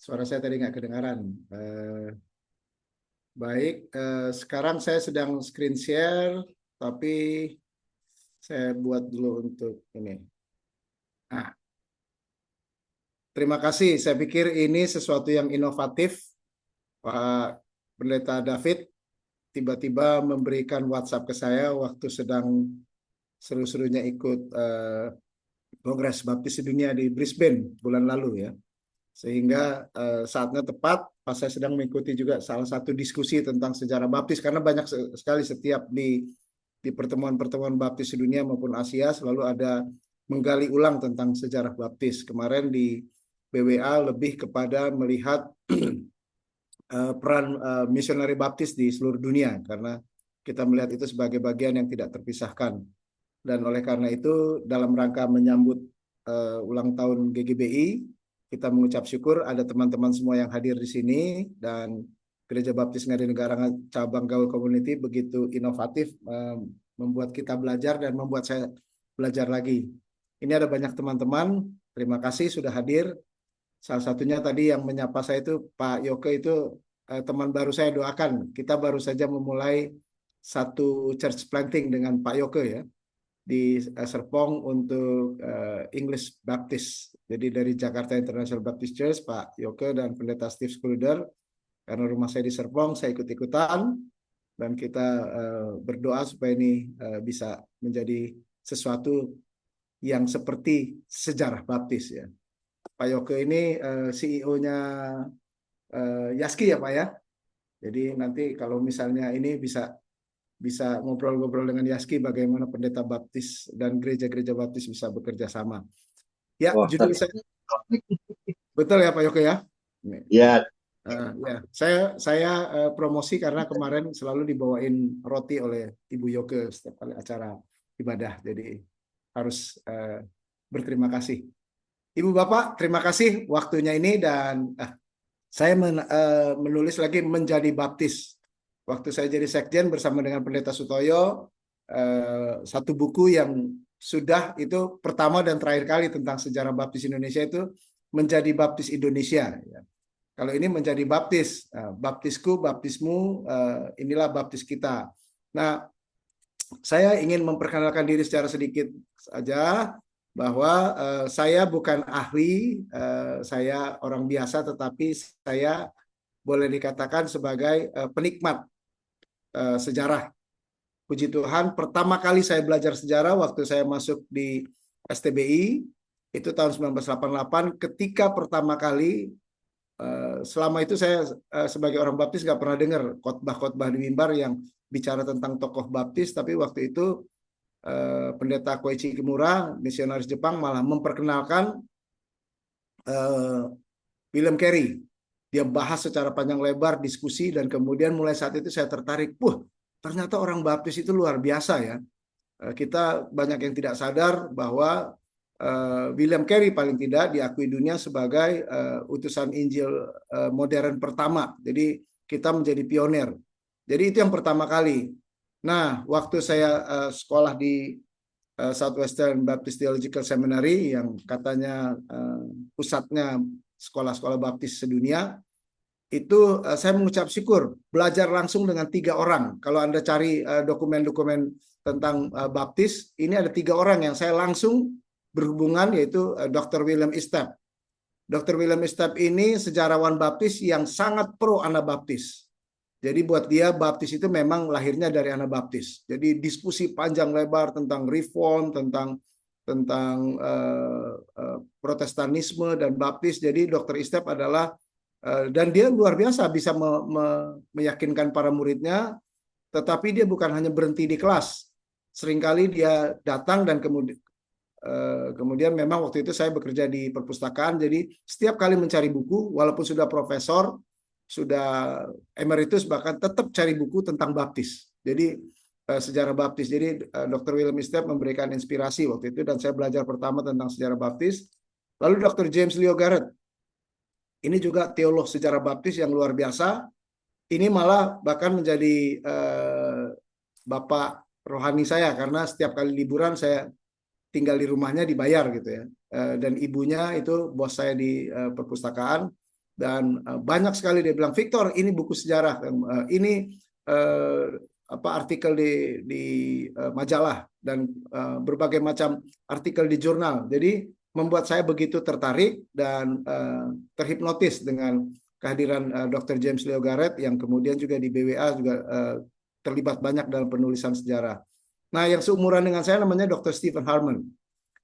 Suara saya tadi nggak kedengaran. Baik, sekarang saya sedang screen share, tapi saya buat dulu untuk ini. Nah, terima kasih. Saya pikir ini sesuatu yang inovatif. Pak Pendeta David tiba-tiba memberikan WhatsApp ke saya waktu sedang seru-serunya ikut Kongres Baptis Sedunia di Brisbane bulan lalu ya. Sehingga saatnya tepat pas saya sedang mengikuti juga salah satu diskusi tentang sejarah baptis, karena banyak sekali setiap di pertemuan-pertemuan baptis sedunia maupun Asia selalu ada menggali ulang tentang sejarah baptis. Kemarin di BWA lebih kepada melihat peran misionari baptis di seluruh dunia, karena kita melihat itu sebagai bagian yang tidak terpisahkan. Dan oleh karena itu dalam rangka menyambut ulang tahun GGBI, kita mengucap syukur ada teman-teman semua yang hadir di sini, dan Gereja Baptis Ngadi Negara cabang Gaul Community begitu inovatif membuat kita belajar dan membuat saya belajar lagi. Ini ada banyak teman-teman, terima kasih sudah hadir. Salah satunya tadi yang menyapa saya itu Pak Yoke, itu teman baru saya, doakan. Kita baru saja memulai satu church planting dengan Pak Yoke ya, di Serpong untuk English Baptist. Jadi dari Jakarta International Baptist Church, Pak Yoke dan Pendeta Steve Skruder, karena rumah saya di Serpong, saya ikut-ikutan, dan kita berdoa supaya ini bisa menjadi sesuatu yang seperti sejarah baptis ya. Pak Yoke ini CEO-nya Yaski ya Pak ya. Jadi nanti kalau misalnya ini bisa ngobrol-ngobrol dengan Yaski bagaimana pendeta baptis dan gereja-gereja baptis bisa bekerja sama. Ya, Wah, judul saya betul ya Pak Yoke ya. ya, Ya, saya promosi karena kemarin selalu dibawain roti oleh Ibu Yoke setiap kali acara ibadah. Jadi harus berterima kasih. Ibu Bapak, terima kasih waktunya ini, dan saya menulis lagi menjadi baptis. Waktu saya jadi sekjen bersama dengan Pendeta Sutoyo, satu buku yang sudah itu pertama dan terakhir kali tentang sejarah baptis Indonesia itu menjadi baptis Indonesia. Kalau ini menjadi baptis, baptisku, baptismu, inilah baptis kita. Nah, saya ingin memperkenalkan diri secara sedikit saja, bahwa saya bukan ahli, saya orang biasa, tetapi saya boleh dikatakan sebagai penikmat sejarah. Puji Tuhan, pertama kali saya belajar sejarah waktu saya masuk di STBI, itu tahun 1988, ketika pertama kali, selama itu saya sebagai orang baptis nggak pernah dengar khotbah-khotbah di mimbar yang bicara tentang tokoh baptis, tapi waktu itu Pendeta Koichi Kimura, misionaris Jepang, malah memperkenalkan William Carey. Dia bahas secara panjang lebar, diskusi, dan kemudian mulai saat itu saya tertarik. Wah, ternyata orang baptis itu luar biasa ya. Kita banyak yang tidak sadar bahwa William Carey paling tidak diakui dunia sebagai utusan Injil modern pertama. Jadi kita menjadi pionir. Jadi itu yang pertama kali. Nah, waktu saya sekolah di Southwestern Baptist Theological Seminary, yang katanya pusatnya sekolah-sekolah baptis sedunia, itu saya mengucap syukur belajar langsung dengan 3 orang. Kalau Anda cari dokumen-dokumen tentang baptis, ini ada 3 orang yang saya langsung berhubungan, yaitu Dr. William Estep. Dr. William Estep ini sejarawan baptis yang sangat pro Anabaptis. Jadi buat dia baptis itu memang lahirnya dari Anabaptis. Jadi diskusi panjang lebar tentang reform, tentang Protestanisme dan baptis. Jadi Dr. Estep adalah dan dia luar biasa bisa meyakinkan para muridnya, tetapi dia bukan hanya berhenti di kelas. Seringkali dia datang, dan kemudian memang waktu itu saya bekerja di perpustakaan, jadi setiap kali mencari buku, walaupun sudah profesor, sudah emeritus, bahkan tetap cari buku tentang baptis. Jadi sejarah baptis. Jadi Dr. William Estep memberikan inspirasi waktu itu, dan saya belajar pertama tentang sejarah baptis. Lalu Dr. James Leo Garrett, ini juga teolog sejarah baptis yang luar biasa. Ini malah bahkan menjadi bapak rohani saya, karena setiap kali liburan saya tinggal di rumahnya dibayar gitu ya. Dan ibunya itu bos saya di perpustakaan. Dan banyak sekali dia bilang, Victor, ini buku sejarah, ini artikel di majalah dan berbagai macam artikel di jurnal. Jadi membuat saya begitu tertarik dan terhipnotis dengan kehadiran Dr. James Leo Garrett yang kemudian juga di BWA juga terlibat banyak dalam penulisan sejarah. Nah, yang seumuran dengan saya namanya Dr. Stephen Harmon.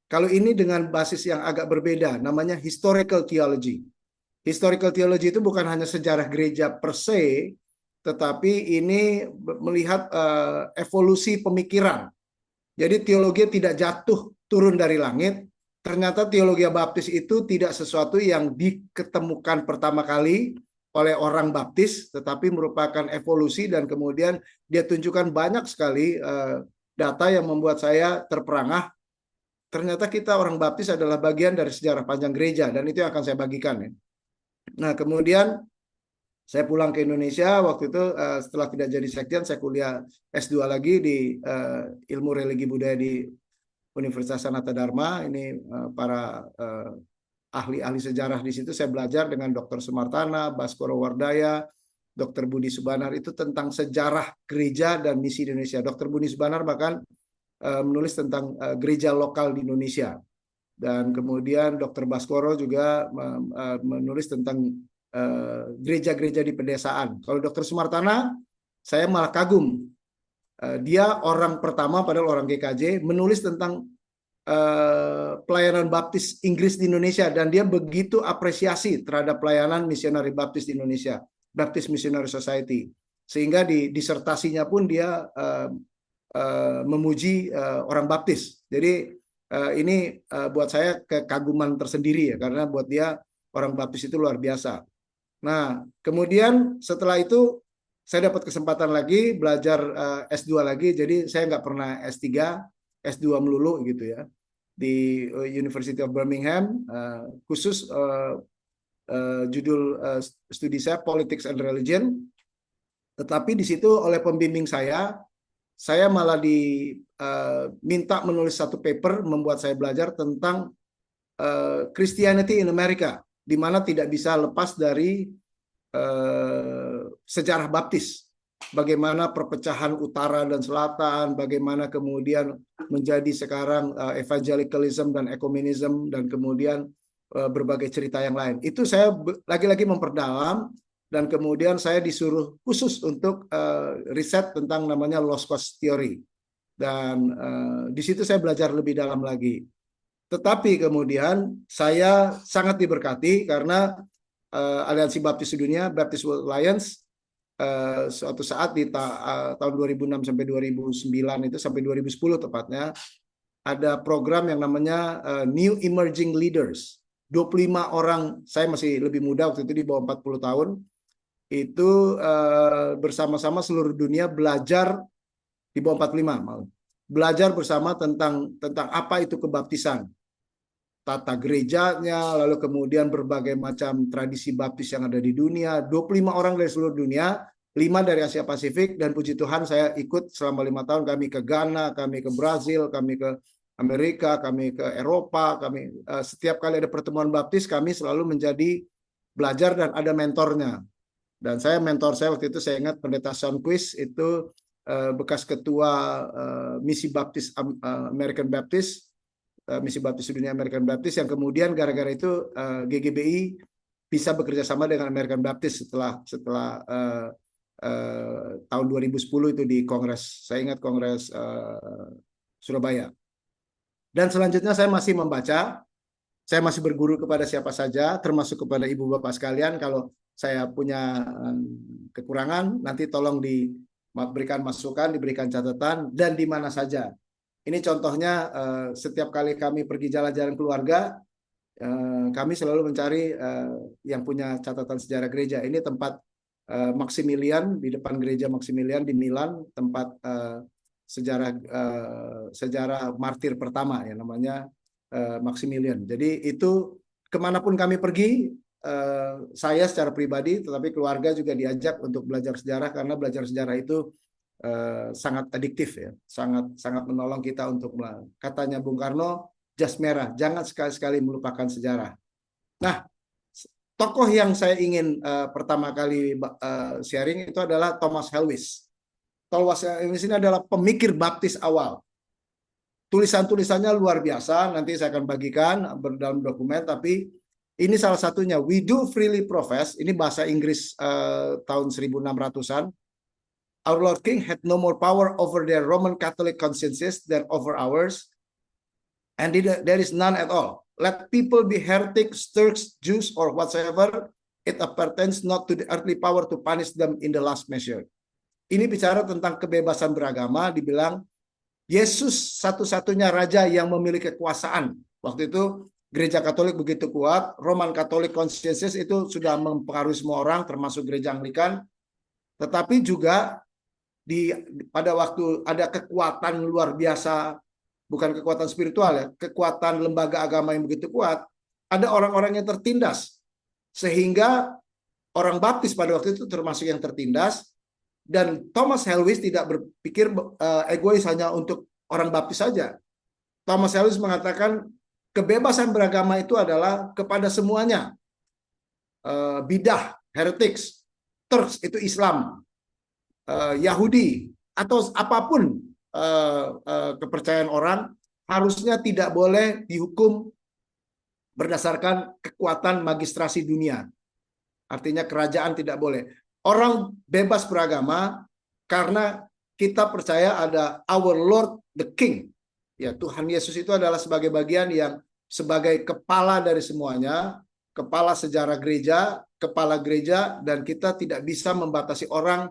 Kalau ini dengan basis yang agak berbeda, namanya historical theology. Historical theology itu bukan hanya sejarah gereja per se, tetapi ini melihat evolusi pemikiran. Jadi teologi tidak jatuh turun dari langit. Ternyata teologi baptis itu tidak sesuatu yang diketemukan pertama kali oleh orang baptis, tetapi merupakan evolusi dan kemudian dia tunjukkan banyak sekali data yang membuat saya terperangah. Ternyata kita orang baptis adalah bagian dari sejarah panjang gereja dan itu yang akan saya bagikan ya. Nah, kemudian saya pulang ke Indonesia waktu itu setelah tidak jadi sekjen, saya kuliah S2 lagi di ilmu religi budaya di Universitas Sanata Dharma. Ini para ahli-ahli sejarah di situ. Saya belajar dengan Dr. Sumartana, Baskoro Wardaya, Dr. Budi Subanar itu tentang sejarah gereja dan misi di Indonesia. Dr. Budi Subanar bahkan menulis tentang gereja lokal di Indonesia. Dan kemudian Dr. Baskoro juga menulis tentang gereja-gereja di pedesaan. Kalau Dr. Sumartana, saya malah kagum. Dia orang pertama, padahal orang GKJ, menulis tentang pelayanan baptis Inggris di Indonesia. Dan dia begitu apresiasi terhadap pelayanan misionari baptis di Indonesia, Baptist Missionary Society. Sehingga di disertasinya pun dia memuji orang baptis. Jadi ini buat saya kekaguman tersendiri ya, karena buat dia orang baptis itu luar biasa. Nah, kemudian setelah itu saya dapat kesempatan lagi belajar S2 lagi, jadi saya nggak pernah S3, S2 melulu gitu ya, di University of Birmingham, khusus judul studi saya Politics and Religion, tetapi di situ oleh pembimbing saya malah diminta menulis satu paper membuat saya belajar tentang Christianity in America, di mana tidak bisa lepas dari sejarah baptis. Bagaimana perpecahan utara dan selatan, bagaimana kemudian menjadi sekarang evangelicalism dan ekumenisme, dan kemudian berbagai cerita yang lain. Itu saya lagi-lagi memperdalam. Dan kemudian saya disuruh khusus untuk riset tentang namanya lost cause theory. Dan di situ saya belajar lebih dalam lagi. Tetapi kemudian saya sangat diberkati karena Aliansi Baptis Sedunia, Baptist World Alliance, suatu saat di tahun 2006 sampai 2009 itu, sampai 2010 tepatnya, ada program yang namanya New Emerging Leaders. 25 orang, saya masih lebih muda waktu itu, di bawah 40 tahun, itu bersama-sama seluruh dunia belajar, di bawah 45 malah, belajar bersama tentang apa itu kebaptisan, tata gerejanya, lalu kemudian berbagai macam tradisi baptis yang ada di dunia. 25 orang dari seluruh dunia, 5 dari Asia Pasifik, dan puji Tuhan saya ikut selama 5 tahun. Kami ke Ghana, kami ke Brazil, kami ke Amerika, kami ke Eropa, kami setiap kali ada pertemuan baptis kami selalu menjadi belajar dan ada mentornya. Dan mentor saya waktu itu, saya ingat Pendeta Sean Quiz, itu bekas ketua misi baptis American Baptist, misi baptis dunia American Baptist, yang kemudian gara-gara itu GGBI bisa bekerja sama dengan American Baptist setelah tahun 2010 itu di Kongres, saya ingat Kongres Surabaya. Dan selanjutnya saya masih membaca, saya masih berguru kepada siapa saja, termasuk kepada ibu bapak sekalian. Kalau saya punya kekurangan, nanti tolong diberikan masukan, diberikan catatan, dan di mana saja. Ini contohnya, setiap kali kami pergi jalan-jalan keluarga, kami selalu mencari yang punya catatan sejarah gereja. Ini tempat Maximilian, di depan gereja Maximilian di Milan, tempat sejarah martir pertama ya, namanya Maximilian. Jadi itu kemanapun kami pergi, saya secara pribadi, tetapi keluarga juga diajak untuk belajar sejarah, karena belajar sejarah itu sangat adiktif ya, sangat menolong kita untuk, katanya Bung Karno, jas merah, jangan sekali-sekali melupakan sejarah. Nah, tokoh yang saya ingin pertama kali sharing itu adalah Thomas Helwys. Thomas Helwys ini adalah pemikir baptis awal. Tulisan-tulisannya luar biasa, nanti saya akan bagikan dalam dokumen, tapi ini salah satunya. We do freely profess, ini bahasa Inggris tahun 1600-an. Our Lord King had no more power over their Roman Catholic consciences than over ours, and there is none at all. Let people be heretics, Turks, Jews, or whatsoever, it appertains not to the earthly power to punish them in the last measure. Ini bicara tentang kebebasan beragama, dibilang Yesus satu-satunya raja yang memiliki kekuasaan. Waktu itu gereja Katolik begitu kuat, Roman Catholic consciences itu sudah mempengaruhi semua orang, termasuk gereja Anglikan. Tetapi juga pada waktu ada kekuatan luar biasa, bukan kekuatan spiritual ya, kekuatan lembaga agama yang begitu kuat, ada orang-orang yang tertindas. Sehingga orang baptis pada waktu itu termasuk yang tertindas. Dan Thomas Helwys tidak berpikir egois hanya untuk orang baptis saja. Thomas Helwys mengatakan kebebasan beragama itu adalah kepada semuanya. Bidah, heretics, Turks itu Islam, Yahudi, atau apapun kepercayaan orang, harusnya tidak boleh dihukum berdasarkan kekuatan magistrasi dunia. Artinya kerajaan tidak boleh. Orang bebas beragama karena kita percaya ada our Lord the King. Ya, Tuhan Yesus itu adalah sebagai bagian yang sebagai kepala dari semuanya, kepala sejarah gereja, kepala gereja, dan kita tidak bisa membatasi orang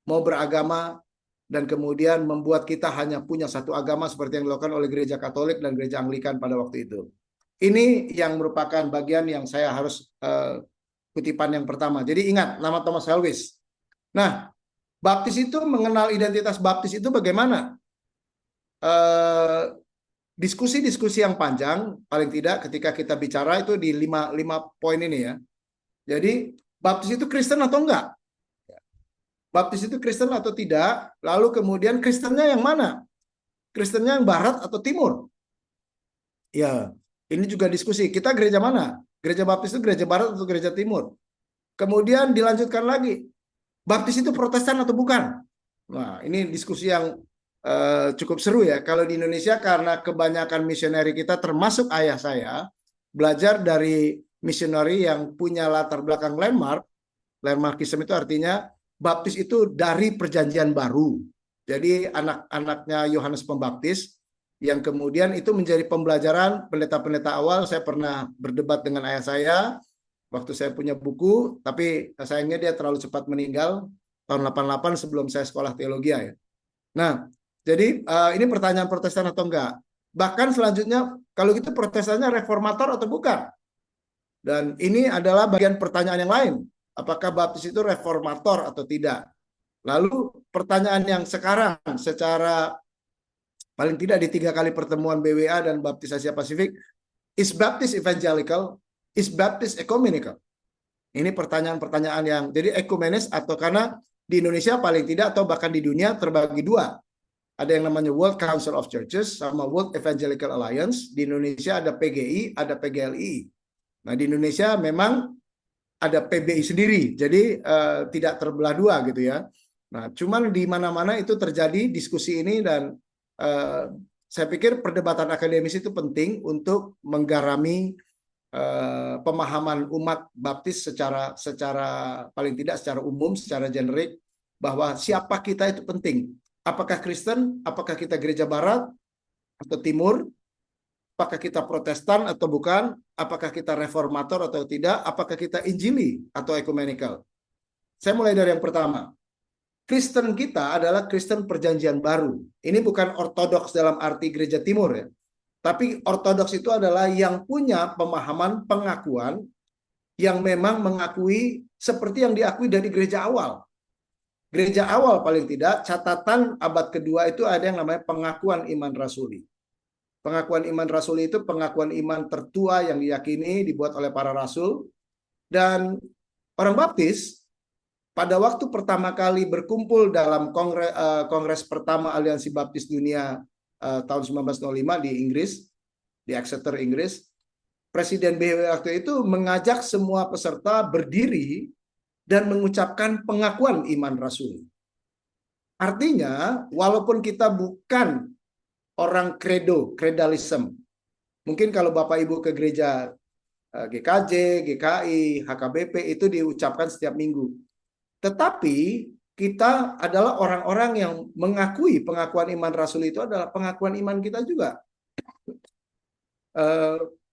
mau beragama dan kemudian membuat kita hanya punya satu agama seperti yang dilakukan oleh gereja Katolik dan gereja Anglikan pada waktu itu. Ini yang merupakan bagian yang saya harus kutipan yang pertama. Jadi ingat nama Thomas Helwys. Nah, baptis itu mengenal identitas baptis itu bagaimana? Diskusi-diskusi yang panjang, paling tidak ketika kita bicara itu di 5 poin ini ya. Jadi baptis itu Kristen atau enggak? Baptis itu Kristen atau tidak? Lalu kemudian Kristennya yang mana? Kristennya yang barat atau timur? Ya, ini juga diskusi. Kita gereja mana? Gereja baptis itu gereja barat atau gereja timur? Kemudian dilanjutkan lagi. Baptis itu Protestan atau bukan? Nah, ini diskusi yang cukup seru ya. Kalau di Indonesia karena kebanyakan misioneri kita termasuk ayah saya belajar dari misioneri yang punya latar belakang landmark. Landmarkism itu artinya baptis itu dari perjanjian baru. Jadi anak-anaknya Yohanes Pembaptis yang kemudian itu menjadi pembelajaran pendeta-pendeta awal. Saya pernah berdebat dengan ayah saya waktu saya punya buku, tapi sayangnya dia terlalu cepat meninggal tahun 88 sebelum saya sekolah teologi ya. Nah, jadi ini pertanyaan Protestan atau enggak? Bahkan selanjutnya, kalau gitu Protestannya reformator atau bukan? Dan ini adalah bagian pertanyaan yang lain. Apakah baptis itu reformator atau tidak? Lalu pertanyaan yang sekarang secara paling tidak di 3 kali pertemuan BWA dan Baptis Asia Pasifik, is Baptist evangelical? Is Baptist ecumenical? Ini pertanyaan-pertanyaan yang jadi ekumenis atau karena di Indonesia paling tidak atau bahkan di dunia terbagi 2. Ada yang namanya World Council of Churches sama World Evangelical Alliance. Di Indonesia ada PGI, ada PGLI. Nah, di Indonesia memang ada PBI sendiri, jadi tidak terbelah 2 gitu ya. Nah, cuman di mana-mana itu terjadi diskusi ini dan saya pikir perdebatan akademis itu penting untuk menggarami pemahaman umat baptis secara paling tidak secara umum, secara generik, bahwa siapa kita itu penting. Apakah Kristen, apakah kita gereja barat atau timur, apakah kita Protestan atau bukan, apakah kita reformator atau tidak, apakah kita Injili atau ekumenikal. Saya mulai dari yang pertama. Kristen kita adalah Kristen perjanjian baru. Ini bukan ortodoks dalam arti gereja timur ya. Tapi ortodoks itu adalah yang punya pemahaman pengakuan yang memang mengakui seperti yang diakui dari gereja awal. Gereja awal paling tidak, catatan abad kedua itu ada yang namanya pengakuan iman rasuli. Pengakuan iman rasuli itu pengakuan iman tertua yang diyakini dibuat oleh para rasul. Dan orang baptis pada waktu pertama kali berkumpul dalam kongres pertama Aliansi Baptis Dunia tahun 1905 di Inggris, di Exeter, Inggris, Presiden BW waktu itu mengajak semua peserta berdiri dan mengucapkan pengakuan iman rasuli. Artinya, walaupun kita bukan orang kredalisme, mungkin kalau Bapak Ibu ke gereja GKJ, GKI, HKBP itu diucapkan setiap minggu. Tetapi kita adalah orang-orang yang mengakui pengakuan iman rasuli itu adalah pengakuan iman kita juga.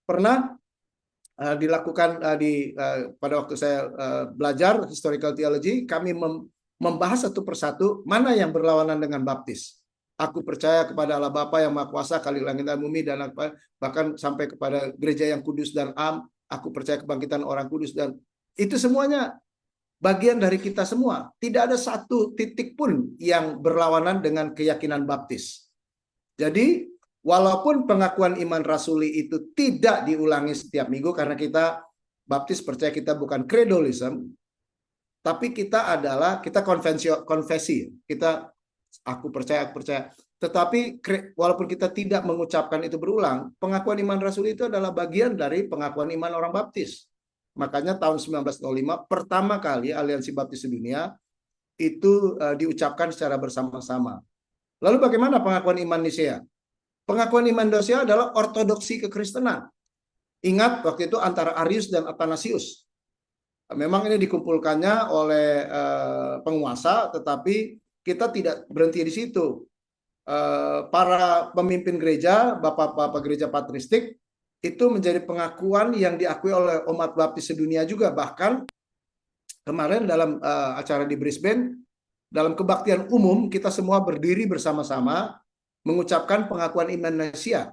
Pernah dilakukan pada waktu saya belajar historical theology, kami membahas satu persatu mana yang berlawanan dengan baptis. Aku percaya kepada Allah Bapa yang Maha Kuasa, Khalik langit dan bumi, dan bahkan sampai kepada gereja yang kudus dan am. Aku percaya kebangkitan orang kudus, dan itu semuanya bagian dari kita semua. Tidak ada satu titik pun yang berlawanan dengan keyakinan baptis. Jadi walaupun pengakuan iman rasuli itu tidak diulangi setiap minggu karena kita baptis percaya kita bukan kredolisme, tapi kita konfesi. Aku percaya. Tetapi walaupun kita tidak mengucapkan itu berulang, pengakuan iman rasuli itu adalah bagian dari pengakuan iman orang baptis. Makanya tahun 1905 pertama kali Aliansi Baptis Sedunia itu diucapkan secara bersama-sama. Lalu bagaimana pengakuan iman Nisea? Pengakuan iman Nisea adalah ortodoksi kekristenan. Ingat waktu itu antara Arius dan Athanasius. Memang ini dikumpulkannya oleh penguasa, tetapi kita tidak berhenti di situ. Para pemimpin gereja, bapak-bapak gereja patristik, itu menjadi pengakuan yang diakui oleh umat baptis sedunia juga. Bahkan kemarin dalam acara di Brisbane, dalam kebaktian umum, kita semua berdiri bersama-sama mengucapkan pengakuan iman Nisea,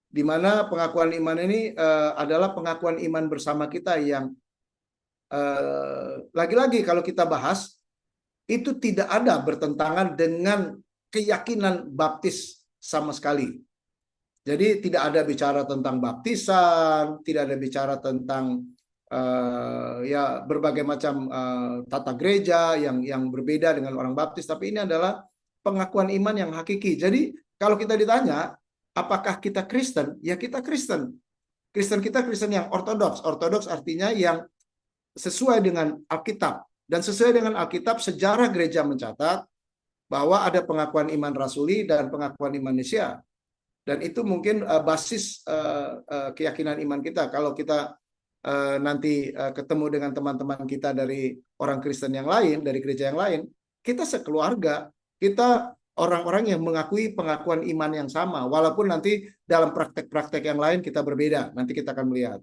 di mana pengakuan iman ini adalah pengakuan iman bersama kita yang lagi-lagi kalau kita bahas, itu tidak ada bertentangan dengan keyakinan baptis sama sekali. Jadi tidak ada bicara tentang baptisan, tidak ada bicara tentang ya berbagai macam tata gereja yang berbeda dengan orang baptis, tapi ini adalah pengakuan iman yang hakiki. Jadi kalau kita ditanya apakah kita Kristen, ya kita Kristen. Kristen kita Kristen yang ortodoks. Ortodoks artinya yang sesuai dengan Alkitab. Dan sesuai dengan Alkitab, sejarah gereja mencatat bahwa ada pengakuan iman rasuli dan pengakuan iman Nisea. Dan itu mungkin basis keyakinan iman kita. Kalau kita nanti ketemu dengan teman-teman kita dari orang Kristen yang lain, dari gereja yang lain, kita sekeluarga, kita orang-orang yang mengakui pengakuan iman yang sama. Walaupun nanti dalam praktek-praktek yang lain kita berbeda. Nanti kita akan melihat.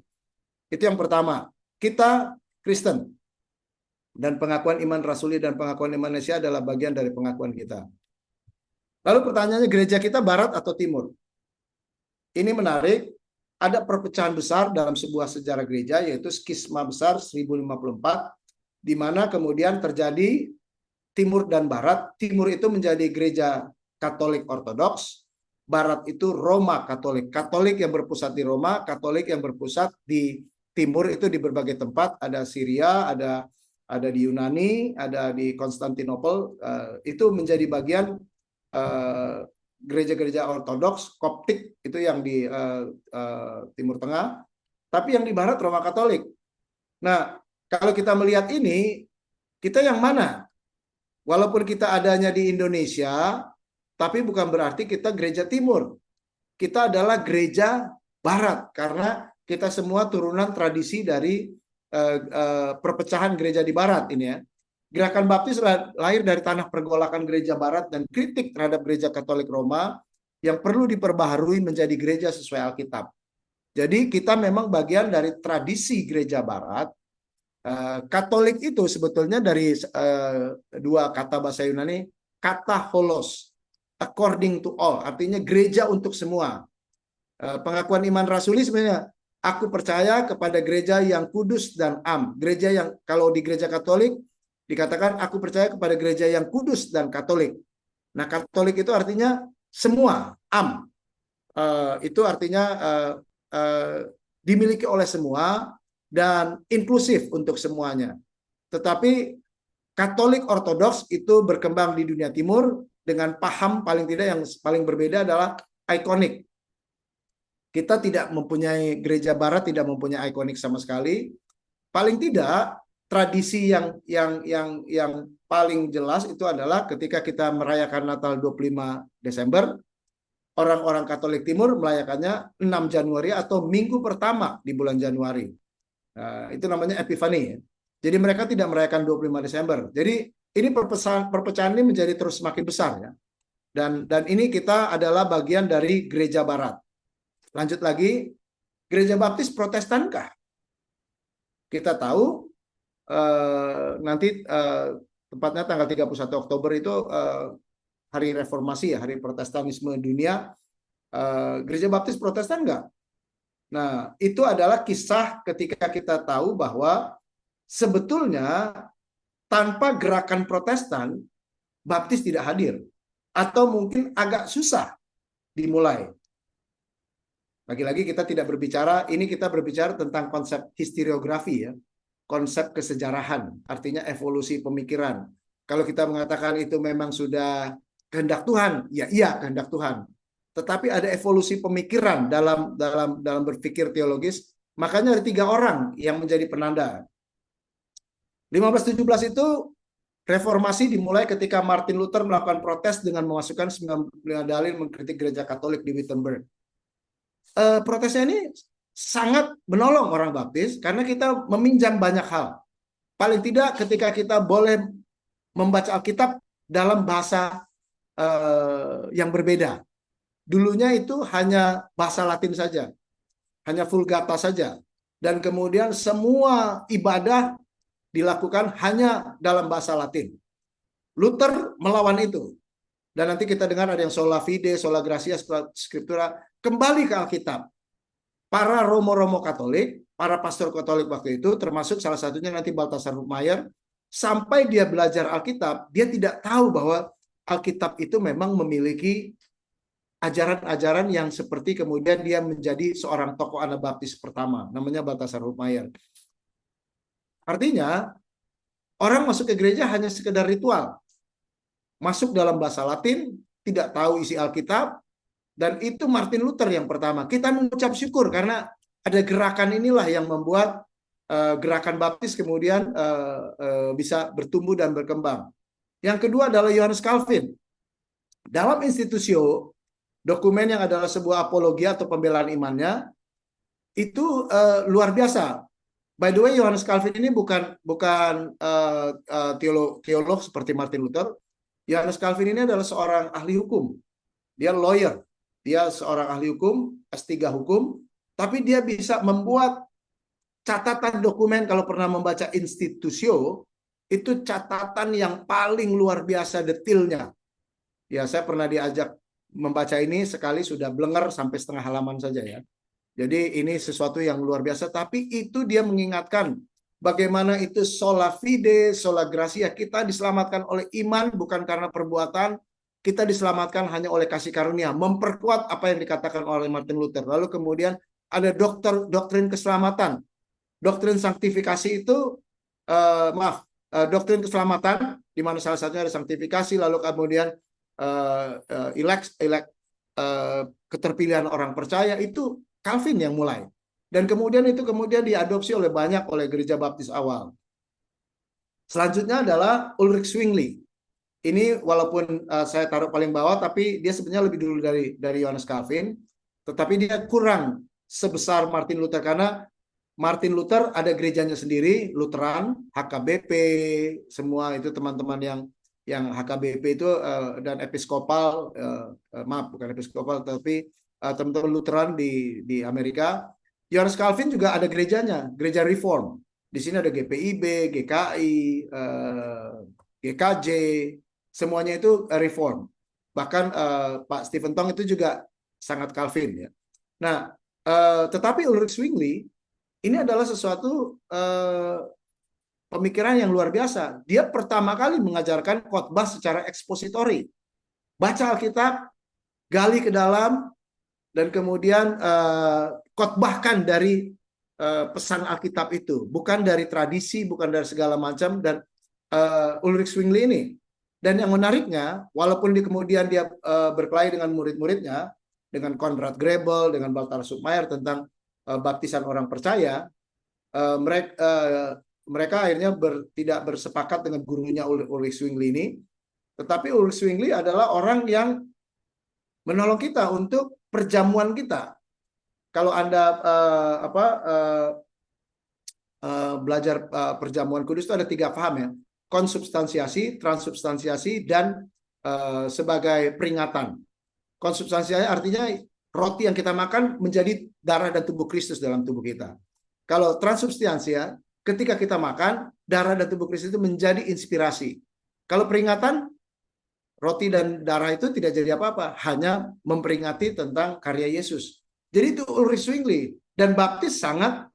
Itu yang pertama. Kita Kristen. Dan pengakuan iman rasuli dan pengakuan iman Nisea adalah bagian dari pengakuan kita. Lalu pertanyaannya, gereja kita barat atau timur? Ini menarik, ada perpecahan besar dalam sebuah sejarah gereja, yaitu skisma besar 1054, di mana kemudian terjadi timur dan barat. Timur itu menjadi gereja Katolik Ortodoks, barat itu Roma Katolik. Katolik yang berpusat di Roma, Katolik yang berpusat di timur itu di berbagai tempat, ada Syria, ada di Yunani, ada di Konstantinopel. Itu menjadi bagian gereja-gereja ortodoks, Koptik itu yang di Timur Tengah, tapi yang di Barat Roma Katolik. Nah, kalau kita melihat ini, kita yang mana? Walaupun kita adanya di Indonesia, tapi bukan berarti kita gereja Timur. Kita adalah gereja Barat, karena kita semua turunan tradisi dari perpecahan gereja di Barat ini ya. Gerakan Baptis lahir dari tanah pergolakan gereja Barat dan kritik terhadap gereja Katolik Roma yang perlu diperbaharui menjadi gereja sesuai Alkitab. Jadi kita memang bagian dari tradisi gereja Barat. Katolik itu sebetulnya dari dua kata bahasa Yunani, kata holos, according to all, artinya gereja untuk semua. Pengakuan iman rasuli sebenarnya, aku percaya kepada gereja yang kudus dan am. Gereja yang, kalau di gereja Katolik dikatakan aku percaya kepada gereja yang kudus dan Katolik. Nah, Katolik itu artinya semua, am. Itu artinya dimiliki oleh semua dan inklusif untuk semuanya. Tetapi Katolik Ortodoks itu berkembang di dunia timur dengan paham paling tidak yang paling berbeda adalah ikonik. Kita tidak mempunyai gereja barat, tidak mempunyai ikonik sama sekali. Paling tidak tradisi yang paling jelas itu adalah ketika kita merayakan Natal 25 Desember, orang-orang Katolik Timur merayakannya 6 Januari atau minggu pertama di bulan Januari. Itu namanya Epifani. Jadi mereka tidak merayakan 25 Desember. Jadi ini perpecahan ini menjadi terus semakin besar ya. Dan ini kita adalah bagian dari gereja barat. Lanjut lagi, gereja baptis Protestankah? Kita tahu nanti tepatnya tanggal 31 Oktober itu hari reformasi ya, hari Protestanisme dunia. Gereja baptis Protestan enggak? Nah, itu adalah kisah ketika kita tahu bahwa sebetulnya tanpa gerakan Protestan, baptis tidak hadir. Atau mungkin agak susah dimulai. Lagi-lagi kita tidak berbicara, ini kita berbicara tentang konsep historiografi ya. Konsep kesejarahan, artinya evolusi pemikiran. Kalau kita mengatakan itu memang sudah kehendak Tuhan, ya iya kehendak Tuhan. Tetapi ada evolusi pemikiran dalam berpikir teologis, makanya ada 3 orang yang menjadi penanda. 1517 itu reformasi dimulai ketika Martin Luther melakukan protes dengan memasukkan 95 dalil mengkritik gereja Katolik di Wittenberg. Protesnya ini sangat menolong orang baptis karena kita meminjam banyak hal. Paling tidak ketika kita boleh membaca Alkitab dalam bahasa yang berbeda. Dulunya itu hanya bahasa Latin saja, hanya Vulgata saja. Dan kemudian semua ibadah dilakukan hanya dalam bahasa Latin. Luther melawan itu. Dan nanti kita dengar ada yang sola fide, sola gratia, scriptura, kembali ke Alkitab. Para romo-romo Katolik, para pastor Katolik waktu itu, termasuk salah satunya nanti Balthasar Hubmaier, sampai dia belajar Alkitab, dia tidak tahu bahwa Alkitab itu memang memiliki ajaran-ajaran yang seperti kemudian dia menjadi seorang tokoh Anabaptis pertama, namanya Balthasar Hubmaier. Artinya, orang masuk ke gereja hanya sekedar ritual. Masuk dalam bahasa Latin, tidak tahu isi Alkitab, dan itu Martin Luther yang pertama. Kita mengucap syukur karena ada gerakan inilah yang membuat gerakan baptis kemudian bisa bertumbuh dan berkembang. Yang kedua adalah Johannes Calvin. Dalam Institutio, dokumen yang adalah sebuah apologia atau pembelaan imannya, itu luar biasa. By the way, Johannes Calvin ini bukan teolog seperti Martin Luther. Johannes Calvin ini adalah seorang ahli hukum. Dia lawyer. Dia seorang ahli hukum, S3 hukum, tapi dia bisa membuat catatan dokumen. Kalau pernah membaca Institutio, itu catatan yang paling luar biasa detailnya. Ya, saya pernah diajak membaca ini sekali sudah blenger sampai setengah halaman saja ya. Jadi ini sesuatu yang luar biasa, tapi itu dia mengingatkan bagaimana itu sola fide, sola gratia, kita diselamatkan oleh iman bukan karena perbuatan, kita diselamatkan hanya oleh kasih karunia, memperkuat apa yang dikatakan oleh Martin Luther. Lalu kemudian ada doktrin keselamatan. Doktrin sanktifikasi itu doktrin keselamatan di mana salah satunya ada sanktifikasi, lalu kemudian keterpilihan orang percaya, itu Calvin yang mulai. Dan kemudian itu diadopsi oleh gereja baptis awal. Selanjutnya adalah Ulrich Zwingli. Ini walaupun saya taruh paling bawah, tapi dia sebenarnya lebih dulu dari Johannes Calvin. Tetapi dia kurang sebesar Martin Luther karena Martin Luther ada gerejanya sendiri, Lutheran, HKBP, semua itu teman-teman yang HKBP itu dan episkopal, maaf bukan episkopal tapi teman-teman Lutheran di Amerika. Johannes Calvin juga ada gerejanya, gereja Reform. Di sini ada GPIB, GKI, GKJ, semuanya itu Reform. Bahkan Pak Stephen Tong itu juga sangat Calvin ya. Nah, tetapi Ulrich Zwingli ini adalah sesuatu pemikiran yang luar biasa. Dia pertama kali mengajarkan khotbah secara ekspositori. Baca Alkitab, gali ke dalam, dan kemudian khotbahkan dari pesan Alkitab itu. Bukan dari tradisi, bukan dari segala macam. Dan Ulrich Zwingli ini. Dan yang menariknya, walaupun kemudian dia berkelahi dengan murid-muridnya, dengan Konrad Grebel, dengan Balthasar Supmayer tentang baptisan orang percaya, mereka akhirnya tidak bersepakat dengan gurunya Ulrich Zwingli ini. Tetapi Ulrich Zwingli adalah orang yang menolong kita untuk perjamuan kita. Kalau Anda belajar perjamuan kudus itu ada 3 paham ya. Konsubstansiasi, transubstansiasi, dan sebagai peringatan. Konsubstansiasi artinya roti yang kita makan menjadi darah dan tubuh Kristus dalam tubuh kita. Kalau transubstansia, ketika kita makan, darah dan tubuh Kristus itu menjadi inspirasi. Kalau peringatan, roti dan darah itu tidak jadi apa-apa, hanya memperingati tentang karya Yesus. Jadi itu Ulrich Zwingli. Dan baptis sangat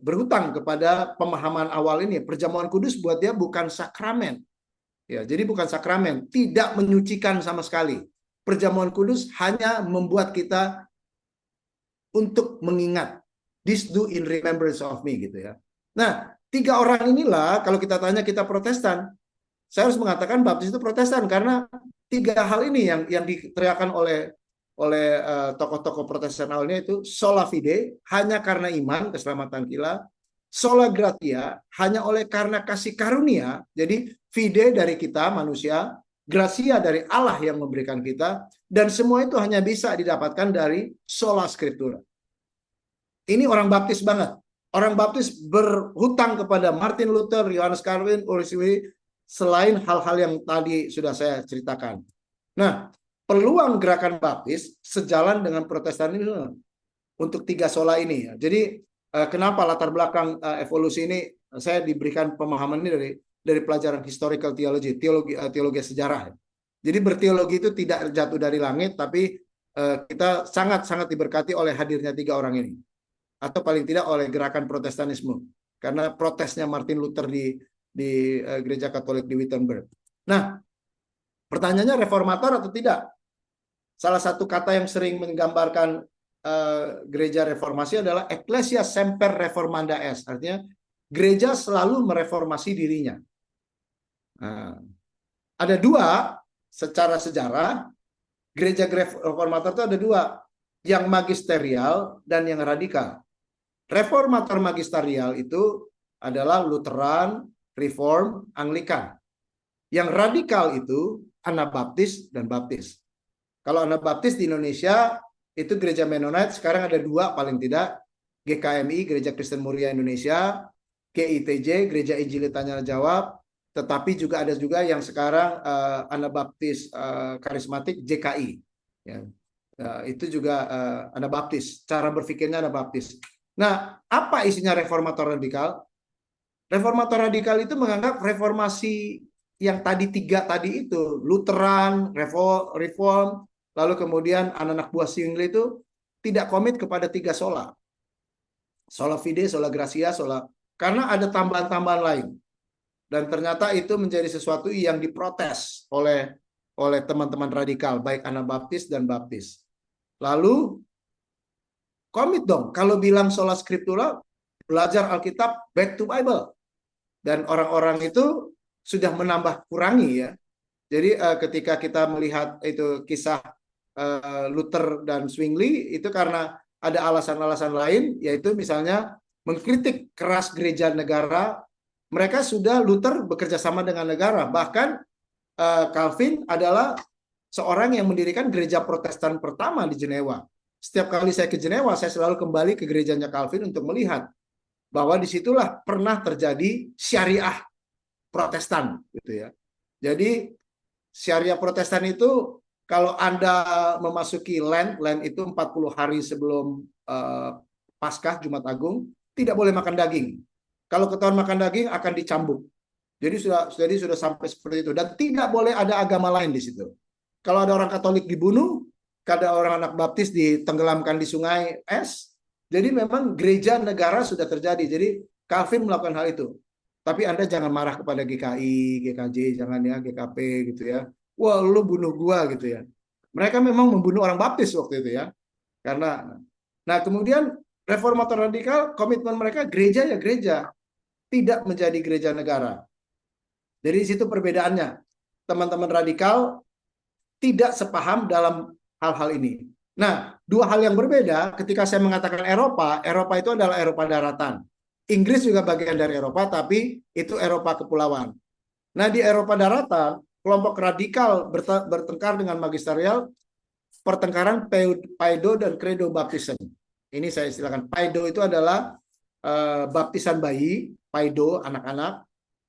berhutang kepada pemahaman awal ini. Perjamuan kudus buat dia bukan sakramen. Ya, jadi bukan sakramen, tidak menyucikan sama sekali. Perjamuan kudus hanya membuat kita untuk mengingat. This do in remembrance of me gitu ya. Nah, 3 orang inilah kalau kita tanya kita Protestan, saya harus mengatakan baptis itu Protestan karena 3 hal ini yang diteriakan oleh tokoh-tokoh Protestan awalnya itu sola fide, hanya karena iman keselamatan kita, sola gratia, hanya oleh karena kasih karunia. Jadi fide dari kita manusia, gratia dari Allah yang memberikan kita, dan semua itu hanya bisa didapatkan dari sola scriptura. Ini orang baptis banget. Orang baptis berhutang kepada Martin Luther, Johannes Calvin, Ulrich Zwingli, selain hal-hal yang tadi sudah saya ceritakan. Nah, peluang gerakan baptis sejalan dengan Protestan ini untuk 3 sola ini. Jadi kenapa latar belakang evolusi ini saya diberikan pemahaman ini dari pelajaran historical theology, teologi sejarah. Jadi berteologi itu tidak jatuh dari langit, tapi kita sangat-sangat diberkati oleh hadirnya 3 orang ini. Atau paling tidak oleh gerakan Protestanisme. Karena protesnya Martin Luther di Gereja Katolik di Wittenberg. Nah, pertanyaannya reformator atau tidak? Salah satu kata yang sering menggambarkan gereja reformasi adalah Ecclesia semper reformanda est. Artinya gereja selalu mereformasi dirinya. Nah, ada 2 secara sejarah. Gereja reformator itu ada 2. Yang magisterial dan yang radikal. Reformator magisterial itu adalah Lutheran, Reform, Anglikan. Yang radikal itu Anabaptis dan Baptis. Kalau Anabaptis di Indonesia itu Gereja Mennonite sekarang ada 2 paling tidak, GKMI Gereja Kristen Muria Indonesia, GITJ Gereja Injili Tanya Jawab, tetapi juga ada juga yang sekarang Anabaptis Karismatik JKI. Ya. Itu juga Anabaptis, cara berpikirnya Anabaptis. Nah, apa isinya reformator radikal? Reformator radikal itu menganggap reformasi yang tadi 3 tadi itu, Lutheran, Reform, lalu kemudian anak-anak buah Zwingli itu tidak komit kepada 3 sola. Sola fide, sola gratia, sola, karena ada tambahan-tambahan lain. Dan ternyata itu menjadi sesuatu yang diprotes oleh teman-teman radikal, baik Anabaptis dan Baptis. Lalu komit dong, kalau bilang sola scriptura, belajar Alkitab, back to Bible. Dan orang-orang itu sudah menambah kurangi ya. Jadi ketika kita melihat itu kisah Luther dan Zwingli, itu karena ada alasan-alasan lain, yaitu misalnya mengkritik keras gereja negara. Mereka sudah Luther bekerja sama dengan negara. Bahkan Calvin adalah seorang yang mendirikan gereja Protestan pertama di Jenewa. Setiap kali saya ke Jenewa, saya selalu kembali ke gerejanya Calvin untuk melihat bahwa disitulah pernah terjadi syariah Protestan, gitu ya. Jadi syariah Protestan itu kalau Anda memasuki Lent itu 40 hari sebelum Paskah Jumat Agung, tidak boleh makan daging. Kalau ketahuan makan daging akan dicambuk. Jadi sudah sampai seperti itu, dan tidak boleh ada agama lain di situ. Kalau ada orang Katolik dibunuh, ada orang anak Baptis ditenggelamkan di sungai es. Jadi memang gereja negara sudah terjadi. Jadi Calvin melakukan hal itu. Tapi Anda jangan marah kepada GKI, GKJ, jangan ya, GKP gitu ya. Wah, lu bunuh gua gitu ya. Mereka memang membunuh orang Baptis waktu itu ya. Nah, kemudian reformator radikal, komitmen mereka gereja ya gereja, tidak menjadi gereja negara. Jadi di situ perbedaannya. Teman-teman radikal tidak sepaham dalam hal-hal ini. Nah, dua hal yang berbeda ketika saya mengatakan Eropa, Eropa itu adalah Eropa daratan. Inggris juga bagian dari Eropa, tapi itu Eropa kepulauan. Nah, di Eropa daratan, kelompok radikal bertengkar dengan magisterial, pertengkaran Paido dan Credo Baptism. Ini saya istilahkan. Paido itu adalah baptisan bayi, Paido anak-anak.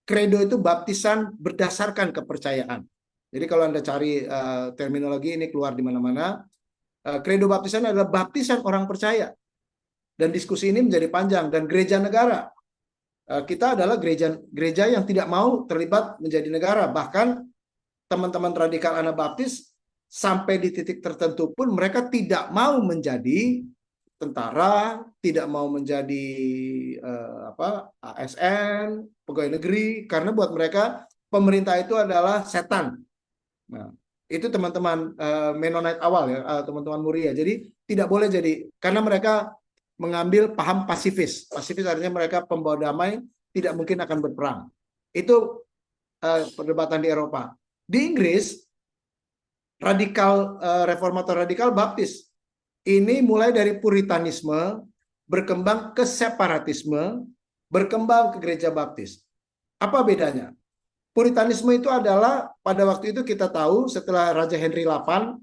Credo itu baptisan berdasarkan kepercayaan. Jadi kalau Anda cari terminologi ini keluar di mana-mana. Credo baptisan adalah baptisan orang percaya. Dan diskusi ini menjadi panjang. Dan gereja negara. Kita adalah gereja yang tidak mau terlibat menjadi negara. Bahkan teman-teman radikal Anabaptis sampai di titik tertentu pun mereka tidak mau menjadi tentara, tidak mau menjadi ASN, pegawai negeri, karena buat mereka pemerintah itu adalah setan. Nah, itu teman-teman Mennonite awal ya, teman-teman Muria. Jadi tidak boleh jadi, karena mereka mengambil paham pasifis. Pasifis artinya mereka pembawa damai, tidak mungkin akan berperang. Itu perdebatan di Eropa. Di Inggris, radikal reformator radikal baptis. Ini mulai dari puritanisme, berkembang ke separatisme, berkembang ke gereja baptis. Apa bedanya? Puritanisme itu adalah pada waktu itu kita tahu setelah Raja Henry VIII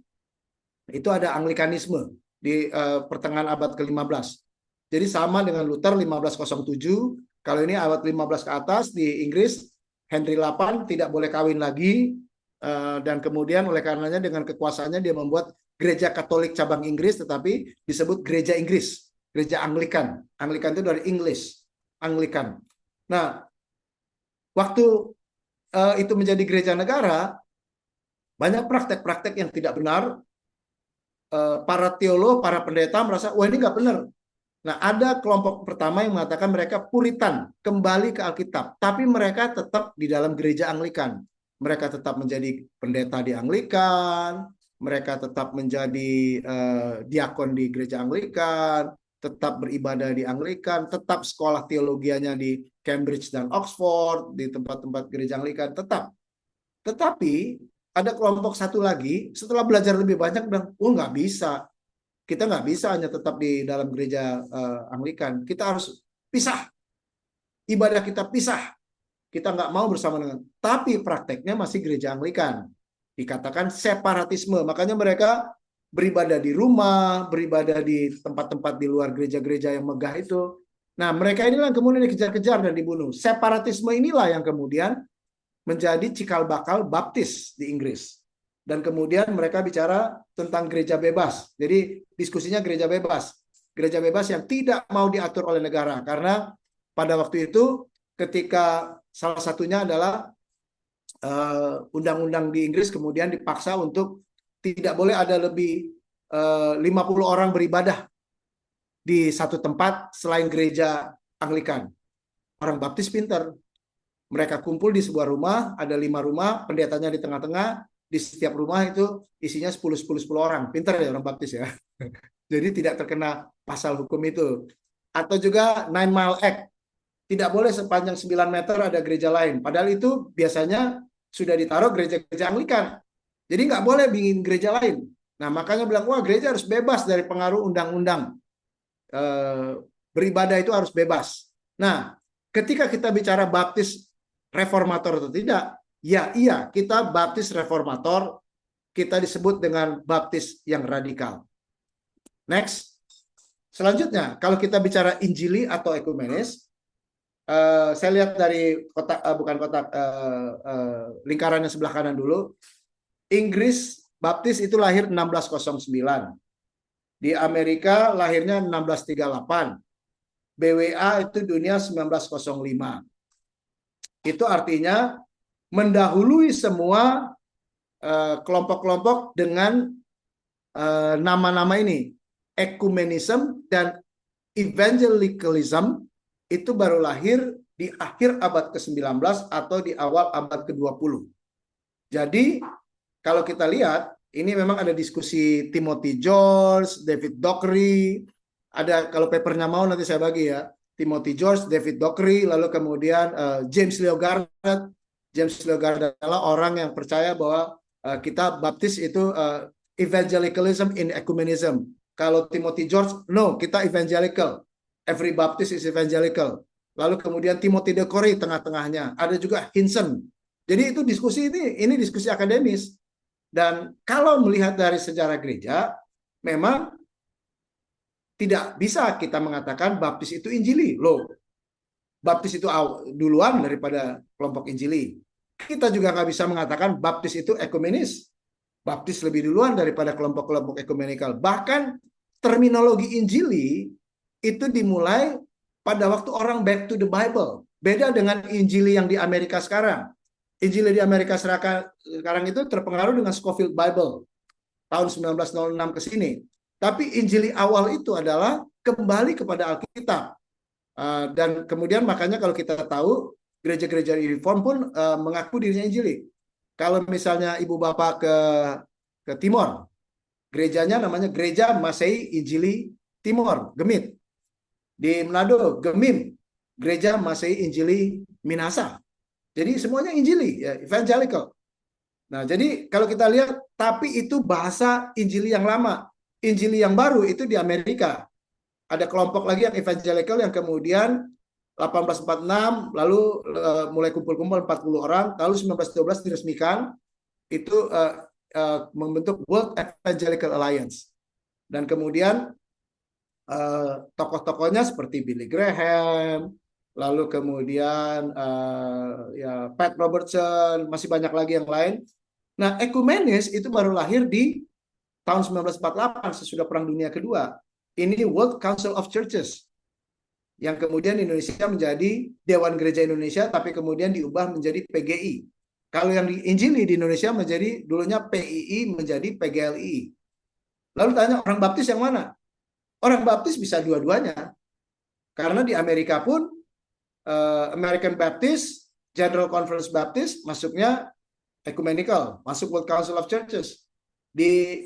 itu ada Anglikanisme di pertengahan abad ke-15. Jadi sama dengan Luther 1507, kalau ini abad 15 ke atas di Inggris Henry VIII tidak boleh kawin lagi, dan kemudian oleh karenanya dengan kekuasaannya dia membuat gereja Katolik cabang Inggris, tetapi disebut gereja Inggris, gereja Anglikan. Anglikan itu dari English, Anglikan. Nah, waktu itu menjadi gereja negara, banyak praktek-praktek yang tidak benar. Para teolog, para pendeta merasa, wah ini nggak benar. Nah, ada kelompok pertama yang mengatakan mereka Puritan, kembali ke Alkitab. Tapi mereka tetap di dalam gereja Anglikan. Mereka tetap menjadi pendeta di Anglikan, mereka tetap menjadi diakon di gereja Anglikan, tetap beribadah di Anglikan, tetap sekolah teologianya di Cambridge dan Oxford, di tempat-tempat gereja Anglikan, tetap. Tetapi ada kelompok satu lagi, setelah belajar lebih banyak, bilang, oh nggak bisa. Kita nggak bisa hanya tetap di dalam gereja Anglikan. Kita harus pisah. Ibadah kita pisah. Kita nggak mau bersama dengan. Tapi prakteknya masih gereja Anglikan. Dikatakan separatisme. Makanya mereka beribadah di rumah, beribadah di tempat-tempat di luar gereja-gereja yang megah itu. Nah, mereka inilah yang kemudian dikejar-kejar dan dibunuh. Separatisme inilah yang kemudian menjadi cikal bakal baptis di Inggris. Dan kemudian mereka bicara tentang gereja bebas. Jadi diskusinya gereja bebas. Gereja bebas yang tidak mau diatur oleh negara. Karena pada waktu itu ketika salah satunya adalah undang-undang di Inggris kemudian dipaksa untuk tidak boleh ada lebih 50 orang beribadah di satu tempat selain gereja Anglikan. Orang baptis pinter. Mereka kumpul di sebuah rumah, ada 5 rumah, pendetanya di tengah-tengah, di setiap rumah itu isinya 10 orang. Pinter ya orang baptis ya. Jadi tidak terkena pasal hukum itu. Atau juga 9 Mile Act. Tidak boleh sepanjang 9 meter ada gereja lain. Padahal itu biasanya sudah ditaruh gereja-gereja Anglikan. Jadi nggak boleh bikin gereja lain. Nah makanya bilang, wah gereja harus bebas dari pengaruh undang-undang. Beribadah itu harus bebas. Nah ketika kita bicara baptis reformator atau tidak, ya iya kita baptis reformator, kita disebut dengan baptis yang radikal. Next. Selanjutnya, kalau kita bicara Injili atau ekumenis, saya lihat dari kotak, bukan kotak, lingkaran yang sebelah kanan dulu. Inggris baptis itu lahir 1609. Di Amerika lahirnya 1638. BWA itu dunia 1905. Itu artinya mendahului semua kelompok-kelompok dengan nama-nama ini. Ekumenisme dan evangelicalism itu baru lahir di akhir abad ke-19 atau di awal abad ke-20. Jadi kalau kita lihat, ini memang ada diskusi Timothy George, David Dockery, ada kalau papernya mau nanti saya bagi ya. Timothy George, David Dockery, lalu kemudian James Leo Garrett. James Leo Garrett adalah orang yang percaya bahwa kita baptis itu evangelicalism in ecumenism. Kalau Timothy George, no, kita evangelical. Every Baptist is evangelical. Lalu kemudian Timothy de Corey tengah-tengahnya. Ada juga Hinson. Jadi itu diskusi ini diskusi akademis. Dan kalau melihat dari sejarah gereja, memang tidak bisa kita mengatakan Baptis itu Injili. Loh, Baptis itu duluan daripada kelompok Injili. Kita juga nggak bisa mengatakan Baptis itu ekumenis. Baptis lebih duluan daripada kelompok-kelompok ekumenikal. Bahkan terminologi Injili itu dimulai pada waktu orang back to the Bible. Beda dengan Injili yang di Amerika sekarang. Injili di Amerika sekarang itu terpengaruh dengan Scofield Bible tahun 1906 ke sini. Tapi Injili awal itu adalah kembali kepada Alkitab. Dan kemudian makanya kalau kita tahu gereja-gereja reform pun mengaku dirinya Injili. Kalau misalnya ibu bapak ke Timor, gerejanya namanya Gereja Masehi Injili Timor, Gemit. Di Manado, Gemim, Gereja Masehi Injili Minasa. Jadi semuanya Injili, ya, evangelical. Nah, jadi kalau kita lihat, tapi itu bahasa Injili yang lama. Injili yang baru itu di Amerika. Ada kelompok lagi yang evangelical yang kemudian 1846 lalu mulai kumpul-kumpul 40 orang, lalu 1912 diresmikan itu membentuk World Evangelical Alliance. Dan kemudian tokoh-tokohnya seperti Billy Graham, lalu kemudian ya Pat Robertson, masih banyak lagi yang lain. Nah, ekumenis itu baru lahir di tahun 1948 sesudah Perang Dunia Kedua. Ini World Council of Churches yang kemudian Indonesia menjadi Dewan Gereja Indonesia, tapi kemudian diubah menjadi PGI. Kalau yang di Injili di Indonesia menjadi dulunya PII menjadi PGLI. Lalu tanya orang Baptis yang mana? Orang Baptis bisa dua-duanya. Karena di Amerika pun American Baptist, General Conference Baptist masuknya ecumenical, masuk World Council of Churches. Di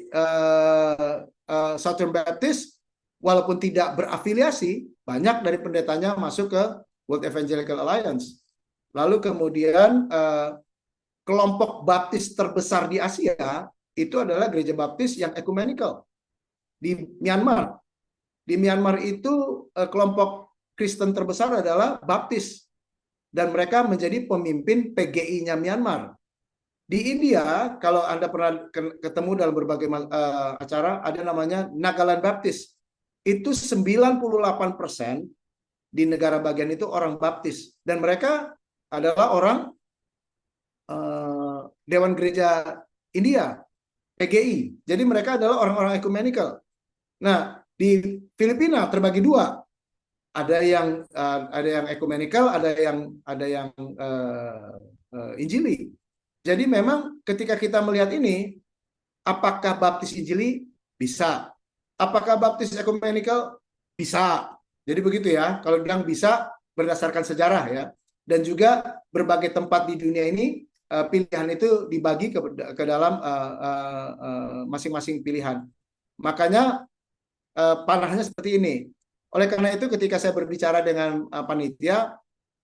Southern Baptist walaupun tidak berafiliasi, banyak dari pendetanya masuk ke World Evangelical Alliance. Lalu kemudian kelompok Baptis terbesar di Asia itu adalah gereja Baptis yang ecumenical di Myanmar. Di Myanmar itu kelompok Kristen terbesar adalah Baptis dan mereka menjadi pemimpin PGI-nya Myanmar. Di India, kalau Anda pernah ketemu dalam berbagai acara, ada namanya Nagaland Baptist. Itu 98% di negara bagian itu orang Baptis. Dan mereka adalah orang Dewan Gereja India, PGI. Jadi mereka adalah orang-orang ecumenical. Nah, di Filipina terbagi dua. Ada yang ecumenical, ada yang Injili. Jadi memang ketika kita melihat ini, apakah Baptis Injili? Bisa. Apakah Baptis ekumenikal? Bisa. Jadi begitu ya. Kalau bilang bisa berdasarkan sejarah ya. Dan juga berbagai tempat di dunia ini pilihan itu dibagi ke dalam masing-masing pilihan. Makanya panahnya seperti ini. Oleh karena itu ketika saya berbicara dengan panitia,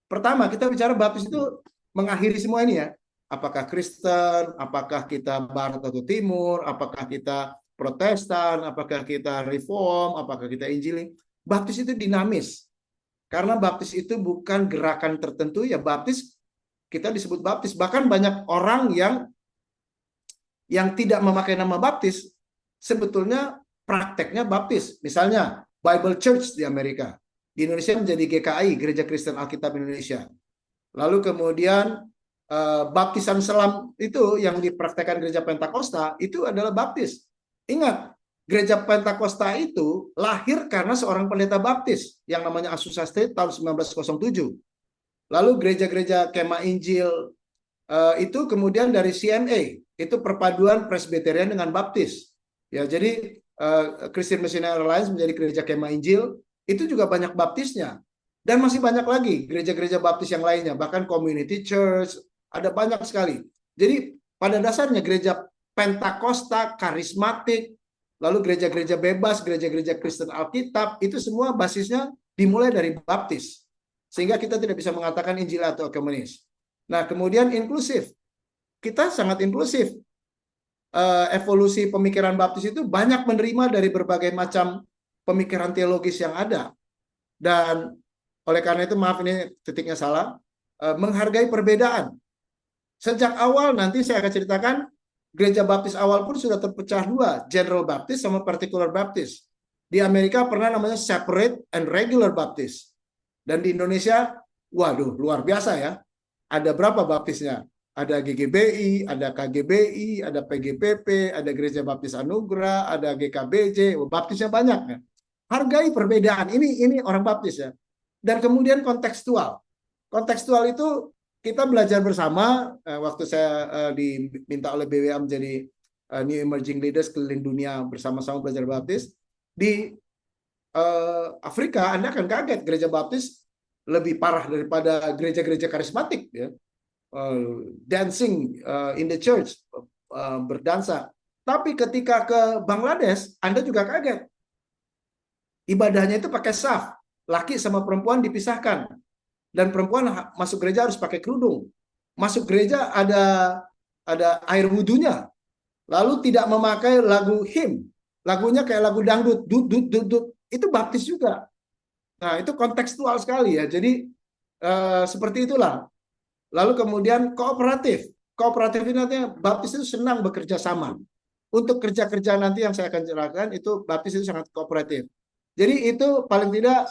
pertama kita bicara Baptis itu mengakhiri semua ini ya. Apakah Kristen, apakah kita Barat atau Timur, apakah kita Protestan, apakah kita Reform, apakah kita Injili. Baptis itu dinamis. Karena Baptis itu bukan gerakan tertentu, ya Baptis, kita disebut Baptis. Bahkan banyak orang yang tidak memakai nama Baptis, sebetulnya prakteknya Baptis. Misalnya Bible Church di Amerika. Di Indonesia menjadi GKI, Gereja Kristen Alkitab Indonesia. Lalu kemudian baptisan selam itu yang dipraktekkan Gereja Pentakosta itu adalah Baptis. Ingat, Gereja Pentakosta itu lahir karena seorang pendeta Baptis yang namanya Azusa Street tahun 1907. Lalu gereja-gereja Kemah Injil itu kemudian dari CMA, itu perpaduan Presbyterian dengan Baptis. Ya, jadi Christian Missionary Alliance menjadi gereja Kemah Injil, itu juga banyak Baptisnya. Dan masih banyak lagi gereja-gereja Baptis yang lainnya, bahkan Community Church, ada banyak sekali. Jadi pada dasarnya gereja Pentakosta, karismatik, lalu gereja-gereja bebas, gereja-gereja Kristen Alkitab, itu semua basisnya dimulai dari Baptis. Sehingga kita tidak bisa mengatakan Injil atau ekumenis. Nah, kemudian inklusif. Kita sangat inklusif. evolusi pemikiran baptis itu banyak menerima dari berbagai macam pemikiran teologis yang ada. Dan oleh karena itu, maaf ini titiknya salah, menghargai perbedaan. Sejak awal nanti saya akan ceritakan, gereja baptis awal pun sudah terpecah dua, General Baptist sama Particular Baptist. Di Amerika pernah namanya Separate and Regular Baptist. Dan di Indonesia, waduh, luar biasa ya. Ada berapa baptisnya? Ada GGBI, ada KGBI, ada PGPP, ada Gereja Baptis Anugerah, ada GKBJ, baptisnya banyak ya. Hargai perbedaan. Ini orang baptis ya. Dan kemudian kontekstual. Kontekstual itu kita belajar bersama. Waktu saya diminta oleh BWA menjadi New Emerging Leaders keliling dunia bersama-sama belajar baptis. Di Afrika, Anda akan kaget, gereja baptis lebih parah daripada gereja-gereja karismatik ya. Dancing in the church, berdansa. Tapi ketika ke Bangladesh, Anda juga kaget. Ibadahnya itu pakai saf, laki sama perempuan dipisahkan, dan perempuan masuk gereja harus pakai kerudung. Masuk gereja ada air wudhunya, lalu tidak memakai lagu hymn, lagunya kayak lagu dangdut, dut dut dut dut. Itu baptis juga. Nah, itu kontekstual sekali ya. Jadi seperti itulah. Lalu kemudian kooperatif. Kooperatif ini nantinya baptis itu senang bekerja sama. Untuk kerja-kerja nanti yang saya akan jelaskan, itu baptis itu sangat kooperatif. Jadi itu paling tidak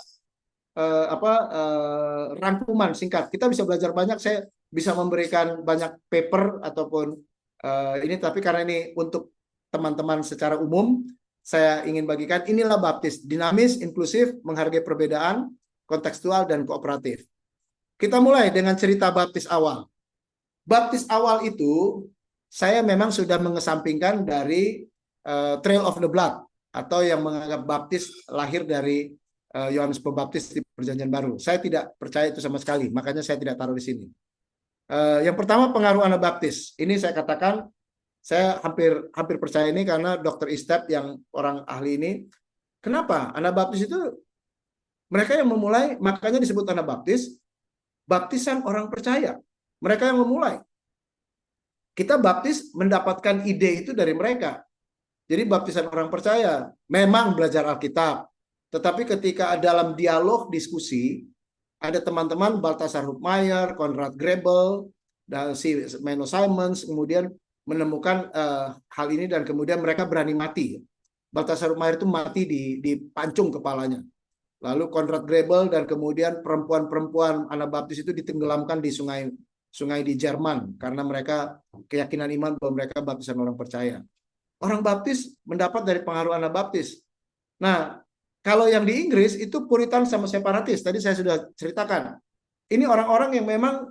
rangkuman singkat. Kita bisa belajar banyak. Saya bisa memberikan banyak paper ataupun ini, tapi karena ini untuk teman-teman secara umum, saya ingin bagikan inilah baptis, dinamis, inklusif, menghargai perbedaan, kontekstual, dan kooperatif. Kita mulai dengan cerita baptis awal. Baptis awal itu saya memang sudah mengesampingkan dari Trail of the Blood, atau yang menganggap baptis lahir dari Yohanes Pembaptis di Perjanjian Baru. Saya tidak percaya itu sama sekali, makanya saya tidak taruh di sini. Yang pertama, pengaruh Anabaptis. Ini saya katakan, saya hampir percaya ini karena Dr. Istep yang orang ahli ini. Kenapa? Anabaptis itu mereka yang memulai, makanya disebut Anabaptis, baptisan orang percaya. Mereka yang memulai. Kita baptis mendapatkan ide itu dari mereka. Jadi baptisan orang percaya memang belajar Alkitab. Tetapi ketika dalam dialog diskusi, ada teman-teman Baltasar Hubmaier, Conrad Grebel, dan si Menno Simons kemudian menemukan hal ini, dan kemudian mereka berani mati. Baltasar Hubmaier itu mati di pancung kepalanya. Lalu Conrad Grebel dan kemudian perempuan-perempuan Anabaptis itu ditenggelamkan di sungai di Jerman karena mereka keyakinan iman bahwa mereka baptisan orang percaya. Orang baptis mendapat dari pengaruh Anabaptis. Nah, kalau yang di Inggris itu Puritan sama separatis. Tadi saya sudah ceritakan. Ini orang-orang yang memang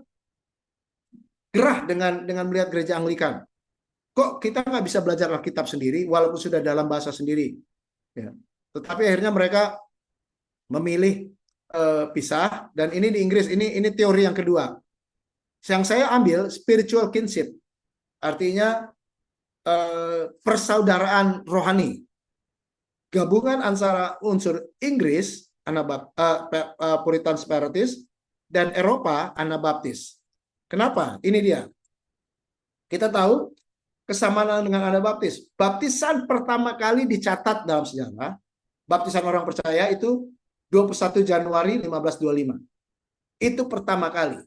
gerah dengan melihat gereja Anglikan. Kok kita nggak bisa belajar Alkitab sendiri walaupun sudah dalam bahasa sendiri? Ya. Tetapi akhirnya mereka memilih pisah, dan ini di Inggris. Ini teori yang kedua. Yang saya ambil spiritual kinship, artinya persaudaraan rohani, gabungan antara unsur Inggris Puritan Separatis dan Eropa Anabaptis. Kenapa? Ini dia. Kita tahu kesamaan dengan Anabaptis. Baptisan pertama kali dicatat dalam sejarah, baptisan orang percaya itu 21 Januari 1525. Itu pertama kali.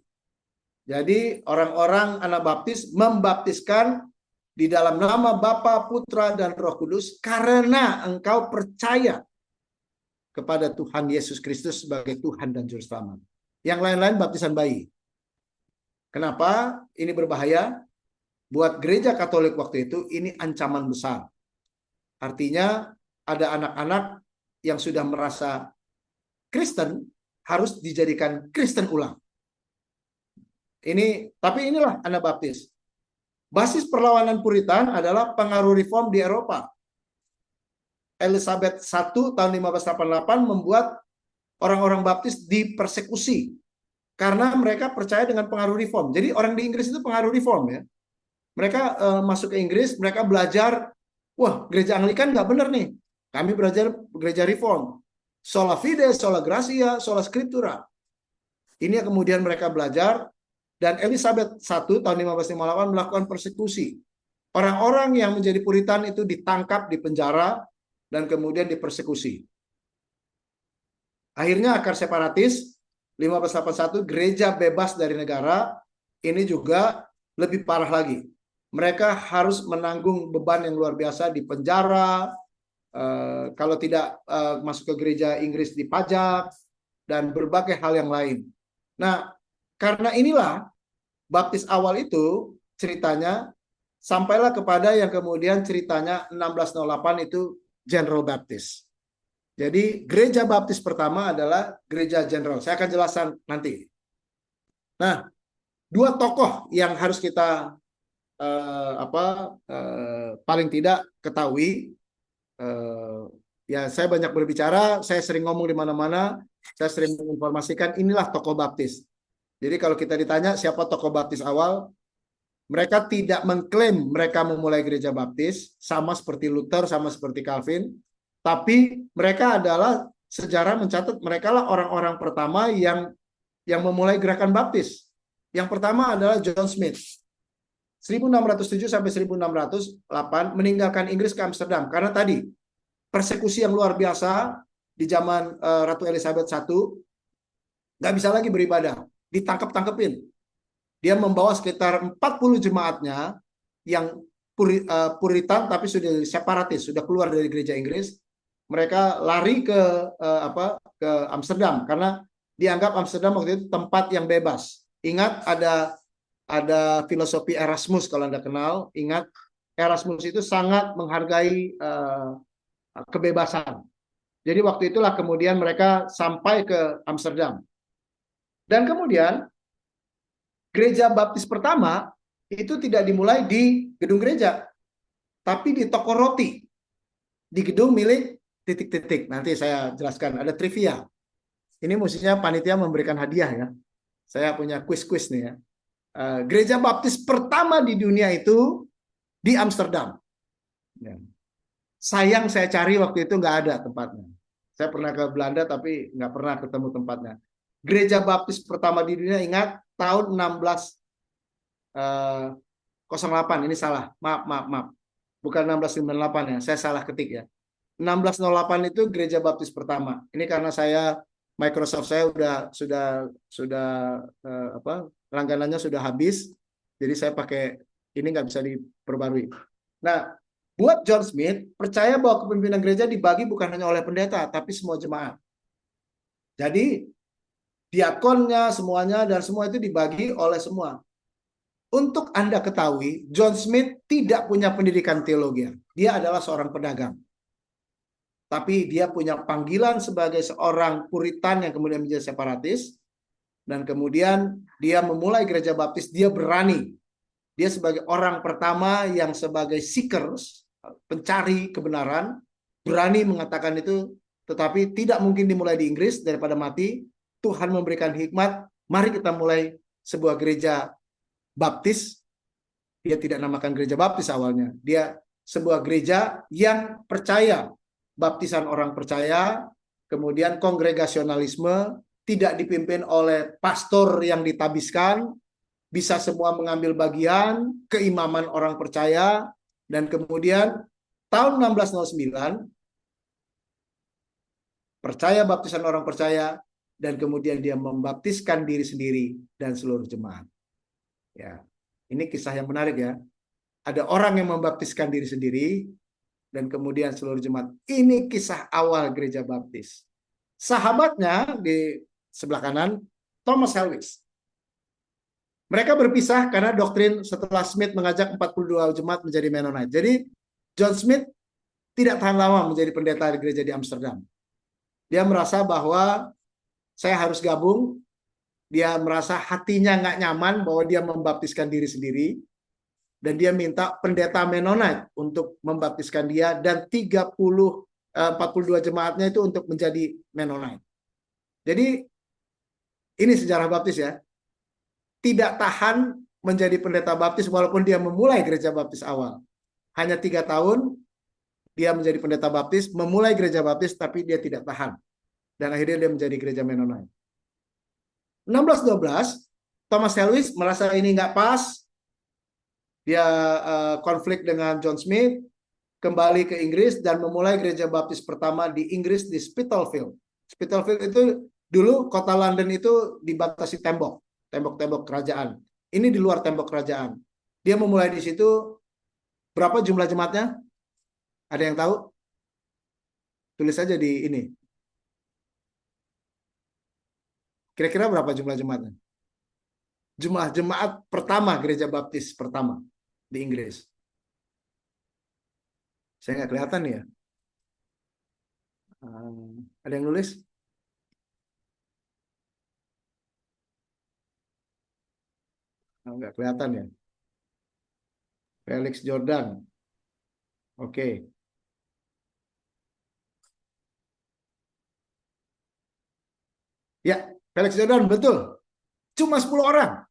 Jadi orang-orang Anabaptis membaptiskan di dalam nama Bapa, Putra, dan Roh Kudus karena engkau percaya kepada Tuhan Yesus Kristus sebagai Tuhan dan Juru Selamat. Yang lain-lain baptisan bayi. Kenapa? Ini berbahaya. Buat gereja Katolik waktu itu, ini ancaman besar. Artinya ada anak-anak yang sudah merasa Kristen harus dijadikan Kristen ulang. Tapi inilah Anabaptis. Basis perlawanan Puritan adalah pengaruh reform di Eropa. Elizabeth I tahun 1588 membuat orang-orang baptis dipersekusi karena mereka percaya dengan pengaruh reform. Jadi orang di Inggris itu pengaruh reform ya. Mereka masuk ke Inggris, mereka belajar, wah gereja Anglikan nggak benar nih. Kami belajar gereja reform. Sola fide, sola gratia, sola scriptura. Ini yang kemudian mereka belajar. Dan Elizabeth I tahun 1558 melakukan persekusi. Orang-orang yang menjadi Puritan itu ditangkap, dipenjara, dan kemudian dipersekusi. Akhirnya akar separatis 1581, gereja bebas dari negara, ini juga lebih parah lagi. Mereka harus menanggung beban yang luar biasa, dipenjara, kalau tidak masuk ke gereja Inggris dipajak, dan berbagai hal yang lain. Nah, karena inilah baptis awal itu ceritanya sampailah kepada yang kemudian ceritanya 1608 itu General Baptist. Jadi gereja baptis pertama adalah gereja general. Saya akan jelaskan nanti. Nah, dua tokoh yang harus kita paling tidak ketahui. Ya, saya banyak berbicara, saya sering ngomong di mana-mana, saya sering menginformasikan inilah tokoh baptis. Jadi kalau kita ditanya siapa tokoh baptis awal, mereka tidak mengklaim mereka memulai gereja baptis, sama seperti Luther, sama seperti Calvin, tapi mereka adalah sejarah mencatat mereka lah orang-orang pertama yang memulai gerakan baptis. Yang pertama adalah John Smith. 1607 sampai 1608 meninggalkan Inggris ke Amsterdam karena tadi persekusi yang luar biasa di zaman Ratu Elizabeth I, nggak bisa lagi beribadah, ditangkap-tangkepin. Dia membawa sekitar 40 jemaatnya yang Puritan tapi sudah separatis, sudah keluar dari gereja Inggris. Mereka lari ke Amsterdam karena dianggap Amsterdam waktu itu tempat yang bebas. Ingat ada filosofi Erasmus kalau Anda kenal. Ingat Erasmus itu sangat menghargai kebebasan. Jadi waktu itulah kemudian mereka sampai ke Amsterdam. Dan kemudian gereja baptis pertama itu tidak dimulai di gedung gereja, tapi di toko roti, di gedung milik titik-titik. Nanti saya jelaskan, ada trivia. Ini mestinya panitia memberikan hadiah ya. Saya punya kuis-kuis nih ya. Gereja baptis pertama di dunia itu di Amsterdam. Ya. Sayang saya cari waktu itu nggak ada tempatnya. Saya pernah ke Belanda tapi nggak pernah ketemu tempatnya. Gereja baptis pertama di dunia, ingat, tahun 1608. Ini salah. Maaf. Bukan 1698 ya. Saya salah ketik ya. 1608 itu gereja baptis pertama. Ini karena Microsoft saya sudah langganannya sudah habis. Jadi saya pakai ini, nggak bisa diperbarui. Nah, buat John Smith percaya bahwa kepemimpinan gereja dibagi bukan hanya oleh pendeta, tapi semua jemaat. Jadi diakonnya semuanya dan semua itu dibagi oleh semua. Untuk Anda ketahui, John Smith tidak punya pendidikan teologi. Dia adalah seorang pedagang. Tapi dia punya panggilan sebagai seorang Puritan yang kemudian menjadi separatis. Dan kemudian dia memulai gereja baptis, dia berani. Dia sebagai orang pertama yang sebagai seekers, pencari kebenaran, berani mengatakan itu, tetapi tidak mungkin dimulai di Inggris daripada mati. Tuhan memberikan hikmat, mari kita mulai sebuah gereja baptis. Dia tidak namakan gereja baptis awalnya. Dia sebuah gereja yang percaya, baptisan orang percaya, kemudian kongregasionalisme, tidak dipimpin oleh pastor yang ditabiskan, bisa semua mengambil bagian, keimaman orang percaya, dan kemudian tahun 1609, percaya baptisan orang percaya, dan kemudian dia membaptiskan diri sendiri dan seluruh jemaat. Ya, ini kisah yang menarik ya. Ada orang yang membaptiskan diri sendiri dan kemudian seluruh jemaat. Ini kisah awal gereja baptis. Sahabatnya di sebelah kanan, Thomas Helwys. Mereka berpisah karena doktrin setelah Smith mengajak 42 jemaat menjadi Mennonite. Jadi John Smith tidak tahan lama menjadi pendeta di gereja di Amsterdam. Dia merasa bahwa saya harus gabung. Dia merasa hatinya nggak nyaman bahwa dia membaptiskan diri sendiri. Dan dia minta pendeta Mennonite untuk membaptiskan dia. Dan 42 jemaatnya itu untuk menjadi Mennonite. Jadi ini sejarah baptis ya. Tidak tahan menjadi pendeta baptis walaupun dia memulai gereja baptis awal. Hanya 3 tahun dia menjadi pendeta baptis, memulai gereja baptis, tapi dia tidak tahan. Dan akhirnya dia menjadi gereja Mennonite. 1612, Thomas Helwys merasa ini nggak pas. Dia konflik dengan John Smith, kembali ke Inggris dan memulai gereja baptis pertama di Inggris di Spitalfield. Spitalfield itu dulu kota London itu dibatasi tembok-tembok kerajaan. Ini di luar tembok kerajaan. Dia memulai di situ. Berapa jumlah jemaatnya? Ada yang tahu? Tulis saja di ini. Kira-kira berapa jumlah jemaatnya? Jumlah jemaat pertama gereja baptis pertama di Inggris. Saya nggak kelihatan ya. Ada yang nulis? Nggak kelihatan ya. Felix Jordan. Oke. Ya, Felix Jordan betul. Cuma 10 orang.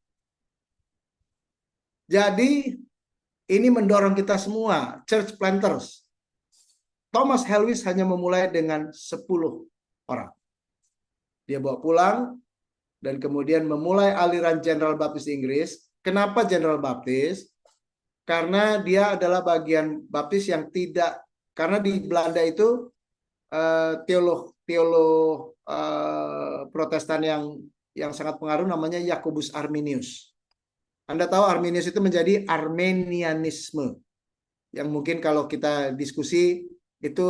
Jadi ini mendorong kita semua, church planters. Thomas Helwys hanya memulai dengan 10 orang. Dia bawa pulang dan kemudian memulai aliran General Baptist Inggris. Kenapa General Baptist? Karena dia adalah bagian baptis yang tidak, karena di Belanda itu teolog Protestan yang sangat pengaruh namanya Jacobus Arminius. Anda tahu Arminius itu menjadi Armenianisme, yang mungkin kalau kita diskusi itu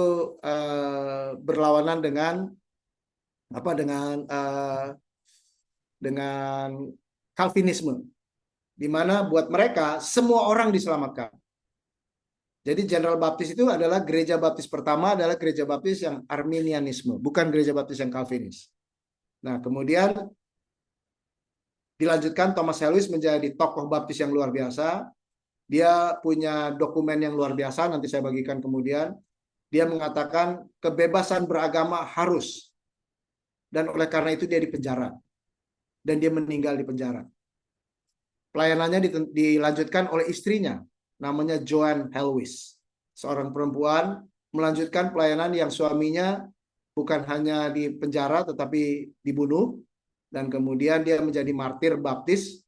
berlawanan dengan apa, dengan Calvinisme, di mana buat mereka semua orang diselamatkan. Jadi General Baptist itu adalah gereja baptis pertama, adalah gereja baptis yang Arminianisme, bukan gereja baptis yang Calvinis. Nah, kemudian dilanjutkan Thomas Helwys menjadi tokoh baptis yang luar biasa. Dia punya dokumen yang luar biasa, nanti saya bagikan kemudian. Dia mengatakan kebebasan beragama harus. Dan oleh karena itu dia dipenjara. Dan dia meninggal di penjara. Pelayanannya dilanjutkan oleh istrinya, namanya Joan Helwys. Seorang perempuan melanjutkan pelayanan yang suaminya bukan hanya di penjara tetapi dibunuh. Dan kemudian dia menjadi martir baptis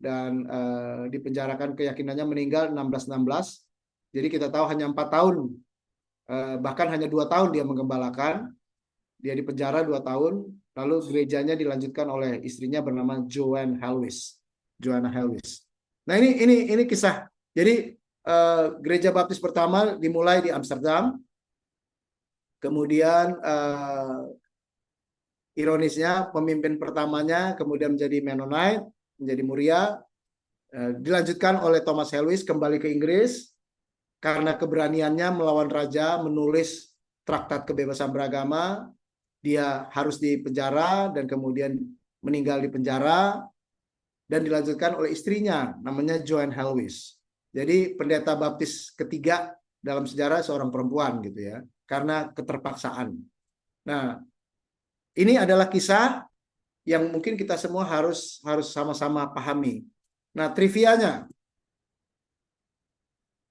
dan dipenjarakan, keyakinannya meninggal 1616. Jadi kita tahu hanya 4 tahun, bahkan hanya 2 tahun dia menggembalakan. Dia dipenjara 2 tahun, lalu gerejanya dilanjutkan oleh istrinya bernama Joan Helwys. Joanna Helwys. Nah ini kisah. Jadi gereja baptis pertama dimulai di Amsterdam. Kemudian ironisnya pemimpin pertamanya kemudian menjadi Mennonite, menjadi Muria. Dilanjutkan oleh Thomas Helwys kembali ke Inggris karena keberaniannya melawan raja, menulis traktat kebebasan beragama. Dia harus dipenjara dan kemudian meninggal di penjara, dan dilanjutkan oleh istrinya namanya Joan Helwys. Jadi pendeta baptis ketiga dalam sejarah seorang perempuan gitu ya, karena keterpaksaan. Nah, ini adalah kisah yang mungkin kita semua harus sama-sama pahami. Nah, trivianya,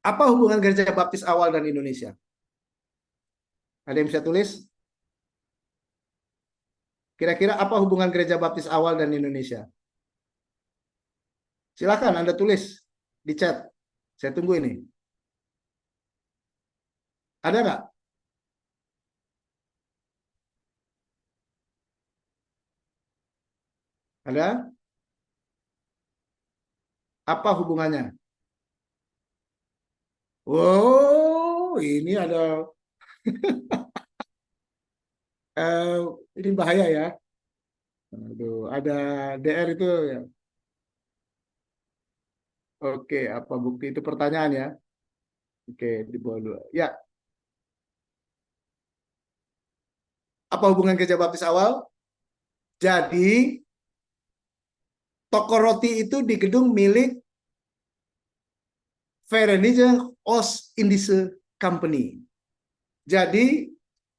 apa hubungan gereja baptis awal dan Indonesia? Ada yang bisa tulis? Kira-kira apa hubungan gereja baptis awal dan Indonesia? Silakan Anda tulis di chat. Saya tunggu ini. Ada nggak? Ada? Apa hubungannya? Oh, ini ada ini bahaya ya. Aduh, ada DR itu ya. Oke, apa bukti itu pertanyaan ya? Oke, di bawah dulu. Ya, apa hubungan gereja baptis awal? Jadi, toko roti itu di gedung milik Verenigde Oost-Indische Company. Jadi,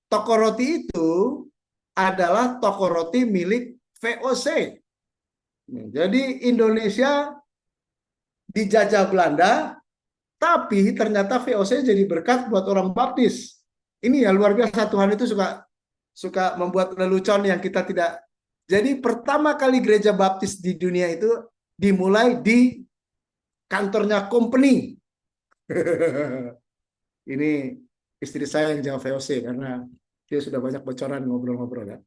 toko roti itu adalah toko roti milik VOC. Jadi, Indonesia dijajah Belanda, tapi ternyata VOC jadi berkat buat orang baptis. Ini ya luar biasa, Tuhan itu suka membuat lelucon yang kita tidak. Jadi pertama kali gereja baptis di dunia itu dimulai di kantornya company. Ini istri saya yang jawab VOC karena dia sudah banyak bocoran ngobrol-ngobrol ya.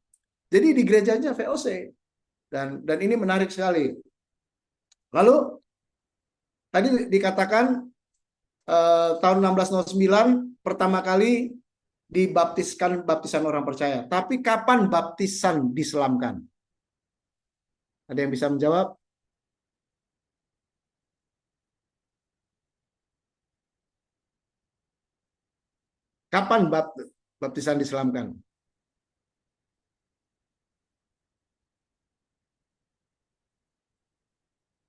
Jadi di gerejanya VOC dan ini menarik sekali. Lalu tadi dikatakan tahun 1609 pertama kali dibaptiskan baptisan orang percaya. Tapi kapan baptisan diselamkan? Ada yang bisa menjawab? Kapan baptisan diselamkan?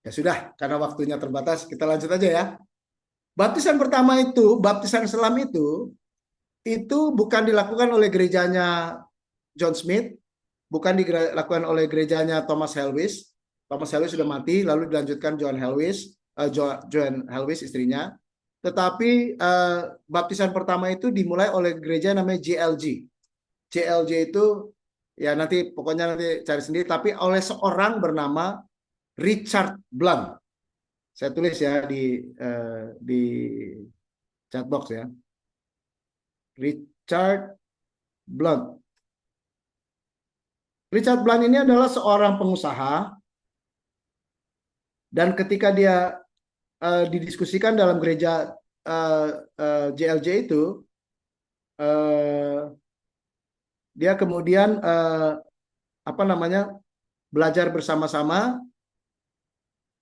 Ya sudah, karena waktunya terbatas, kita lanjut aja ya. Baptisan pertama itu, baptisan selam itu bukan dilakukan oleh gerejanya John Smith, bukan dilakukan oleh gerejanya Thomas Helwys. Thomas Helwys sudah mati, lalu dilanjutkan John Helwys istrinya. Tetapi baptisan pertama itu dimulai oleh gereja namanya JLG. JLG itu ya nanti pokoknya nanti cari sendiri, tapi oleh seorang bernama Richard Blunt. Saya tulis ya di chat box ya. Richard Blunt. Richard Blunt ini adalah seorang pengusaha dan ketika dia didiskusikan dalam gereja JLJ itu, dia kemudian belajar bersama-sama.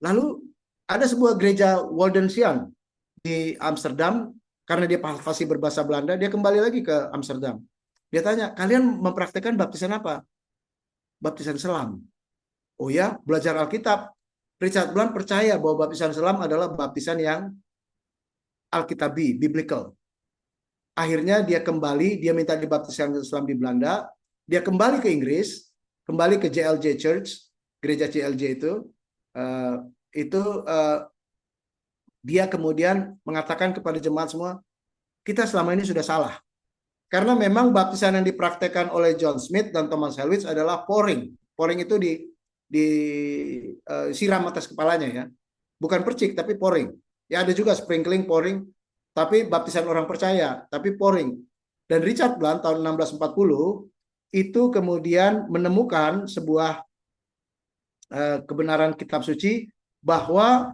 Lalu ada sebuah gereja Waldensian di Amsterdam, karena dia fasih berbahasa Belanda, dia kembali lagi ke Amsterdam. Dia tanya, kalian mempraktekkan baptisan apa? Baptisan selam. Oh ya, belajar Alkitab. Richard Blunt percaya bahwa baptisan selam adalah baptisan yang Alkitabi, biblical. Akhirnya dia kembali, dia minta dibaptiskan selam di Belanda. Dia kembali ke Inggris, kembali ke JLJ Church, gereja JLJ itu dia kemudian mengatakan kepada jemaat semua, kita selama ini sudah salah. Karena memang baptisan yang dipraktekkan oleh John Smith dan Thomas Helwys adalah pouring. Pouring itu siram atas kepalanya ya. Bukan percik tapi pouring. Ya ada juga sprinkling, pouring, tapi baptisan orang percaya, tapi pouring. Dan Richard Blunt tahun 1640 itu kemudian menemukan sebuah kebenaran kitab suci bahwa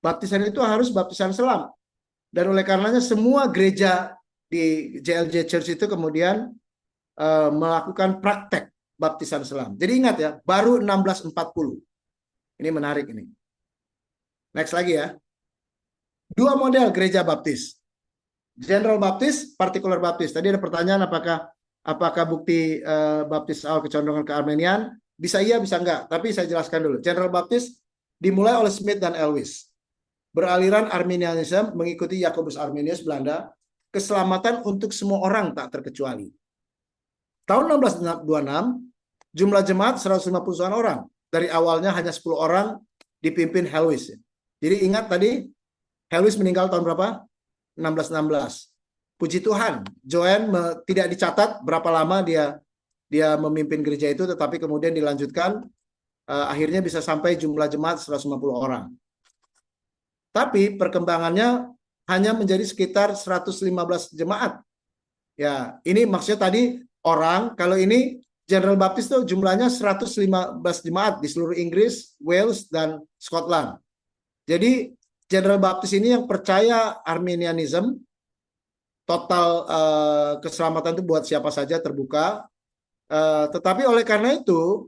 baptisan itu harus baptisan selam. Dan oleh karenanya semua gereja di JLJ Church itu kemudian melakukan praktek baptisan selam. Jadi ingat ya, baru 1640. Ini menarik ini. Next lagi ya. Dua model gereja baptis. General Baptist, Particular Baptist. Tadi ada pertanyaan apakah bukti baptis awal kecondongan ke Armenian? Bisa iya, bisa enggak. Tapi saya jelaskan dulu. General Baptist dimulai oleh Smith dan Helwys. Beraliran Arminianisme mengikuti Jacobus Arminius Belanda. Keselamatan untuk semua orang tak terkecuali. Tahun 1626, jumlah jemaat 150-an orang. Dari awalnya hanya 10 orang dipimpin Helwys. Jadi ingat tadi, Helwys meninggal tahun berapa? 1616. Puji Tuhan, Joan tidak dicatat berapa lama dia memimpin gereja itu, tetapi kemudian dilanjutkan, akhirnya bisa sampai jumlah jemaat 150 orang. Tapi perkembangannya hanya menjadi sekitar 115 jemaat. Ya, ini maksudnya tadi orang, kalau ini General Baptist itu jumlahnya 115 jemaat di seluruh Inggris, Wales, dan Scotland. Jadi General Baptist ini yang percaya Arminianism, total keselamatan itu buat siapa saja terbuka. Tetapi oleh karena itu,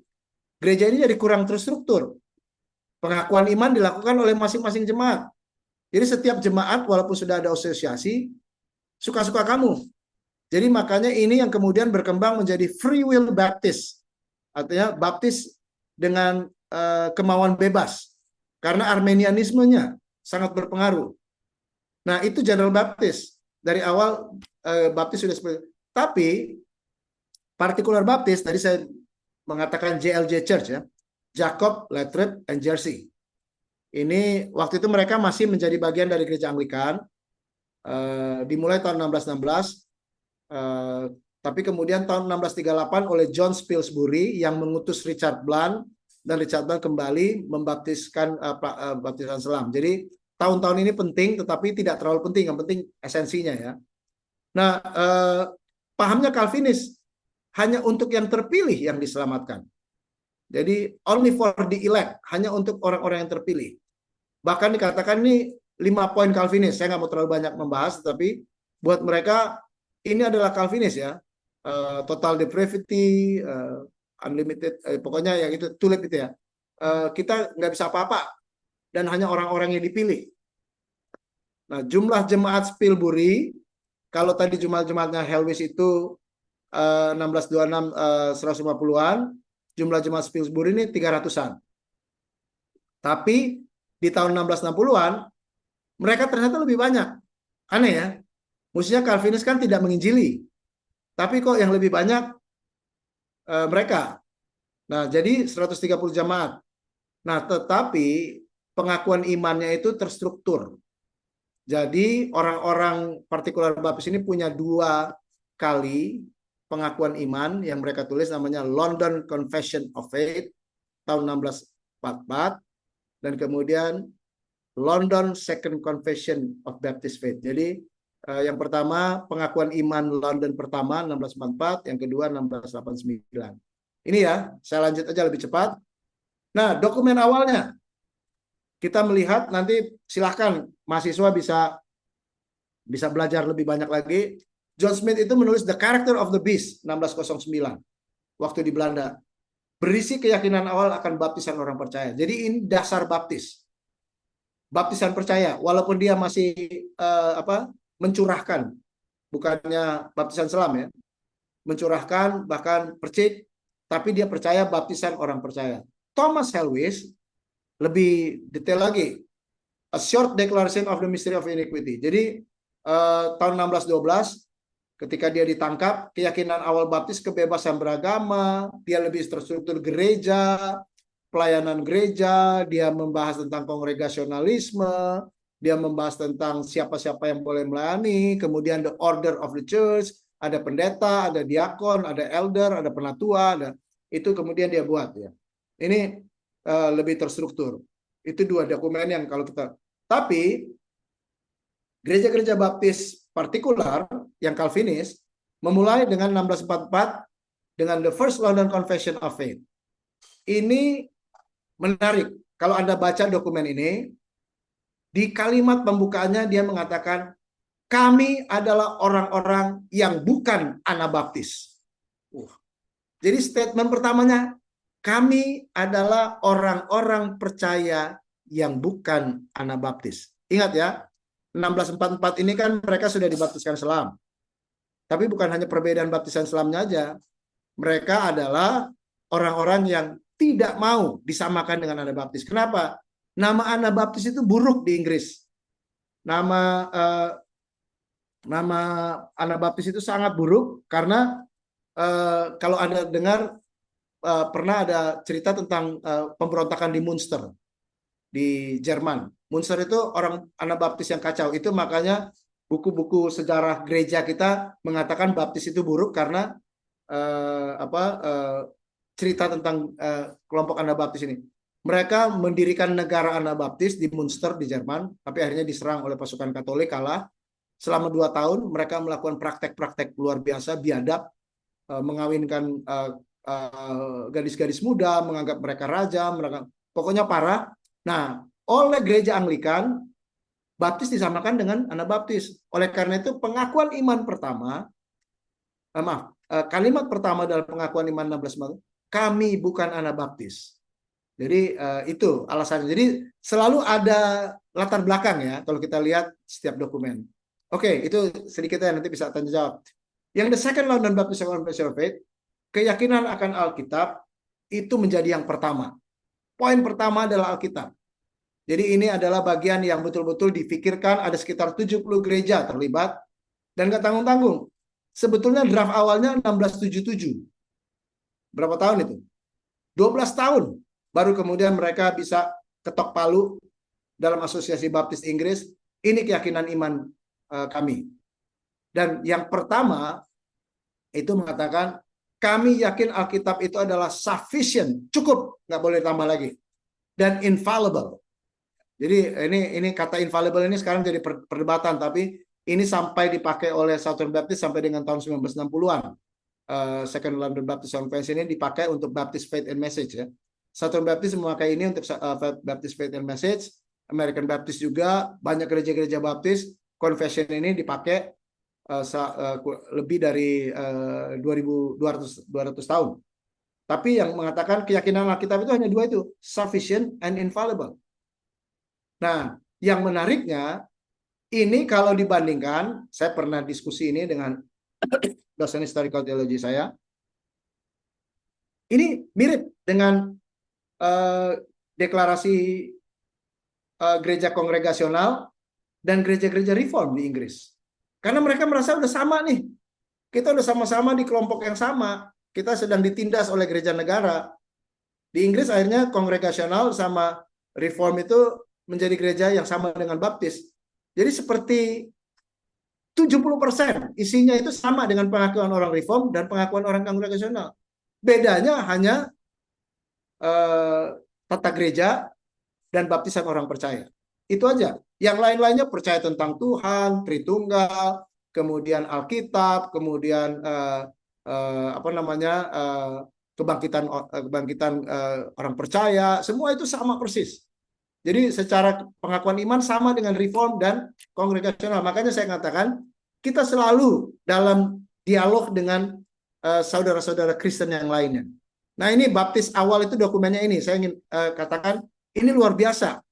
gereja ini jadi kurang terstruktur. Pengakuan iman dilakukan oleh masing-masing jemaat. Jadi setiap jemaat walaupun sudah ada asosiasi, suka-suka kamu. Jadi makanya ini yang kemudian berkembang menjadi Free Will Baptist. Artinya baptis dengan kemauan bebas. Karena Armenianismenya sangat berpengaruh. Nah itu General Baptist. Dari awal Baptis sudah seperti itu. Tapi Particular Baptist, tadi saya mengatakan JLJ Church ya. Jacob, Lathrop, and Jersey. Ini waktu itu mereka masih menjadi bagian dari gereja Anglikan, dimulai tahun 1616, tapi kemudian tahun 1638 oleh John Spilsbury yang mengutus Richard Blunt, dan Richard Blunt kembali membaptiskan baptisan selam. Jadi tahun-tahun ini penting, tetapi tidak terlalu penting. Yang penting esensinya ya. Nah, pahamnya Calvinis hanya untuk yang terpilih yang diselamatkan. Jadi only for the elect, hanya untuk orang-orang yang terpilih. Bahkan dikatakan ini 5 poin Calvinis. Saya nggak mau terlalu banyak membahas, tapi buat mereka ini adalah Calvinis ya. Total depravity, unlimited, pokoknya yang itu tulip itu ya. Kita nggak bisa apa-apa dan hanya orang-orang yang dipilih. Nah, jumlah jemaat Spilsbury, kalau tadi jemaat-jemaatnya Helwis itu 1626 150-an, jumlah jemaat Spilsbury ini 300-an. Tapi di tahun 1660-an mereka ternyata lebih banyak. Aneh ya. Maksudnya Calvinis kan tidak menginjili. Tapi kok yang lebih banyak mereka. Nah, jadi 130 jemaat. Nah, tetapi pengakuan imannya itu terstruktur. Jadi orang-orang partikular baptis ini punya 2 kali pengakuan iman yang mereka tulis, namanya London Confession of Faith tahun 1644 dan kemudian London Second Confession of Baptist Faith. Jadi yang pertama pengakuan iman London pertama 1644, yang kedua 1689. Ini ya, saya lanjut aja lebih cepat. Nah, dokumen awalnya kita melihat, nanti silahkan mahasiswa bisa belajar lebih banyak lagi. John Smith itu menulis The Character of the Beast 1609 waktu di Belanda. Berisi keyakinan awal akan baptisan orang percaya. Jadi ini dasar baptis. Baptisan percaya, walaupun dia masih mencurahkan, bukannya baptisan selam ya. Mencurahkan, bahkan percik, tapi dia percaya baptisan orang percaya. Thomas Helwys lebih detail lagi. A Short Declaration of the Mystery of Iniquity. Jadi tahun 1612 ketika dia ditangkap, keyakinan awal baptis kebebasan beragama, dia lebih terstruktur gereja, pelayanan gereja, dia membahas tentang kongregasionalisme, dia membahas tentang siapa-siapa yang boleh melayani, kemudian the order of the church, ada pendeta, ada diakon, ada elder, ada penatua, itu kemudian dia buat ya. Ini lebih terstruktur. Itu 2 dokumen yang kalau kita, tapi gereja-gereja baptis partikular yang Calvinis memulai dengan 1644 dengan the First London Confession of Faith. Ini menarik. Kalau Anda baca dokumen ini, di kalimat pembukaannya dia mengatakan, kami adalah orang-orang yang bukan Anabaptis. Jadi statement pertamanya, kami adalah orang-orang percaya yang bukan Anabaptis. Ingat ya, 1644 ini kan mereka sudah dibaptiskan selam. Tapi bukan hanya perbedaan baptisan selamnya aja. Mereka adalah orang-orang yang tidak mau disamakan dengan Anabaptis. Kenapa? Nama Anabaptis itu buruk di Inggris. Nama Anabaptis itu sangat buruk karena kalau Anda dengar pernah ada cerita tentang pemberontakan di Münster di Jerman. Münster itu orang Anabaptis yang kacau. Itu makanya buku-buku sejarah gereja kita mengatakan baptis itu buruk karena cerita tentang kelompok Anabaptis ini. Mereka mendirikan negara Anabaptis di Münster di Jerman, tapi akhirnya diserang oleh pasukan Katolik, kalah. Selama 2 tahun mereka melakukan praktek-praktek luar biasa, biadab, mengawinkan gadis-gadis muda, menganggap mereka raja, pokoknya parah. Nah, oleh gereja Anglikan, baptis disamakan dengan Anabaptis. Oleh karena itu, pengakuan iman pertama, kalimat pertama dalam pengakuan iman 16, kami bukan Anabaptis. Jadi itu alasannya. Jadi selalu ada latar belakang ya, kalau kita lihat setiap dokumen. Oke, itu sedikit ya, nanti bisa tanya jawab. Yang the second London Baptist Confession of Faith, keyakinan akan Alkitab itu menjadi yang pertama. Poin pertama adalah Alkitab. Jadi ini adalah bagian yang betul-betul difikirkan, ada sekitar 70 gereja terlibat, dan nggak tanggung-tanggung. Sebetulnya draft awalnya 1677. Berapa tahun itu? 12 tahun. Baru kemudian mereka bisa ketok palu dalam Asosiasi Baptis Inggris, ini keyakinan iman kami. Dan yang pertama itu mengatakan, kami yakin Alkitab itu adalah sufficient, cukup, nggak boleh tambah lagi, dan infallible. Jadi ini kata infallible ini sekarang jadi perdebatan, tapi ini sampai dipakai oleh Southern Baptist sampai dengan tahun 1960-an. Second London Baptist Convention ini dipakai untuk Baptist Faith and Message ya. Southern Baptist memakai ini untuk Baptist Faith and Message. American Baptist juga, banyak gereja-gereja Baptist Confession ini dipakai lebih dari 200 tahun. Tapi yang mengatakan keyakinan Alkitab itu hanya dua itu, sufficient and infallible. Nah, yang menariknya ini kalau dibandingkan, saya pernah diskusi ini dengan dosen historical theology saya. Ini mirip dengan deklarasi gereja kongregasional dan gereja-gereja reform di Inggris. Karena mereka merasa udah sama nih. Kita udah sama-sama di kelompok yang sama. Kita sedang ditindas oleh gereja negara. Di Inggris akhirnya kongregasional sama reform itu menjadi gereja yang sama dengan Baptis. Jadi seperti 70% isinya itu sama dengan pengakuan orang reform dan pengakuan orang kongregasional. Bedanya hanya tata gereja dan baptisan orang percaya. Itu aja. Yang lain-lainnya percaya tentang Tuhan, Tritunggal, kemudian Alkitab, kemudian kebangkitan orang percaya, semua itu sama persis. Jadi secara pengakuan iman sama dengan reform dan kongregasional. Makanya saya katakan kita selalu dalam dialog dengan saudara-saudara Kristen yang lainnya. Nah ini baptis awal itu dokumennya ini. Saya ingin katakan ini luar biasa.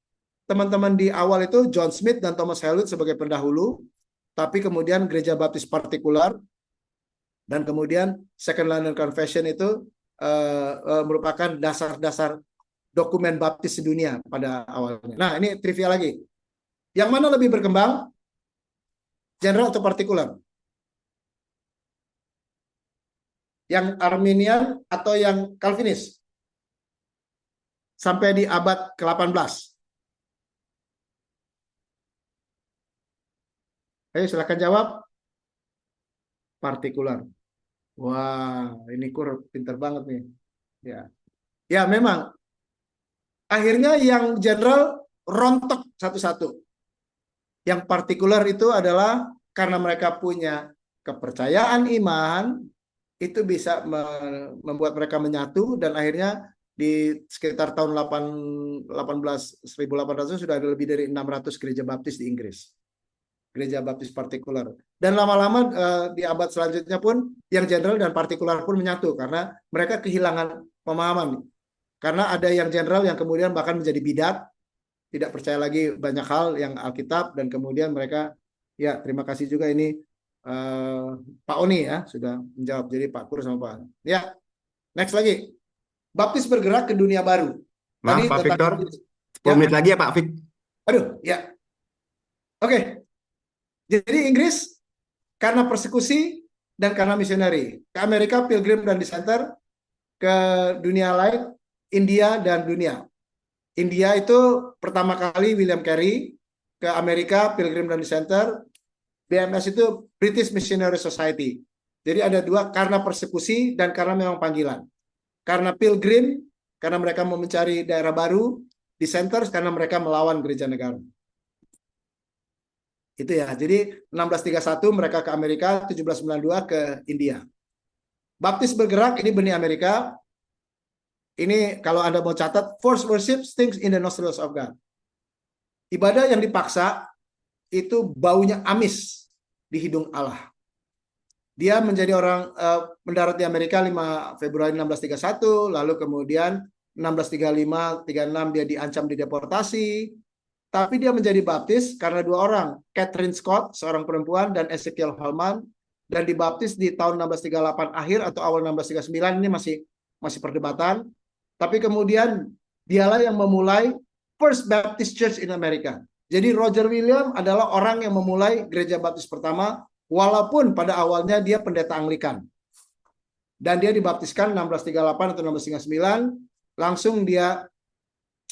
Teman-teman di awal itu John Smith dan Thomas Hallett sebagai pendahulu. Tapi kemudian gereja baptis partikular. Dan kemudian Second London Confession itu merupakan dasar-dasar dokumen baptis sedunia pada awalnya. Nah, ini trivia lagi. Yang mana lebih berkembang? General atau partikular? Yang Arminian atau yang Calvinis? Sampai di abad ke-18. Ayo silakan jawab. Partikular. Wah, ini pinter banget nih. Ya. Ya, memang akhirnya yang general rontok satu-satu. Yang partikular itu adalah karena mereka punya kepercayaan iman, itu bisa membuat mereka menyatu, dan akhirnya di sekitar tahun 1800 sudah ada lebih dari 600 gereja baptis di Inggris. Gereja baptis partikular. Dan lama-lama di abad selanjutnya pun yang general dan partikular pun menyatu karena mereka kehilangan pemahaman. Karena ada yang general yang kemudian bahkan menjadi bidat, tidak percaya lagi banyak hal yang Alkitab, dan kemudian mereka, ya terima kasih juga ini Pak Oni ya sudah menjawab, jadi Pak Kur sama Pak. Ya, next lagi. Baptis bergerak ke dunia baru. Maaf Tadi Pak Victor, 10 ya. menit lagi ya Pak Vic. Aduh, ya. Oke. Jadi Inggris karena persekusi dan karena misioneri. Ke Amerika Pilgrim dan Dissenter, ke dunia lain India dan dunia. India itu pertama kali William Carey, ke Amerika Pilgrim dan Dissenter, BMS itu British Missionary Society. Jadi ada dua, karena persekusi dan karena memang panggilan. Karena Pilgrim, karena mereka mau mencari daerah baru, Dissenter karena mereka melawan gereja negara. Itu ya. Jadi 1631 mereka ke Amerika, 1792 ke India. Baptis bergerak ini benih Amerika. Ini kalau Anda mau catat, forced worship stinks in the nostrils of God. Ibadah yang dipaksa itu baunya amis di hidung Allah. Dia menjadi orang mendarat di Amerika 5 Februari 1631, lalu kemudian 1635-36 dia diancam dideportasi. Tapi dia menjadi baptis karena dua orang, Catherine Scott, seorang perempuan, dan Ezekiel Holman, dan dibaptis di tahun 1638 akhir atau awal 1639. Ini masih perdebatan. Tapi kemudian dialah yang memulai First Baptist Church in America. Jadi Roger William adalah orang yang memulai gereja baptis pertama, walaupun pada awalnya dia pendeta Anglikan. Dan dia dibaptiskan 1638 atau 1639, langsung dia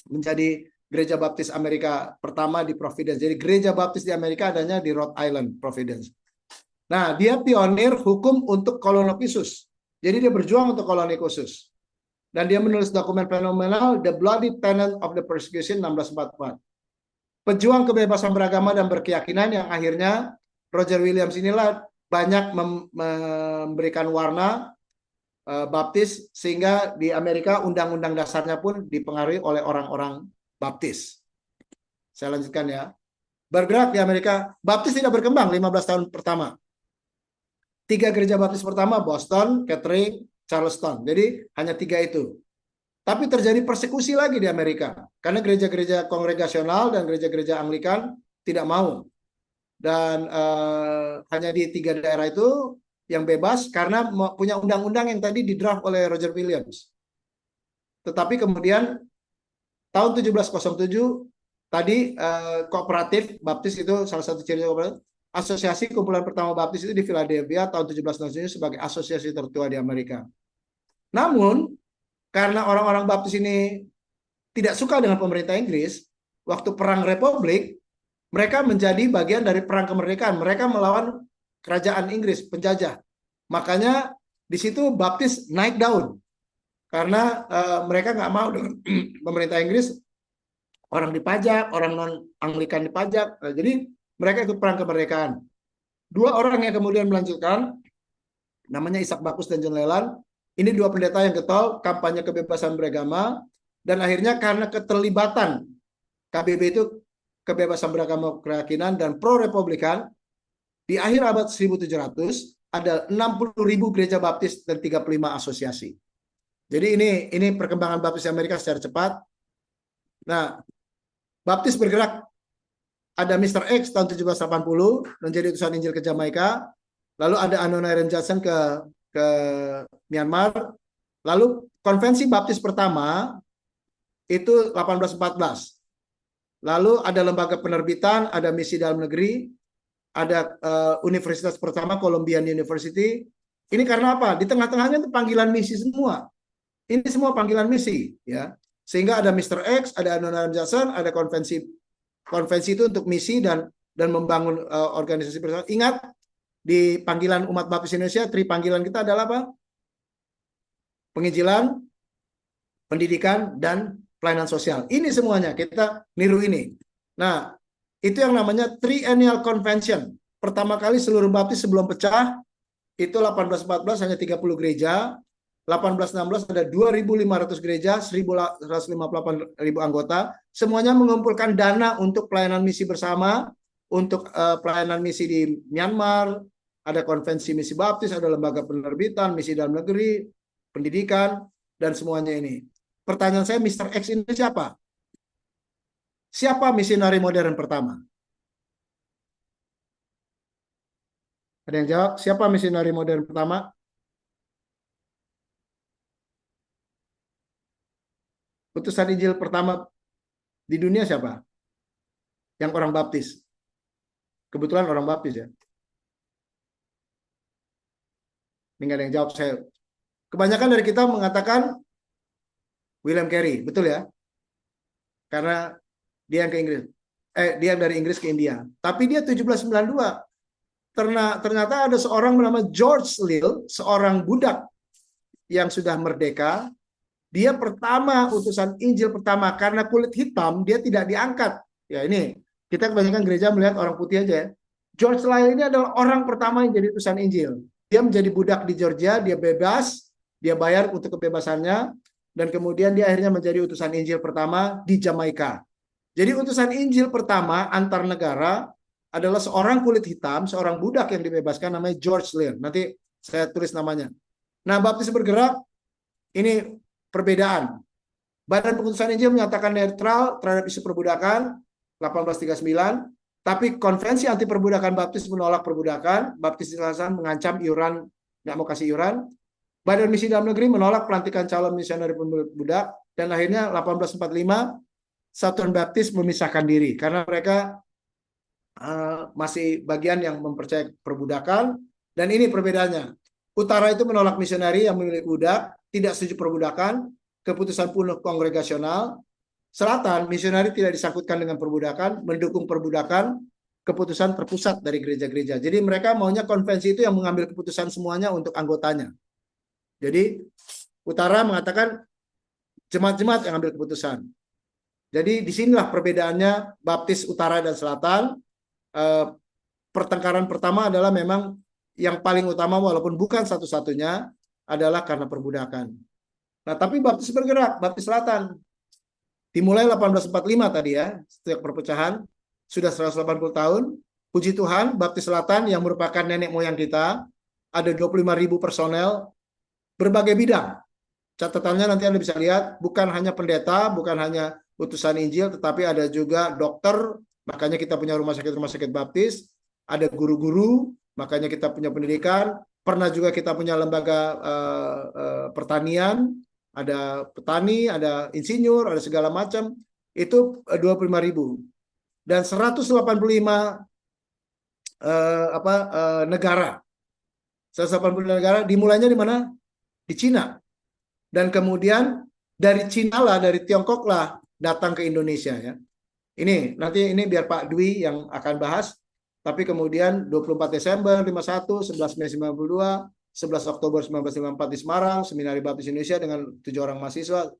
menjadi gereja baptis Amerika pertama di Providence. Jadi gereja baptis di Amerika adanya di Rhode Island, Providence. Nah, dia pionir hukum untuk koloni khusus. Jadi dia berjuang untuk koloni khusus. Dan dia menulis dokumen fenomenal The Bloody Tenant of the Persecution 1644. pejuang kebebasan beragama dan berkeyakinan yang akhirnya Roger Williams inilah banyak memberikan warna Baptis, sehingga di Amerika undang-undang dasarnya pun dipengaruhi oleh orang-orang Baptis. Saya lanjutkan ya. Bergerak di Amerika, Baptis tidak berkembang 15 tahun pertama. 3 gereja Baptis pertama, Boston, Kettering, Charleston. Jadi hanya 3 itu. Tapi terjadi persekusi lagi di Amerika. Karena gereja-gereja kongregasional dan gereja-gereja Anglikan tidak mau. Dan hanya di 3 daerah itu yang bebas karena punya undang-undang yang tadi didraft oleh Roger Williams. Tetapi kemudian tahun 1707 tadi kooperatif Baptis itu salah satu ciri kooperatif. Asosiasi kumpulan pertama Baptis itu di Philadelphia tahun 1707 sebagai asosiasi tertua di Amerika. Namun karena orang-orang Baptis ini tidak suka dengan pemerintah Inggris, waktu perang Republik mereka menjadi bagian dari perang kemerdekaan. Mereka melawan kerajaan Inggris penjajah. Makanya di situ Baptis naik daun karena mereka nggak mau dengan pemerintah Inggris, orang dipajak, orang non Anglikan dipajak. Jadi mereka ikut perang kemerdekaan. 2 orang yang kemudian melanjutkan, namanya Ishak Bakus dan John Leland. Ini 2 pendeta yang getol kampanye kebebasan beragama, dan akhirnya karena keterlibatan KBB itu kebebasan beragama, keyakinan, dan pro-republikan, di akhir abad 1700 ada 60.000 gereja Baptis dan 35 asosiasi. Jadi ini perkembangan Baptis Amerika secara cepat. Nah, Baptis bergerak, ada Mr. X tahun 1780 menjadi utusan Injil ke Jamaika, lalu ada Adoniram Judson ke Myanmar, lalu konvensi Baptis pertama itu 1814. Lalu ada lembaga penerbitan, ada misi dalam negeri, ada universitas pertama Columbian University. Ini karena apa? Di tengah-tengahnya itu panggilan misi semua. Ini semua panggilan misi, ya. Sehingga ada Mr. X, ada Adoniram Judson, ada konvensi itu untuk misi dan membangun organisasi bersama. Ingat, di panggilan umat Baptis Indonesia, panggilan kita adalah apa? Penginjilan, pendidikan, dan pelayanan sosial. Ini semuanya kita niru ini. Nah, itu yang namanya Triennial Convention. Pertama kali seluruh Baptis sebelum pecah, itu 1814 hanya 30 gereja, 1816 ada 2.500 gereja, 1.158.000 anggota, semuanya mengumpulkan dana untuk pelayanan misi bersama, untuk pelayanan misi di Myanmar, ada konvensi misi Baptis, ada lembaga penerbitan, misi dalam negeri, pendidikan, dan semuanya ini. Pertanyaan saya, Mr. X ini siapa? Siapa misionari modern pertama? Ada yang jawab? Siapa misionari modern pertama? Utusan Injil pertama di dunia siapa? Yang orang Baptis. Kebetulan orang Baptis ya. Ini nggak ada yang jawab saya. Kebanyakan dari kita mengatakan William Carey, betul ya? Karena dia yang ke Inggris. Dia dari Inggris ke India. Tapi dia 1792. Ternyata ada seorang bernama George Lill, seorang budak yang sudah merdeka. Dia pertama, utusan Injil pertama, karena kulit hitam dia tidak diangkat. Ya ini, kita kebanyakan gereja melihat orang putih aja ya. George Lill ini adalah orang pertama yang jadi utusan Injil. Dia menjadi budak di Georgia, dia bebas, dia bayar untuk kebebasannya, dan kemudian dia akhirnya menjadi utusan Injil pertama di Jamaika. Jadi utusan Injil pertama antar negara adalah seorang kulit hitam, seorang budak yang dibebaskan, namanya George Lill. Nanti saya tulis namanya. Nah, Baptis bergerak, ini perbedaan. Badan Pengutusan Injil menyatakan netral terhadap isu perbudakan 1839, tapi konvensi anti perbudakan Baptis menolak perbudakan. Baptis dilaksanakan mengancam iuran, nggak mau kasih iuran. Badan Misi Dalam Negeri menolak pelantikan calon misioneri budak, dan akhirnya 1845 Southern Baptist memisahkan diri karena mereka masih bagian yang mempercayai perbudakan, dan ini perbedaannya. Utara itu menolak misioneri yang memiliki budak, tidak setuju perbudakan, keputusan penuh kongregasional. Selatan, misioneri tidak disangkutkan dengan perbudakan, mendukung perbudakan, keputusan terpusat dari gereja-gereja. Jadi mereka maunya konvensi itu yang mengambil keputusan semuanya untuk anggotanya. Jadi Utara mengatakan jemaat-jemaat yang ambil keputusan. Jadi disinilah perbedaannya baptis utara dan selatan. Pertengkaran pertama adalah memang yang paling utama walaupun bukan satu-satunya adalah karena perbudakan. Nah, tapi baptis bergerak, baptis selatan dimulai 1845 tadi ya, setiap perpecahan sudah 180 tahun. Puji Tuhan, baptis selatan yang merupakan nenek moyang kita ada 25.000 personel berbagai bidang. Catatannya nanti Anda bisa lihat, bukan hanya pendeta, bukan hanya utusan Injil, tetapi ada juga dokter, makanya kita punya rumah sakit baptis, ada guru-guru, makanya kita punya pendidikan, pernah juga kita punya lembaga pertanian, ada petani, ada insinyur, ada segala macam, itu 25.000. Dan 185 negara. 180 negara, dimulainya di mana? Di Cina. Dan kemudian dari Cina lah, dari Tiongkok lah datang ke Indonesia ya. Ini nanti ini biar Pak Dwi yang akan bahas. Tapi kemudian 24 Desember 51, 11 Mei 92, 11 Oktober 1954 di Semarang, Seminari Baptis Indonesia dengan 7 orang mahasiswa.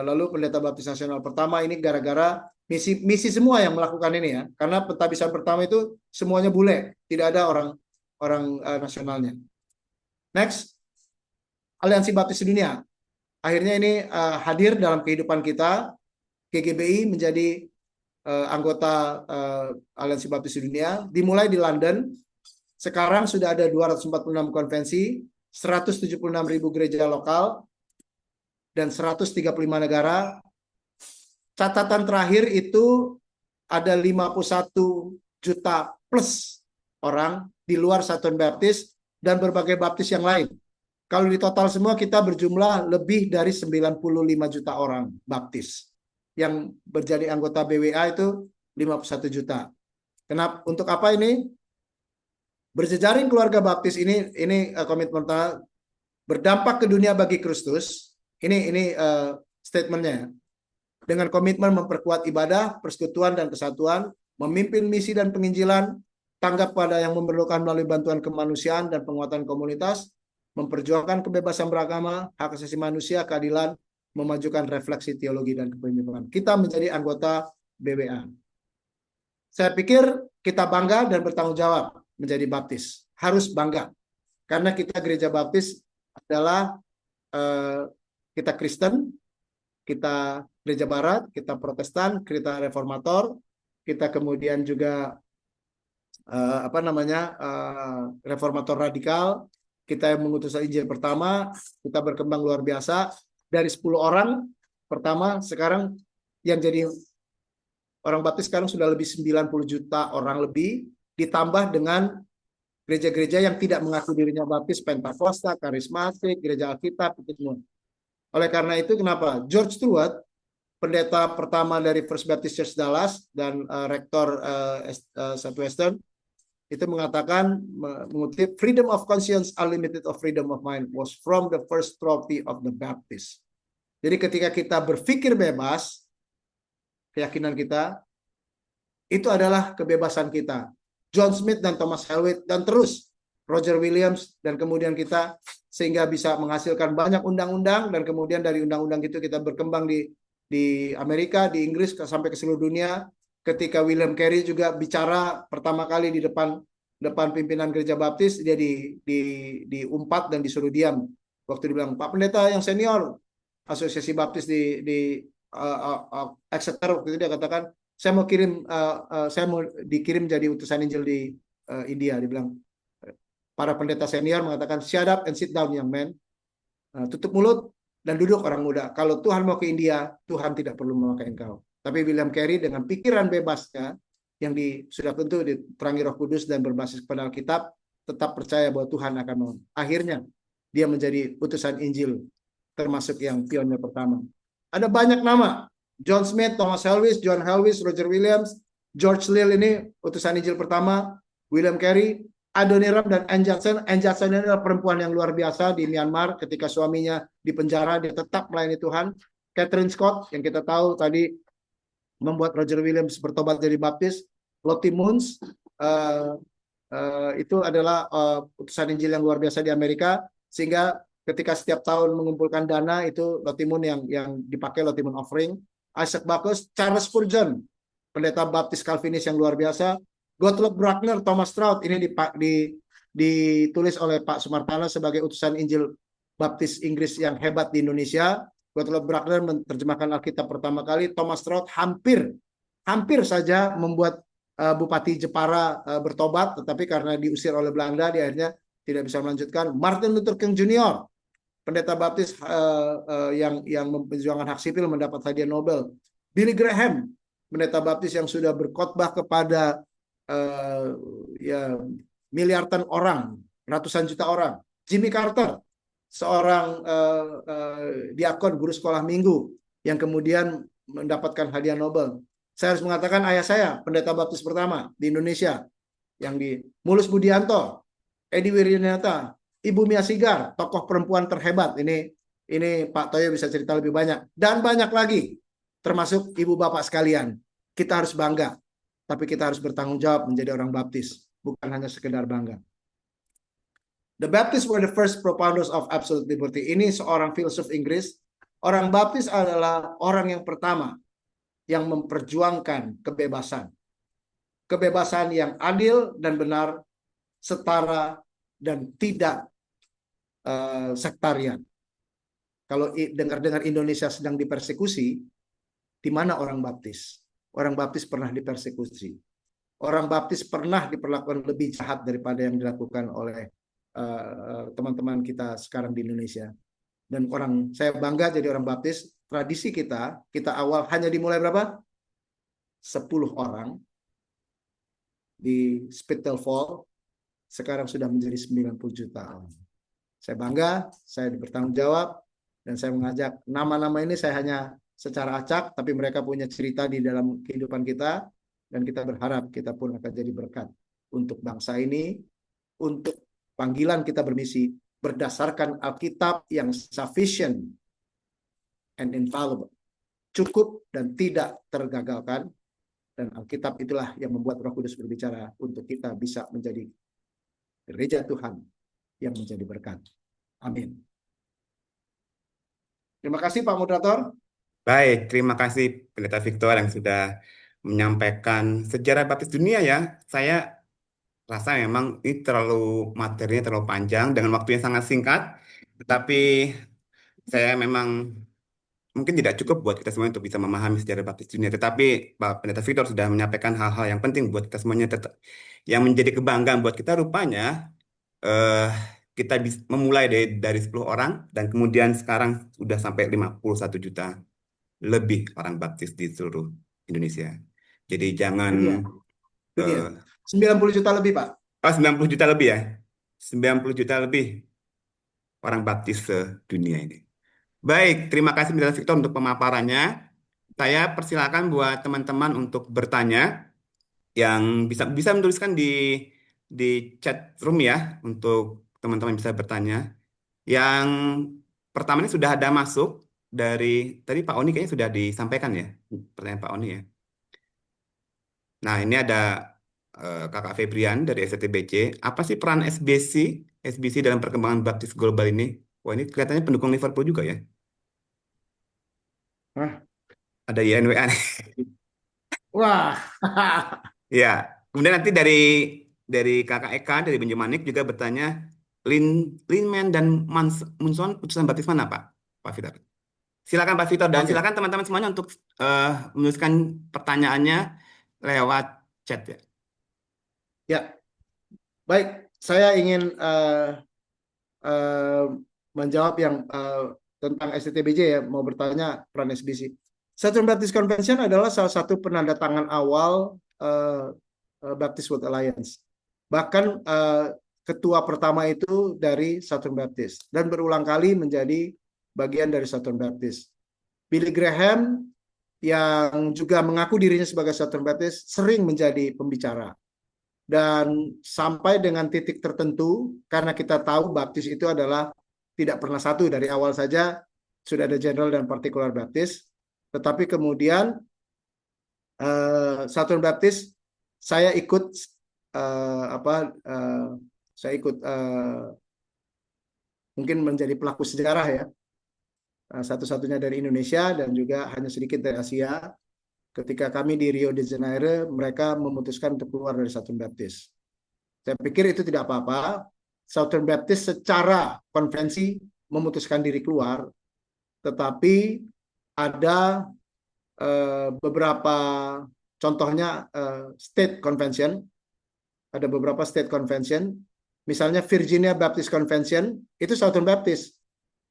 Lalu Pendeta Baptis Nasional pertama ini gara-gara misi semua yang melakukan ini ya. Karena pentabisan pertama itu semuanya bule, tidak ada orang nasionalnya. Next. Aliansi Baptis Dunia. Akhirnya ini hadir dalam kehidupan kita. GGBI menjadi anggota Aliansi Baptis Dunia. Dimulai di London. Sekarang sudah ada 246 konvensi, 176.000 gereja lokal, dan 135 negara. Catatan terakhir itu ada 51 juta plus orang di luar Satuan Baptis dan berbagai baptis yang lain. Kalau di total semua kita berjumlah lebih dari 95 juta orang baptis. Yang menjadi anggota BWA itu 51 juta. Kenapa? Untuk apa ini? Berjejaring keluarga baptis ini komitmen berdampak ke dunia bagi Kristus. Ini statementnya. Dengan komitmen memperkuat ibadah, persekutuan dan kesatuan, memimpin misi dan penginjilan, tanggap pada yang memerlukan melalui bantuan kemanusiaan dan penguatan komunitas, memperjuangkan kebebasan beragama, hak asasi manusia, keadilan, memajukan refleksi teologi dan kepemimpinan. Kita menjadi anggota BWA. Saya pikir kita bangga dan bertanggung jawab menjadi baptis. Harus bangga. Karena kita gereja baptis adalah kita Kristen, kita gereja barat, kita Protestan, kita reformator, kita kemudian juga reformator radikal. Kita yang mengutus Injil pertama, kita berkembang luar biasa. Dari 10 orang pertama, sekarang yang jadi orang baptis sekarang sudah lebih 90 juta orang lebih, ditambah dengan gereja-gereja yang tidak mengaku dirinya baptis, Pentakosta, Karismatik, Gereja Alkitab, itu semua. Oleh karena itu, kenapa? George Stewart, pendeta pertama dari First Baptist Church Dallas dan rektor Southwestern, itu mengatakan, mengutip, freedom of conscience, unlimited of freedom of mind was from the first trophy of the Baptist. Jadi ketika kita berpikir bebas, keyakinan kita, itu adalah kebebasan kita. John Smith dan Thomas Helwig, dan terus Roger Williams, dan kemudian kita sehingga bisa menghasilkan banyak undang-undang, dan kemudian dari undang-undang itu kita berkembang di Amerika, di Inggris, sampai ke seluruh dunia. Ketika William Carey juga bicara pertama kali di depan pimpinan gereja baptis, dia diumpat dan disuruh diam. Waktu dibilang, Pak Pendeta yang senior Asosiasi Baptis di Exeter, waktu itu dia katakan, saya mau dikirim jadi utusan Injil di India. Dia bilang, para pendeta senior mengatakan, shut up and sit down young man. Tutup mulut dan duduk orang muda. Kalau Tuhan mau ke India, Tuhan tidak perlu memakai engkau. Tapi William Carey dengan pikiran bebasnya yang sudah tentu diterangi Roh Kudus dan berbasis kepada Alkitab, tetap percaya bahwa Tuhan akan mau. Akhirnya dia menjadi utusan Injil, termasuk yang pionir pertama. Ada banyak nama. John Smith, Thomas Helwig, John Helwig, Roger Williams, George Lill ini utusan Injil pertama, William Carey, Adoniram dan Anne Judson. Anne Judson ini adalah perempuan yang luar biasa di Myanmar. Ketika suaminya di penjara, dia tetap melayani Tuhan. Catherine Scott yang kita tahu tadi membuat Roger Williams bertobat jadi baptis. Lottie Moons itu adalah utusan Injil yang luar biasa di Amerika, sehingga ketika setiap tahun mengumpulkan dana itu Lottie Moon yang dipakai Lottie Moon offering. Isaac Backus, Charles Spurgeon, pendeta baptis Calvinis yang luar biasa, Gottlob Bruckner, Thomas Stroud, ini ditulis oleh Pak Sumartana sebagai utusan Injil Baptis Inggris yang hebat di Indonesia. Gottlob Bruckner menerjemahkan Alkitab pertama kali. Thomas Stroud hampir saja membuat Bupati Jepara bertobat, tetapi karena diusir oleh Belanda, dia akhirnya tidak bisa melanjutkan. Martin Luther King Jr., pendeta baptis yang memperjuangkan hak sipil, mendapat hadiah Nobel. Billy Graham, pendeta baptis yang sudah berkhotbah kepada ya miliaran orang, ratusan juta orang. Jimmy Carter, seorang diakon guru sekolah minggu yang kemudian mendapatkan hadiah Nobel. Saya harus mengatakan ayah saya pendeta baptis pertama di Indonesia, yang di Mulus Budianto, Edi Wirinata, Ibu Mia Sigar, tokoh perempuan terhebat. Ini Pak Toyo bisa cerita lebih banyak, dan banyak lagi, termasuk ibu bapak sekalian. Kita harus bangga, tapi kita harus bertanggung jawab menjadi orang baptis, bukan hanya sekedar bangga. The Baptists were the first propounders of absolute liberty. Ini seorang filsuf Inggris. Orang baptis adalah orang yang pertama yang memperjuangkan kebebasan. Kebebasan yang adil dan benar, setara, dan tidak sektarian. Kalau dengar-dengar Indonesia sedang dipersekusi, di mana orang baptis? Orang baptis pernah dipersekusi. Orang baptis pernah diperlakukan lebih jahat daripada yang dilakukan oleh teman-teman kita sekarang di Indonesia. Dan saya bangga jadi orang baptis. Tradisi kita awal hanya dimulai berapa? 10 orang di Spittal Fall, sekarang sudah menjadi 90 juta. Saya bangga, saya bertanggung jawab, dan saya mengajak nama-nama ini saya hanya secara acak, tapi mereka punya cerita di dalam kehidupan kita, dan kita berharap kita pun akan jadi berkat untuk bangsa ini, untuk panggilan kita bermisi berdasarkan Alkitab yang sufficient and infallible, cukup dan tidak tergagalkan, dan Alkitab itulah yang membuat Roh Kudus berbicara untuk kita bisa menjadi gereja Tuhan yang menjadi berkat. Amin. Terima kasih Pak Moderator. Baik, terima kasih Pendeta Victor yang sudah menyampaikan sejarah baptis dunia ya. Saya rasa memang ini materinya terlalu panjang dengan waktu yang sangat singkat, tetapi saya memang mungkin tidak cukup buat kita semua untuk bisa memahami sejarah baptis dunia. Tetapi Pak Pendeta Victor sudah menyampaikan hal-hal yang penting buat kita semuanya, yang menjadi kebanggaan buat kita. Rupanya kita bisa memulai dari 10 orang, dan kemudian sekarang sudah sampai 51 juta lebih orang baptis di seluruh Indonesia. Jadi jangan Itu dia. 90 juta lebih, Pak. 90 juta lebih ya. 90 juta lebih orang baptis sedunia ini. Baik, terima kasih Pendeta Victor untuk pemaparannya. Saya persilakan buat teman-teman untuk bertanya, yang bisa menuliskan di chat room ya, untuk teman-teman bisa bertanya. Yang pertama ini sudah ada masuk dari tadi Pak Oni, kayaknya sudah disampaikan ya pertanyaan Pak Oni ya. Nah, ini ada Kakak Febrian dari STBC. Apa sih peran SBC dalam perkembangan baptis global ini? Wah, ini kelihatannya pendukung Liverpool juga ya. Hah? Ada YNWA nih. Wah. Ya, kemudian nanti dari Kakak Eka dari Benjomanik juga bertanya, Linman dan Munson putusan baptis mana Pak? Pak Fitar. Silakan Pak Victor, dan Oke. silakan teman-teman semuanya untuk menuliskan pertanyaannya lewat chat ya. Ya, baik. Saya ingin menjawab yang tentang STTBJ ya, mau bertanya peran SBC. Southern Baptist Convention adalah salah satu penandatangan awal Baptist World Alliance. Bahkan ketua pertama itu dari Southern Baptist dan berulang kali menjadi bagian dari Southern Baptist. Billy Graham yang juga mengaku dirinya sebagai Southern Baptist sering menjadi pembicara. Dan sampai dengan titik tertentu, karena kita tahu Baptis itu adalah tidak pernah satu, dari awal saja sudah ada General dan Particular Baptist. Tetapi kemudian Southern Baptist saya ikut mungkin menjadi pelaku sejarah ya. satu-satunya dari Indonesia dan juga hanya sedikit dari Asia. Ketika kami di Rio de Janeiro, mereka memutuskan untuk keluar dari Southern Baptist. Saya pikir itu tidak apa-apa. Southern Baptist secara konvensi memutuskan diri keluar, tetapi ada beberapa, contohnya state convention, ada beberapa state convention, misalnya Virginia Baptist Convention, itu Southern Baptist.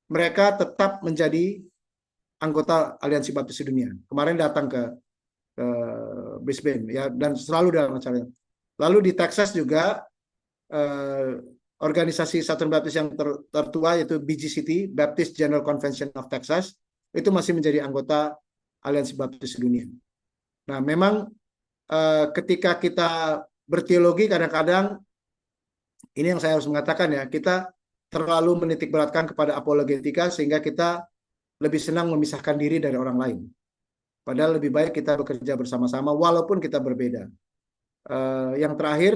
Mereka tetap menjadi anggota Aliansi Baptis Dunia. Kemarin datang ke Brisbane ya, dan selalu dalam acaranya. Lalu di Texas juga organisasi Southern Baptist yang tertua yaitu BGCT, Baptist General Convention of Texas, itu masih menjadi anggota Aliansi Baptis Dunia. Nah, memang ketika kita berteologi kadang-kadang ini yang saya harus mengatakan ya, kita terlalu menitikberatkan kepada apologetika sehingga kita lebih senang memisahkan diri dari orang lain. Padahal lebih baik kita bekerja bersama-sama walaupun kita berbeda. Yang terakhir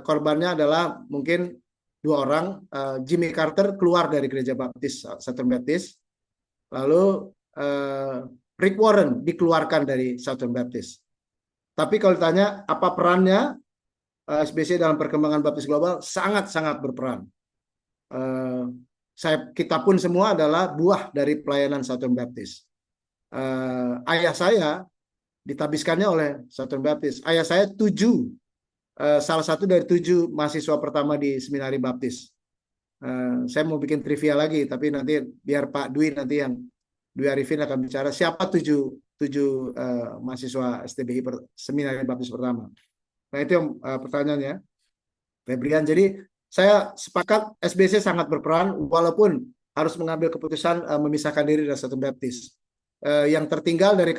korbannya adalah mungkin 2 orang. Jimmy Carter keluar dari gereja Baptis, Southern Baptist. Lalu Rick Warren dikeluarkan dari Southern Baptist. Tapi kalau ditanya apa perannya, SBC dalam perkembangan Baptis global sangat-sangat berperan. Kita pun semua adalah buah dari pelayanan Southern Baptist. Ayah saya ditabiskannya oleh Southern Baptist. Ayah saya salah satu dari 7 mahasiswa pertama di Seminari Baptis. Saya mau bikin trivia lagi, tapi nanti biar Pak Dwi nanti yang Dwi Arifin akan bicara siapa 7 mahasiswa STBI Seminari Baptis pertama. Nah itu yang pertanyaannya, Febrian. Jadi saya sepakat SBC sangat berperan walaupun harus mengambil keputusan memisahkan diri dari Southern Baptist. Yang tertinggal dari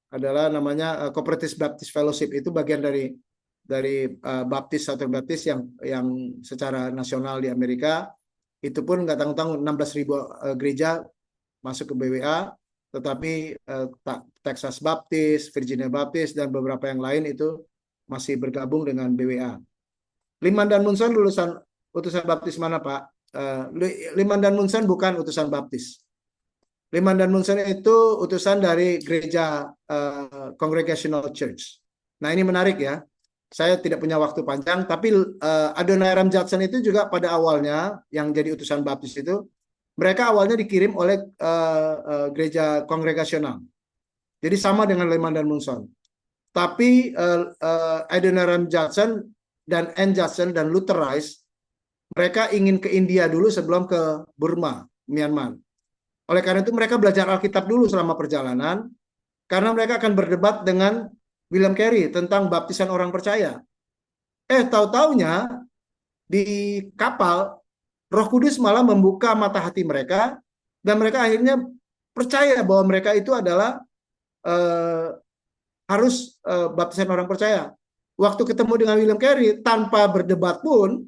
adalah namanya Cooperative Baptist Fellowship, itu bagian dari Baptist Southern Baptist yang secara nasional di Amerika. Itu pun nggak tanggung-tanggung 16.000 gereja masuk ke BWA, tetapi Texas Baptist, Virginia Baptist, dan beberapa yang lain itu masih bergabung dengan BWA. Liman dan Munson utusan Baptis mana, Pak? Liman dan Munson bukan utusan Baptis. Liman dan Munson itu utusan dari gereja Congregational Church. Nah ini menarik ya. Saya tidak punya waktu panjang, tapi Adoniram Judson itu juga pada awalnya yang jadi utusan Baptis itu, mereka awalnya dikirim oleh gereja kongregasional. Jadi sama dengan Liman dan Munson. Tapi Adoniram Judson dan Ann Judson dan Luther Rice, mereka ingin ke India dulu sebelum ke Burma, Myanmar. Oleh karena itu mereka belajar Alkitab dulu selama perjalanan, karena mereka akan berdebat dengan William Carey tentang baptisan orang percaya. Tahu-taunya di kapal, Roh Kudus malah membuka mata hati mereka, dan mereka akhirnya percaya bahwa mereka itu adalah harus baptisan orang percaya. Waktu ketemu dengan William Carey, tanpa berdebat pun,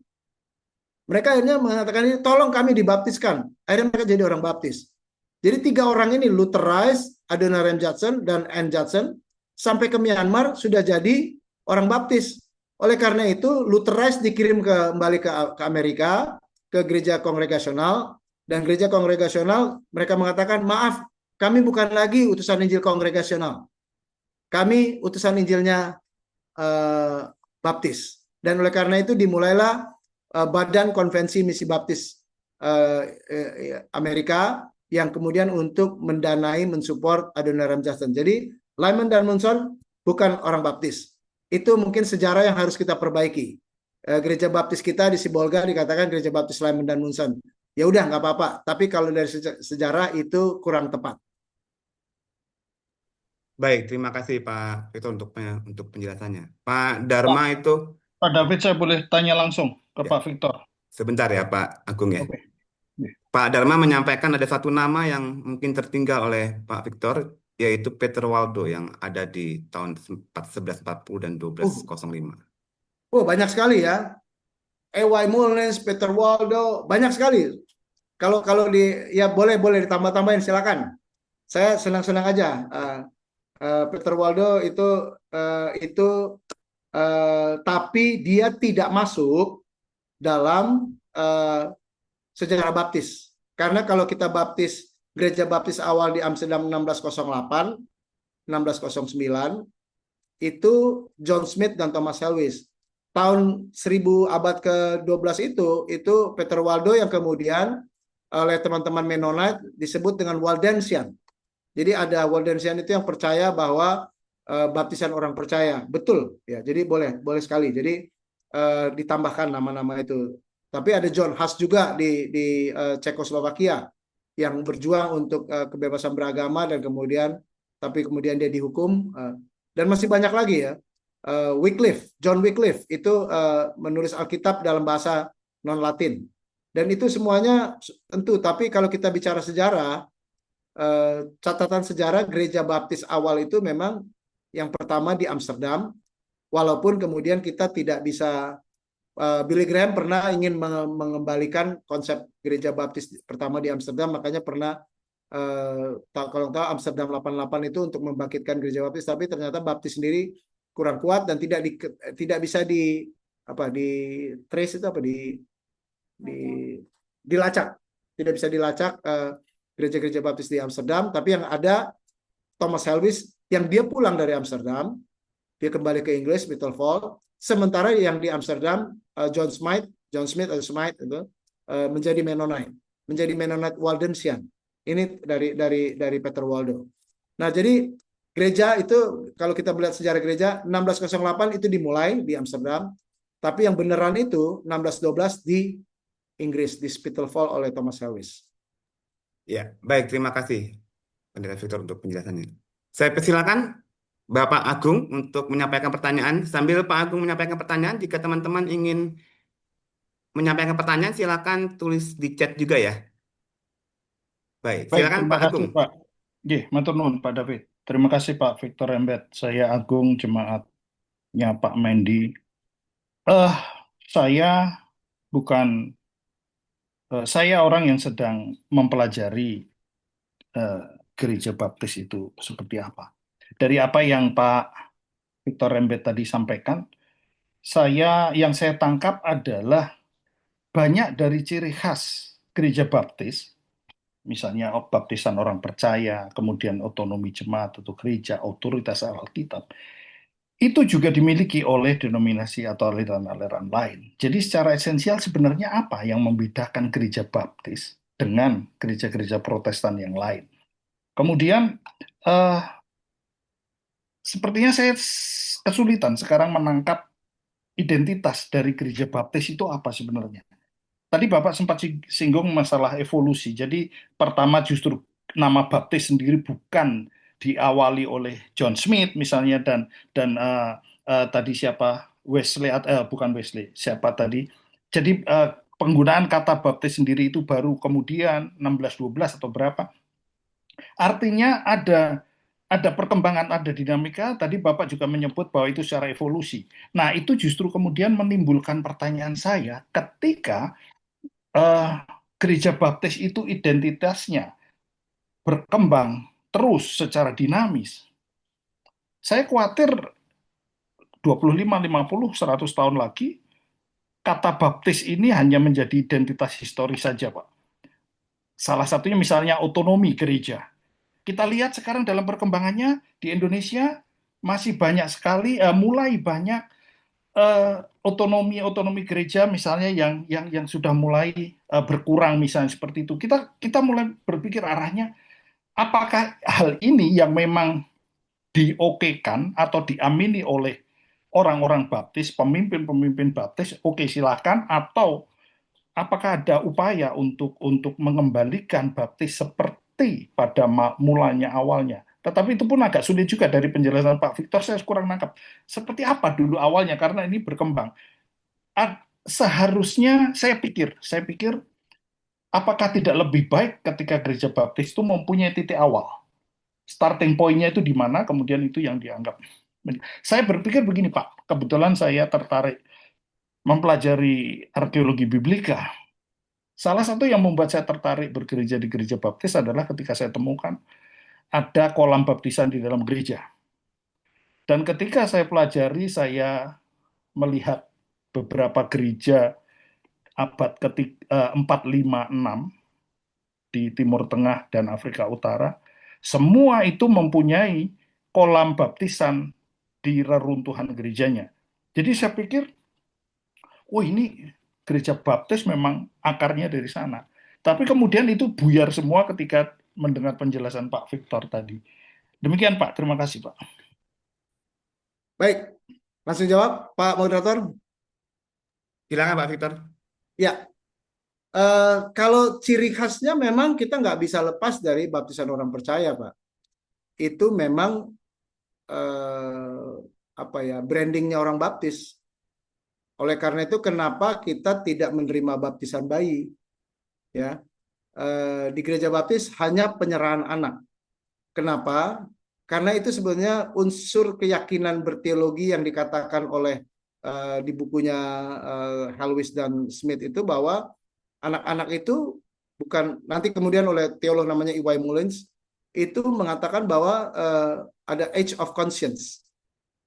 mereka akhirnya mengatakan ini, tolong kami dibaptiskan. Akhirnya mereka jadi orang baptis. Jadi 3 orang ini, Luther Rice, Adoniram Judson, dan Ann Judson, sampai ke Myanmar sudah jadi orang baptis. Oleh karena itu, Luther Rice dikirim kembali ke Amerika, ke gereja kongregasional, dan gereja kongregasional mereka mengatakan, maaf, kami bukan lagi utusan Injil kongregasional. Kami utusan Injilnya Baptis. Dan oleh karena itu dimulailah Badan Konvensi Misi Baptis Amerika yang kemudian untuk mendanai, mensupport Adoniram Judson. Jadi Lyman dan Munson bukan orang Baptis. Itu mungkin sejarah yang harus kita perbaiki. Gereja Baptis kita di Sibolga dikatakan Gereja Baptis Lyman dan Munson. Ya udah nggak apa-apa. Tapi kalau dari sejarah itu kurang tepat. Baik, terima kasih Pak Vito untuk penjelasannya. Pak Pak, Dharma itu, Pak David, saya boleh tanya langsung ke ya, Pak Victor. sebentar ya Pak Agung ya. Oke. Pak Dharma menyampaikan ada satu nama yang mungkin tertinggal oleh Pak Victor, yaitu Peter Waldo yang ada di tahun 1140 dan 1205. Banyak sekali ya. E.Y. Mullins, Peter Waldo, banyak sekali. Kalau ya boleh ditambah-tambahin, silakan. Saya senang-senang aja. Peter Waldo itu tapi dia tidak masuk dalam sejarah Baptis Karena kalau kita baptis, gereja baptis awal di Amsterdam 1608, 1609, itu John Smith dan Thomas Helwys. Tahun 1000 abad ke-12 itu Peter Waldo yang kemudian oleh teman-teman Mennonite disebut dengan Waldensian. Jadi ada Waldensian itu yang percaya bahwa baptisan orang percaya. Betul ya. Jadi boleh sekali. Jadi ditambahkan nama-nama itu. Tapi ada John Huss juga di Cekoslovakia yang berjuang untuk kebebasan beragama dan kemudian dia dihukum dan masih banyak lagi ya. John Wycliffe itu menulis Alkitab dalam bahasa non-Latin. Dan itu semuanya tentu, tapi kalau kita bicara sejarah, catatan sejarah gereja baptis awal itu memang yang pertama di Amsterdam, walaupun kemudian kita tidak bisa, Billy Graham pernah ingin mengembalikan konsep gereja baptis pertama di Amsterdam, makanya pernah kalau tahu Amsterdam 88 itu untuk membangkitkan gereja baptis, tapi ternyata baptis sendiri kurang kuat dan tidak bisa di trace itu dilacak, tidak bisa dilacak gereja-gereja baptis di Amsterdam. Tapi yang ada Thomas Helwys yang dia pulang dari Amsterdam, dia kembali ke Inggris, Fall. Sementara yang di Amsterdam John Smith itu menjadi Mennonite Waldensian. Ini dari Peter Waldo. Nah, jadi gereja itu kalau kita melihat sejarah gereja 1608 itu dimulai di Amsterdam, tapi yang beneran itu 1612 di Inggris, di Fall oleh Thomas Helwys. Ya, baik, terima kasih Pendeta Victor untuk penjelasannya. Saya persilakan Bapak Agung untuk menyampaikan pertanyaan. Sambil Pak Agung menyampaikan pertanyaan, jika teman-teman ingin menyampaikan pertanyaan, silakan tulis di chat juga ya. Baik, Baik, silakan terima Pak kasih Agung. Pak. Nggih, matur nuwun Pak David. Terima kasih Pak Victor Embet. Saya Agung, jemaatnya Pak Mendy. Saya bukan saya orang yang sedang mempelajari gereja baptis itu seperti apa. Dari apa yang Pak Victor Embet tadi sampaikan, yang saya tangkap adalah banyak dari ciri khas gereja baptis, misalnya baptisan orang percaya, kemudian otonomi jemaat atau gereja, otoritas Alkitab, itu juga dimiliki oleh denominasi atau aliran-aliran lain. Jadi secara esensial sebenarnya apa yang membedakan gereja baptis dengan gereja-gereja Protestan yang lain? Kemudian eh, sepertinya saya kesulitan sekarang menangkap identitas dari gereja baptis itu apa sebenarnya. Tadi Bapak sempat singgung masalah evolusi. Jadi pertama justru nama baptis sendiri bukan diawali oleh John Smith misalnya dan tadi siapa bukan Wesley, siapa tadi. Jadi penggunaan kata baptis sendiri itu baru kemudian 1612 atau berapa. Artinya ada perkembangan, ada dinamika. Tadi Bapak juga menyebut bahwa itu secara evolusi. Nah, itu justru kemudian menimbulkan pertanyaan saya ketika eh, gereja baptis itu identitasnya berkembang terus secara dinamis. Saya khawatir 25, 50, 100 tahun lagi kata baptis ini hanya menjadi identitas historis saja, Pak. Salah satunya misalnya otonomi gereja. Kita lihat sekarang dalam perkembangannya di Indonesia masih banyak sekali, mulai banyak otonomi gereja misalnya yang sudah mulai berkurang misalnya seperti itu. Kita mulai berpikir arahnya apakah hal ini yang memang diokekan atau diamini oleh orang-orang baptis, pemimpin-pemimpin baptis, oke silakan, atau apakah ada upaya untuk mengembalikan baptis seperti pada mulanya awalnya. Tetapi itu pun agak sulit juga dari penjelasan Pak Victor, saya kurang nangkap. Seperti apa dulu awalnya, karena ini berkembang. Seharusnya saya pikir apakah tidak lebih baik ketika gereja baptis itu mempunyai titik awal? Starting point-nya itu di mana, kemudian itu yang dianggap. Saya berpikir begini Pak, kebetulan saya tertarik mempelajari arkeologi biblika. Salah satu yang membuat saya tertarik bergereja di gereja baptis adalah ketika saya temukan ada kolam baptisan di dalam gereja. Dan ketika saya pelajari, saya melihat beberapa gereja abad 4, 5, 6 di Timur Tengah dan Afrika Utara, semua itu mempunyai kolam baptisan di reruntuhan gerejanya. Jadi saya pikir, oh ini gereja baptis memang akarnya dari sana. Tapi kemudian itu buyar semua ketika mendengar penjelasan Pak Victor tadi. Demikian Pak, terima kasih Pak. Baik, langsung jawab Pak Moderator. Silakan Pak Victor. Ya, kalau ciri khasnya memang kita nggak bisa lepas dari baptisan orang percaya, Pak. Itu memang apa ya, brandingnya orang baptis. Oleh karena itu, kenapa kita tidak menerima baptisan bayi? Ya, di gereja baptis hanya penyerahan anak. Kenapa? Karena itu sebenarnya unsur keyakinan berteologi yang dikatakan oleh di bukunya Halwis dan Smith itu, bahwa anak-anak itu bukan, nanti kemudian oleh teolog namanya E.Y. Mullins itu mengatakan bahwa ada age of conscience,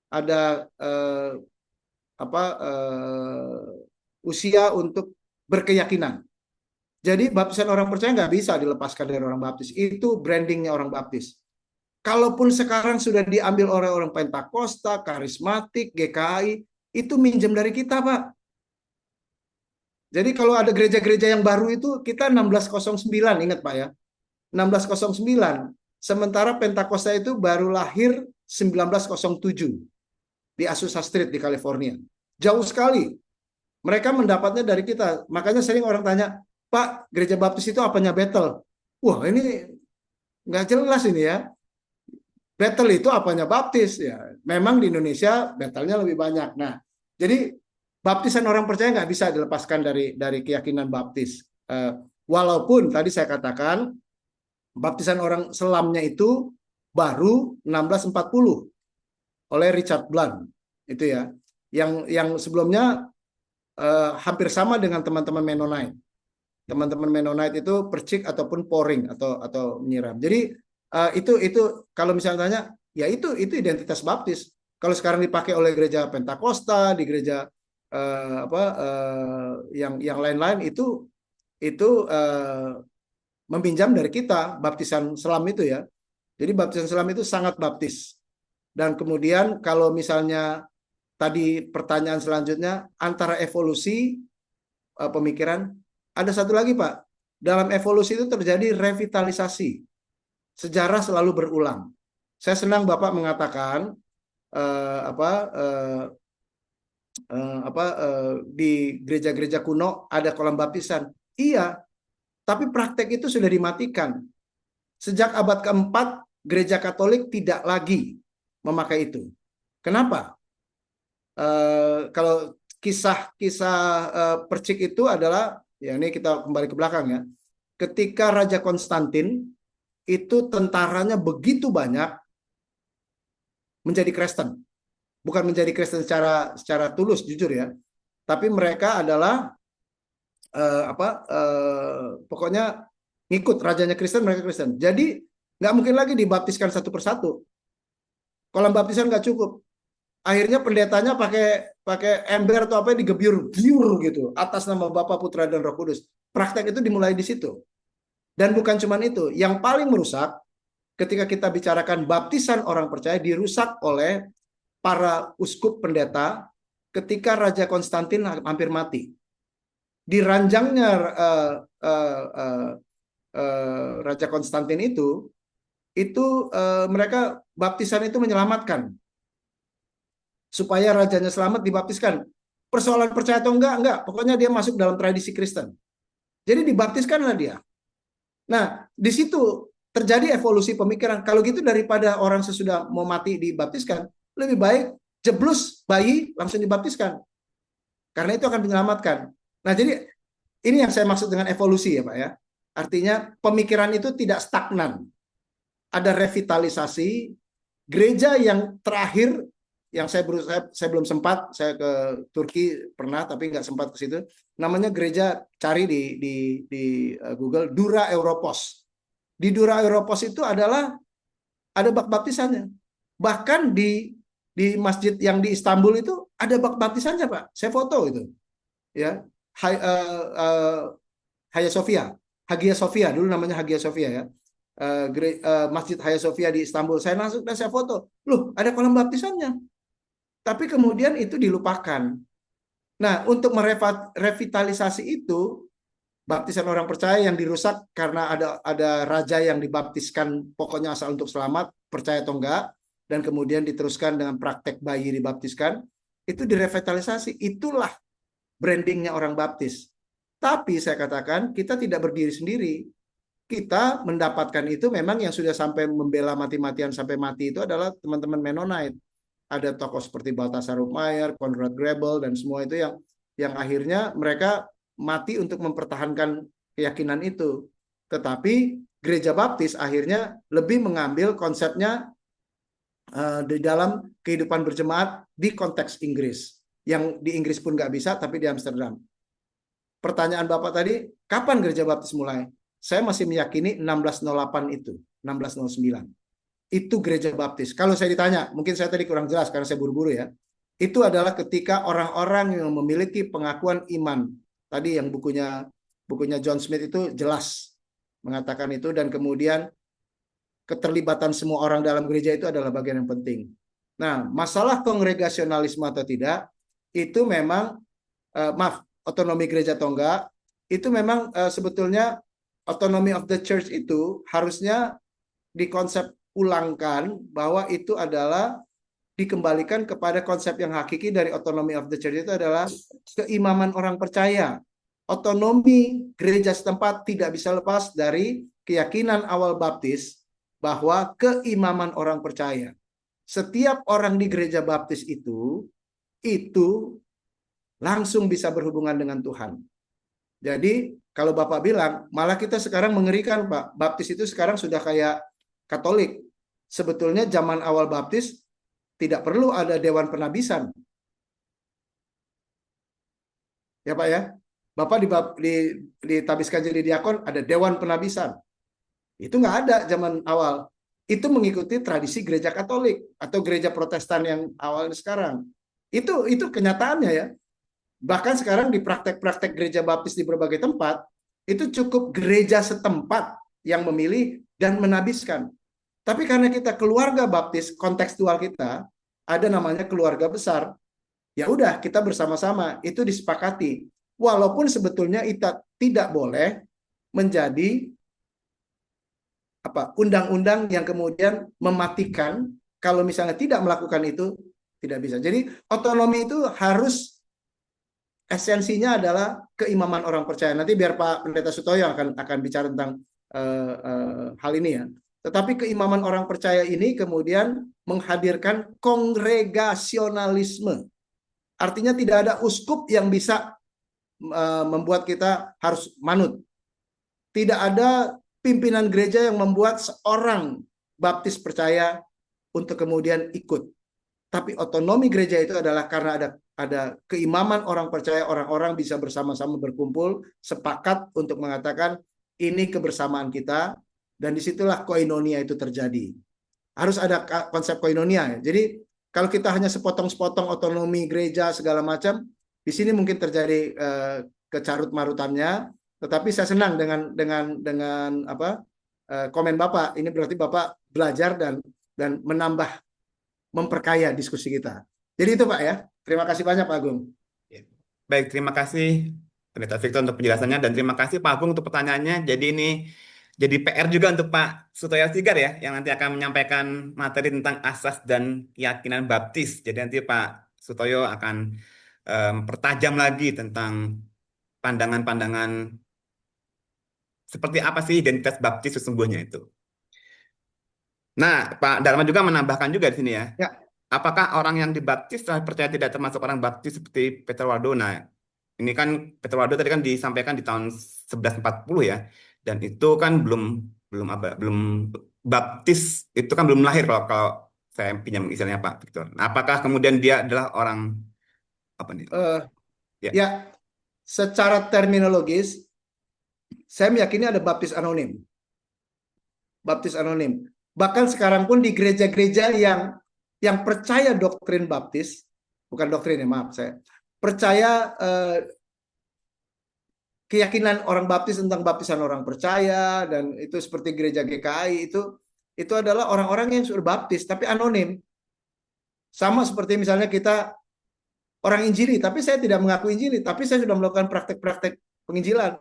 ada usia untuk berkeyakinan. Jadi baptisan orang percaya nggak bisa dilepaskan dari orang baptis. Itu brandingnya orang baptis. Kalaupun sekarang sudah diambil oleh orang Pentakosta, karismatik, GKI, itu minjem dari kita, Pak. Jadi kalau ada gereja-gereja yang baru itu, kita 1609, ingat Pak ya. 1609. Sementara Pentakosta itu baru lahir 1907 di Azusa Street di California. Jauh sekali. Mereka mendapatnya dari kita. Makanya sering orang tanya, Pak, gereja baptis itu apanya Bethel? Wah, ini nggak jelas ini ya. Bethel itu apanya baptis? Ya, memang di Indonesia Bethelnya lebih banyak. Nah, jadi baptisan orang percaya nggak bisa dilepaskan dari keyakinan baptis. Walaupun tadi saya katakan baptisan orang selamnya itu baru 1640 oleh Richard Blunt, itu ya. Yang sebelumnya hampir sama dengan teman-teman Mennonite. Teman-teman Mennonite itu percik ataupun pouring atau menyiram. Jadi itu kalau misalnya tanya, ya itu identitas baptis. Kalau sekarang dipakai oleh gereja Pentakosta, di gereja yang lain-lain itu meminjam dari kita baptisan selam itu ya. Jadi baptisan selam itu sangat baptis. Dan kemudian kalau misalnya tadi pertanyaan selanjutnya antara evolusi pemikiran, ada satu lagi Pak. Dalam evolusi itu terjadi revitalisasi. Sejarah selalu berulang. Saya senang Bapak mengatakan di gereja-gereja kuno ada kolam baptisan. Iya, tapi praktek itu sudah dimatikan. Sejak abad keempat, gereja Katolik tidak lagi memakai itu. Kenapa? Kalau kisah-kisah percik itu adalah, ya ini kita kembali ke belakang ya. Ketika Raja Konstantin itu tentaranya begitu banyak menjadi Kristen. Bukan menjadi Kristen secara tulus, jujur ya. Tapi mereka adalah pokoknya ngikut rajanya Kristen, mereka Kristen. Jadi nggak mungkin lagi dibaptiskan satu persatu. Kolam baptisan nggak cukup. Akhirnya pendetanya pakai ember atau apa digebyur gitu atas nama Bapa, Putra dan Roh Kudus. Praktek itu dimulai di situ. Dan bukan cuma itu, yang paling merusak ketika kita bicarakan baptisan orang percaya dirusak oleh para uskup pendeta ketika Raja Konstantin hampir mati. Di ranjangnya Raja Konstantin itu mereka baptisan itu menyelamatkan. Supaya rajanya selamat dibaptiskan. Persoalan percaya atau enggak. Pokoknya dia masuk dalam tradisi Kristen. Jadi dibaptiskanlah dia. Nah, di situ terjadi evolusi pemikiran. Kalau gitu daripada orang sesudah mau mati dibaptiskan, lebih baik jeblus bayi langsung dibaptiskan. Karena itu akan menyelamatkan. Nah, jadi ini yang saya maksud dengan evolusi ya Pak ya. Artinya pemikiran itu tidak stagnan. Ada revitalisasi. Gereja yang terakhir yang saya belum sempat, saya ke Turki pernah tapi nggak sempat ke situ. Namanya gereja, cari di Google, Dura Europos. Di Dura Europos itu ada bak baptisannya. Bahkan di masjid yang di Istanbul itu ada bak baptisannya Pak. Saya foto itu, ya, Hagia Sophia. Hagia Sophia, dulu namanya Hagia Sophia ya. Masjid Hagia Sophia di Istanbul. Saya masuk dan saya foto. Loh, ada kolam baptisannya. Tapi kemudian itu dilupakan. Nah, untuk merevitalisasi itu, baptisan orang percaya yang dirusak karena ada raja yang dibaptiskan pokoknya asal untuk selamat, percaya atau enggak, dan kemudian diteruskan dengan praktek bayi dibaptiskan, itu direvitalisasi. Itulah brandingnya orang baptis. Tapi saya katakan kita tidak berdiri sendiri. Kita mendapatkan itu memang yang sudah sampai membela mati-matian sampai mati itu adalah teman-teman Mennonite. Ada tokoh seperti Balthasar Hubmaier, Conrad Grebel, dan semua itu yang akhirnya mereka mati untuk mempertahankan keyakinan itu. Tetapi gereja baptis akhirnya lebih mengambil konsepnya di dalam kehidupan berjemaat di konteks Inggris. Yang di Inggris pun nggak bisa, tapi di Amsterdam. Pertanyaan Bapak tadi, kapan gereja baptis mulai? Saya masih meyakini 1608 itu, 1609. Itu gereja baptis. Kalau saya ditanya, mungkin saya tadi kurang jelas karena saya buru-buru ya. Itu adalah ketika orang-orang yang memiliki pengakuan iman. Tadi yang bukunya John Smith itu jelas mengatakan itu, dan kemudian keterlibatan semua orang dalam gereja itu adalah bagian yang penting. Nah, masalah kongregasionalisme atau tidak, itu memang, otonomi gereja atau enggak, itu memang sebetulnya autonomy of the church itu harusnya dikonsep ulangkan bahwa itu adalah dikembalikan kepada konsep yang hakiki dari autonomy of the church itu adalah keimaman orang percaya. Otonomi gereja setempat tidak bisa lepas dari keyakinan awal baptis bahwa keimaman orang percaya. Setiap orang di gereja baptis itu langsung bisa berhubungan dengan Tuhan. Jadi kalau Bapak bilang, malah kita sekarang mengerikan Pak, baptis itu sekarang sudah kayak Katolik. Sebetulnya zaman awal baptis tidak perlu ada dewan penabisan. Ya Pak ya, Bapak ditabiskan jadi diakon, ada dewan penabisan. Itu nggak ada zaman awal. Itu mengikuti tradisi gereja Katolik atau gereja Protestan yang awalnya sekarang. Itu kenyataannya ya. Bahkan sekarang di praktek-praktek gereja baptis di berbagai tempat, itu cukup gereja setempat yang memilih dan menabiskan. Tapi karena kita keluarga baptis, kontekstual kita, ada namanya keluarga besar. Ya udah, kita bersama-sama, itu disepakati. Walaupun sebetulnya itu tidak boleh menjadi undang-undang yang kemudian mematikan kalau misalnya tidak melakukan itu, tidak bisa. Jadi otonomi itu harus esensinya adalah keimaman orang percaya. Nanti biar Pak Pendeta Sutoyo akan bicara tentang hal ini ya. Tetapi keimaman orang percaya ini kemudian menghadirkan kongregasionalisme. Artinya tidak ada uskup yang bisa membuat kita harus manut. Tidak ada pimpinan gereja yang membuat seorang baptis percaya untuk kemudian ikut. Tapi otonomi gereja itu adalah karena ada keimaman orang percaya, orang-orang bisa bersama-sama berkumpul, sepakat untuk mengatakan ini kebersamaan kita, dan disitulah koinonia itu terjadi. Harus ada konsep koinonia. Jadi kalau kita hanya sepotong-sepotong otonomi gereja segala macam, di sini mungkin terjadi kecarut-marutannya. Tetapi saya senang dengan komen Bapak. Ini berarti Bapak belajar dan memperkaya diskusi kita. Jadi itu Pak ya. Terima kasih banyak Pak Agung. Baik, terima kasih Pendeta Victor untuk penjelasannya, dan terima kasih Pak Agung untuk pertanyaannya. Jadi ini jadi PR juga untuk Pak Sutoyo Sigar ya, yang nanti akan menyampaikan materi tentang asas dan keyakinan baptis. Jadi nanti Pak Sutoyo akan pertajam lagi tentang pandangan-pandangan seperti apa sih identitas baptis sesungguhnya itu. Nah, Pak Dharma juga menambahkan juga di sini ya. Ya. Apakah orang yang dibaptis setelah percaya tidak termasuk orang baptis seperti Peter Waldo? Nah, ini kan Peter Waldo tadi kan disampaikan di tahun 1140 ya, dan itu kan belum baptis, itu kan belum lahir kalau saya pinjam istilahnya Pak Victor. Nah, apakah kemudian dia adalah orang apa nih? Ya, secara terminologis saya meyakini ada baptis anonim. Baptis anonim. Bahkan sekarang pun di gereja-gereja yang percaya doktrin baptis, bukan doktrin ya, maaf saya, percaya keyakinan orang baptis tentang baptisan orang percaya, dan itu seperti gereja GKI itu adalah orang-orang yang sudah baptis tapi anonim. Sama seperti misalnya kita orang Injili, tapi saya tidak mengaku Injili, tapi saya sudah melakukan praktek-praktek penginjilan.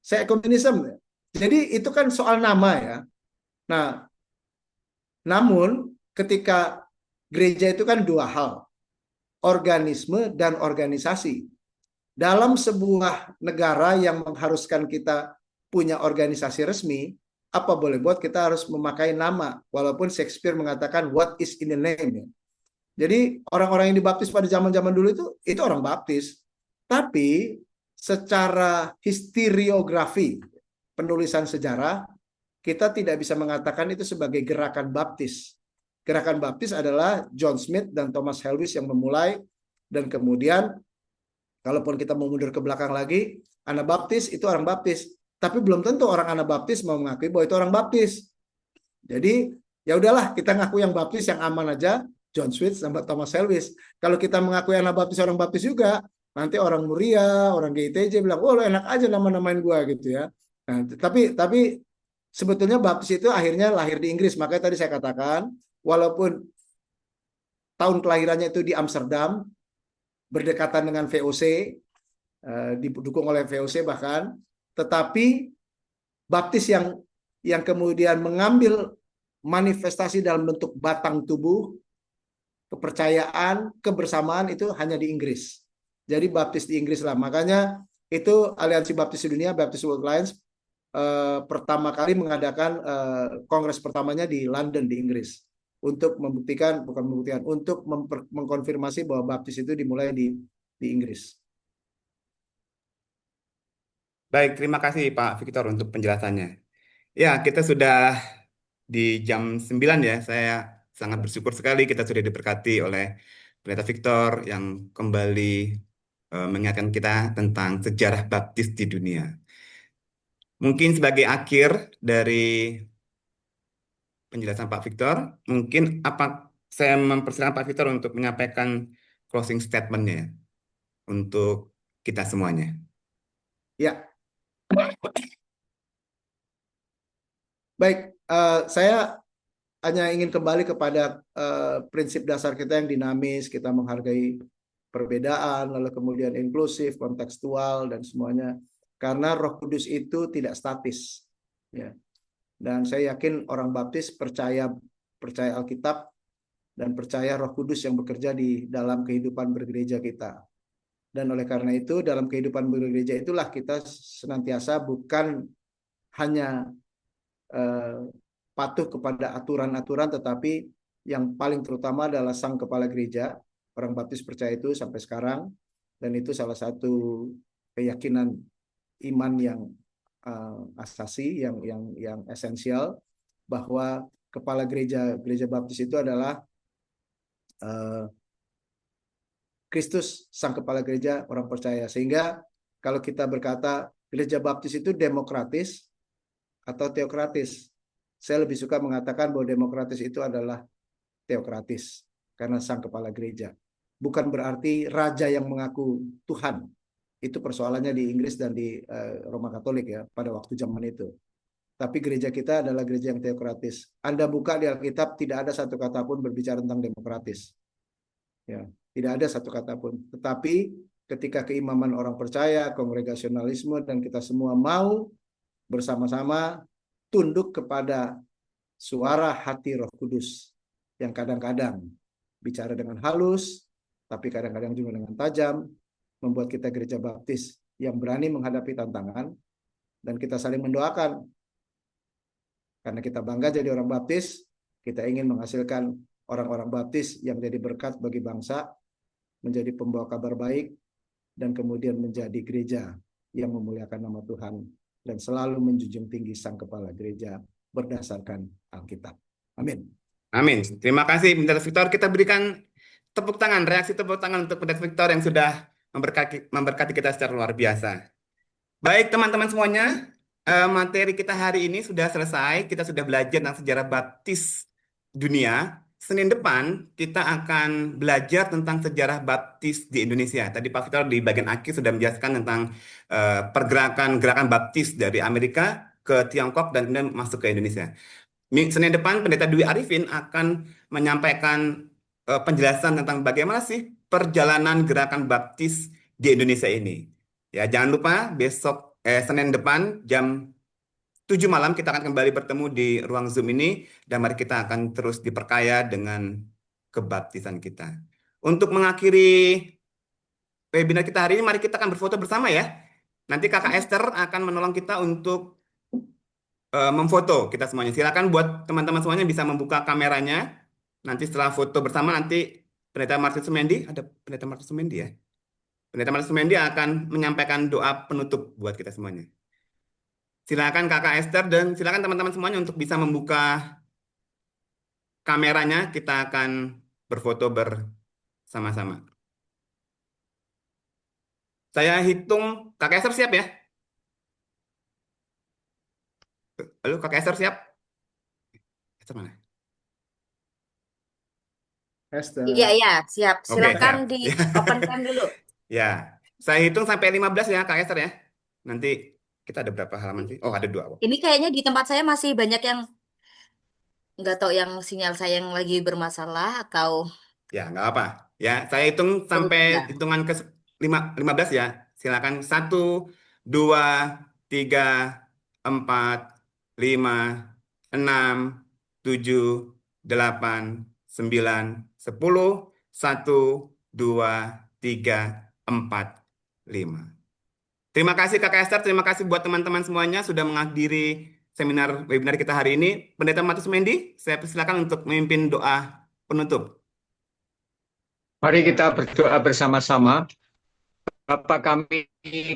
Saya ekumenisme. Jadi itu kan soal nama ya. Nah, namun ketika gereja itu kan dua hal, organisme dan organisasi. Dalam sebuah negara yang mengharuskan kita punya organisasi resmi, apa boleh buat kita harus memakai nama, walaupun Shakespeare mengatakan what is in the name. Jadi orang-orang yang dibaptis pada zaman-zaman dulu itu orang baptis. Tapi secara historiografi penulisan sejarah, kita tidak bisa mengatakan itu sebagai gerakan baptis. Gerakan baptis adalah John Smith dan Thomas Helwys yang memulai, dan kemudian kalaupun kita mau mundur ke belakang lagi, Anabaptis itu orang baptis, tapi belum tentu orang Anabaptis mau mengakui bahwa itu orang baptis. Jadi ya udahlah, kita ngaku yang baptis yang aman aja, John Smith sama Thomas Helwys. Kalau kita mengakui Anabaptis orang baptis juga, nanti orang Muria, orang GITJ bilang, "Oh, lo enak aja nama-namain gua," gitu ya. Nah, tapi sebetulnya baptis itu akhirnya lahir di Inggris. Makanya tadi saya katakan, walaupun tahun kelahirannya itu di Amsterdam, berdekatan dengan VOC, didukung oleh VOC bahkan, tetapi baptis yang kemudian mengambil manifestasi dalam bentuk batang tubuh, kepercayaan, kebersamaan itu hanya di Inggris. Jadi baptis di Inggris lah. Makanya itu Aliansi Baptis Dunia, Baptist World Alliance, pertama kali mengadakan kongres pertamanya di London di Inggris untuk membuktikan, bukan membuktikan, untuk mengkonfirmasi bahwa baptis itu dimulai di Inggris. Baik, terima kasih Pak Victor untuk penjelasannya. Ya, kita sudah di jam 9 ya. Saya sangat bersyukur sekali kita sudah diberkati oleh Pendeta Victor yang kembali mengingatkan kita tentang sejarah baptis di dunia. Mungkin sebagai akhir dari penjelasan Pak Victor, mungkin saya mempersilakan Pak Victor untuk menyampaikan closing statement-nya untuk kita semuanya. Ya, baik. Saya hanya ingin kembali kepada prinsip dasar kita yang dinamis, kita menghargai perbedaan, lalu kemudian inklusif, kontekstual, dan semuanya. Karena Roh Kudus itu tidak statis. Ya. Dan saya yakin orang baptis percaya Alkitab dan percaya Roh Kudus yang bekerja di dalam kehidupan bergereja kita. Dan oleh karena itu dalam kehidupan bergereja itulah kita senantiasa bukan hanya patuh kepada aturan-aturan, tetapi yang paling terutama adalah sang kepala gereja. Orang baptis percaya itu sampai sekarang, dan itu salah satu keyakinan iman yang asasi, yang esensial, bahwa kepala gereja baptis itu adalah Kristus, sang kepala gereja, orang percaya. Sehingga kalau kita berkata gereja baptis itu demokratis atau teokratis, saya lebih suka mengatakan bahwa demokratis itu adalah teokratis, karena sang kepala gereja. Bukan berarti raja yang mengaku Tuhan. Itu persoalannya di Inggris dan di Roma Katolik ya pada waktu zaman itu. Tapi gereja kita adalah gereja yang teokratis. Anda buka di Alkitab, tidak ada satu kata pun berbicara tentang demokratis. Ya, tidak ada satu kata pun. Tetapi ketika keimaman orang percaya, kongregasionalisme, dan kita semua mau bersama-sama tunduk kepada suara hati Roh Kudus yang kadang-kadang bicara dengan halus, tapi kadang-kadang juga dengan tajam, membuat kita gereja baptis yang berani menghadapi tantangan, dan kita saling mendoakan. Karena kita bangga jadi orang baptis, kita ingin menghasilkan orang-orang baptis yang jadi berkat bagi bangsa, menjadi pembawa kabar baik, dan kemudian menjadi gereja yang memuliakan nama Tuhan dan selalu menjunjung tinggi sang kepala gereja berdasarkan Alkitab. Amin. Amin. Terima kasih Pendeta Victor. Kita berikan tepuk tangan, reaksi tepuk tangan untuk Pendeta Victor yang sudah memberkati kita secara luar biasa. Baik teman-teman semuanya, materi kita hari ini sudah selesai. Kita sudah belajar tentang sejarah baptis dunia Senin depan kita akan belajar tentang sejarah baptis di Indonesia. Tadi Pak Victor di bagian akhir sudah menjelaskan tentang pergerakan-gerakan baptis dari Amerika ke Tiongkok dan kemudian masuk ke Indonesia. Senin depan Pendeta Dwi Arifin akan menyampaikan penjelasan tentang bagaimana sih perjalanan gerakan baptis di Indonesia ini. Ya, jangan lupa besok Senin depan jam 7 malam kita akan kembali bertemu di ruang Zoom ini dan mari kita akan terus diperkaya dengan kebaptisan kita. Untuk mengakhiri webinar kita hari ini, mari kita akan berfoto bersama ya. Nanti Kakak Esther akan menolong kita untuk memfoto kita semuanya. Silakan buat teman-teman semuanya bisa membuka kameranya. Nanti setelah foto bersama nanti Pendeta Martin Sumendi, ada Pendeta Martin Sumendi ya. Pendeta Martin Sumendi akan menyampaikan doa penutup buat kita semuanya. Silakan Kakak Esther dan silakan teman-teman semuanya untuk bisa membuka kameranya. Kita akan berfoto bersama-sama. Saya hitung, Kakak Esther siap ya? Halo, Kakak Esther siap? Esther mana? Esther. Iya, iya, siap. Oke, Silakan siap. di Ya. open cam dulu. Ya, saya hitung sampai 15 ya, Kak Esther ya. Nanti kita ada berapa halaman sih? Oh, ada 2. Ini kayaknya di tempat saya masih banyak yang nggak tahu yang sinyal saya yang lagi bermasalah atau Ya, nggak apa. Ya, saya hitung sampai ya. hitungan ke 15 ya. Silakan 1, 2, 3, 4, 5, 6, 7, 8, 9, 10, 1, 2, 3, 4, 5. Terima kasih Kakak Esther, terima kasih buat teman-teman semuanya sudah menghadiri seminar webinar kita hari ini. Pendeta Matius Mendi, saya persilakan untuk memimpin doa penutup. Mari kita berdoa bersama-sama. Bapa kami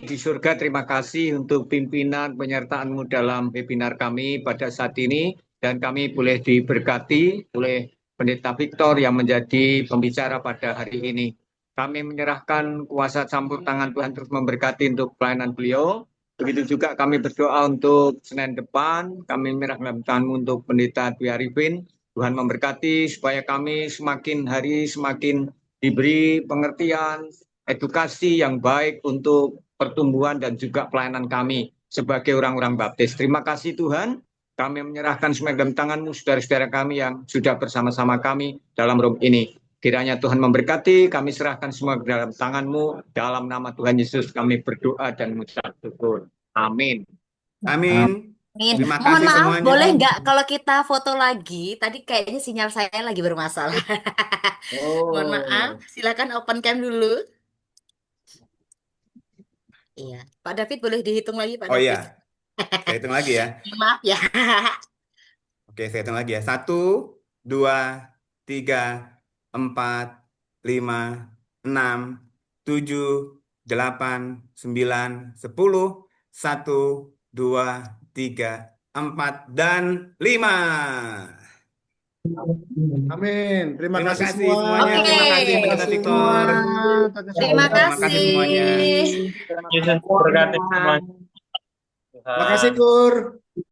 di surga, terima kasih untuk pimpinan penyertaan-Mu dalam webinar kami pada saat ini. Dan kami boleh diberkati oleh Pendeta Victor yang menjadi pembicara pada hari ini. Kami menyerahkan kuasa campur tangan Tuhan terus memberkati untuk pelayanan beliau. Begitu juga kami berdoa untuk Senin depan. Kami menyerahkan tangan-Mu untuk Pendeta Dwi Arifin. Tuhan memberkati supaya kami semakin hari semakin diberi pengertian, edukasi yang baik untuk pertumbuhan dan juga pelayanan kami sebagai orang-orang baptis. Terima kasih Tuhan, kami menyerahkan semua dalam tangan-Mu saudara-saudara kami yang sudah bersama-sama kami dalam room ini. Kiranya Tuhan memberkati, kami serahkan semua ke dalam tangan-Mu. Dalam nama Tuhan Yesus kami berdoa dan mengucap syukur. Amin. Amin. Amin. Terima Mohon kasih maaf, semuanya. boleh nggak kalau kita foto lagi? Tadi kayaknya sinyal saya lagi bermasalah. Mohon maaf, Oh, silakan open cam dulu. Iya, Pak David boleh dihitung lagi, Pak Oh David. iya, saya hitung lagi ya. Maaf ya. Oke, saya hitung lagi ya. 1, 2, 3, 4, 5, 6, 7, 8, 9, 10, 1, 2, 3, 4, dan 5. amin. Terima Terima kasih kasih semua. semuanya. Oke. Terima kasih Terima Pendeta kasih Victor. semua. Terima Terima kasih kasih. semuanya. Yesus berkati semuanya. Terima kasih Tuhan. Kur.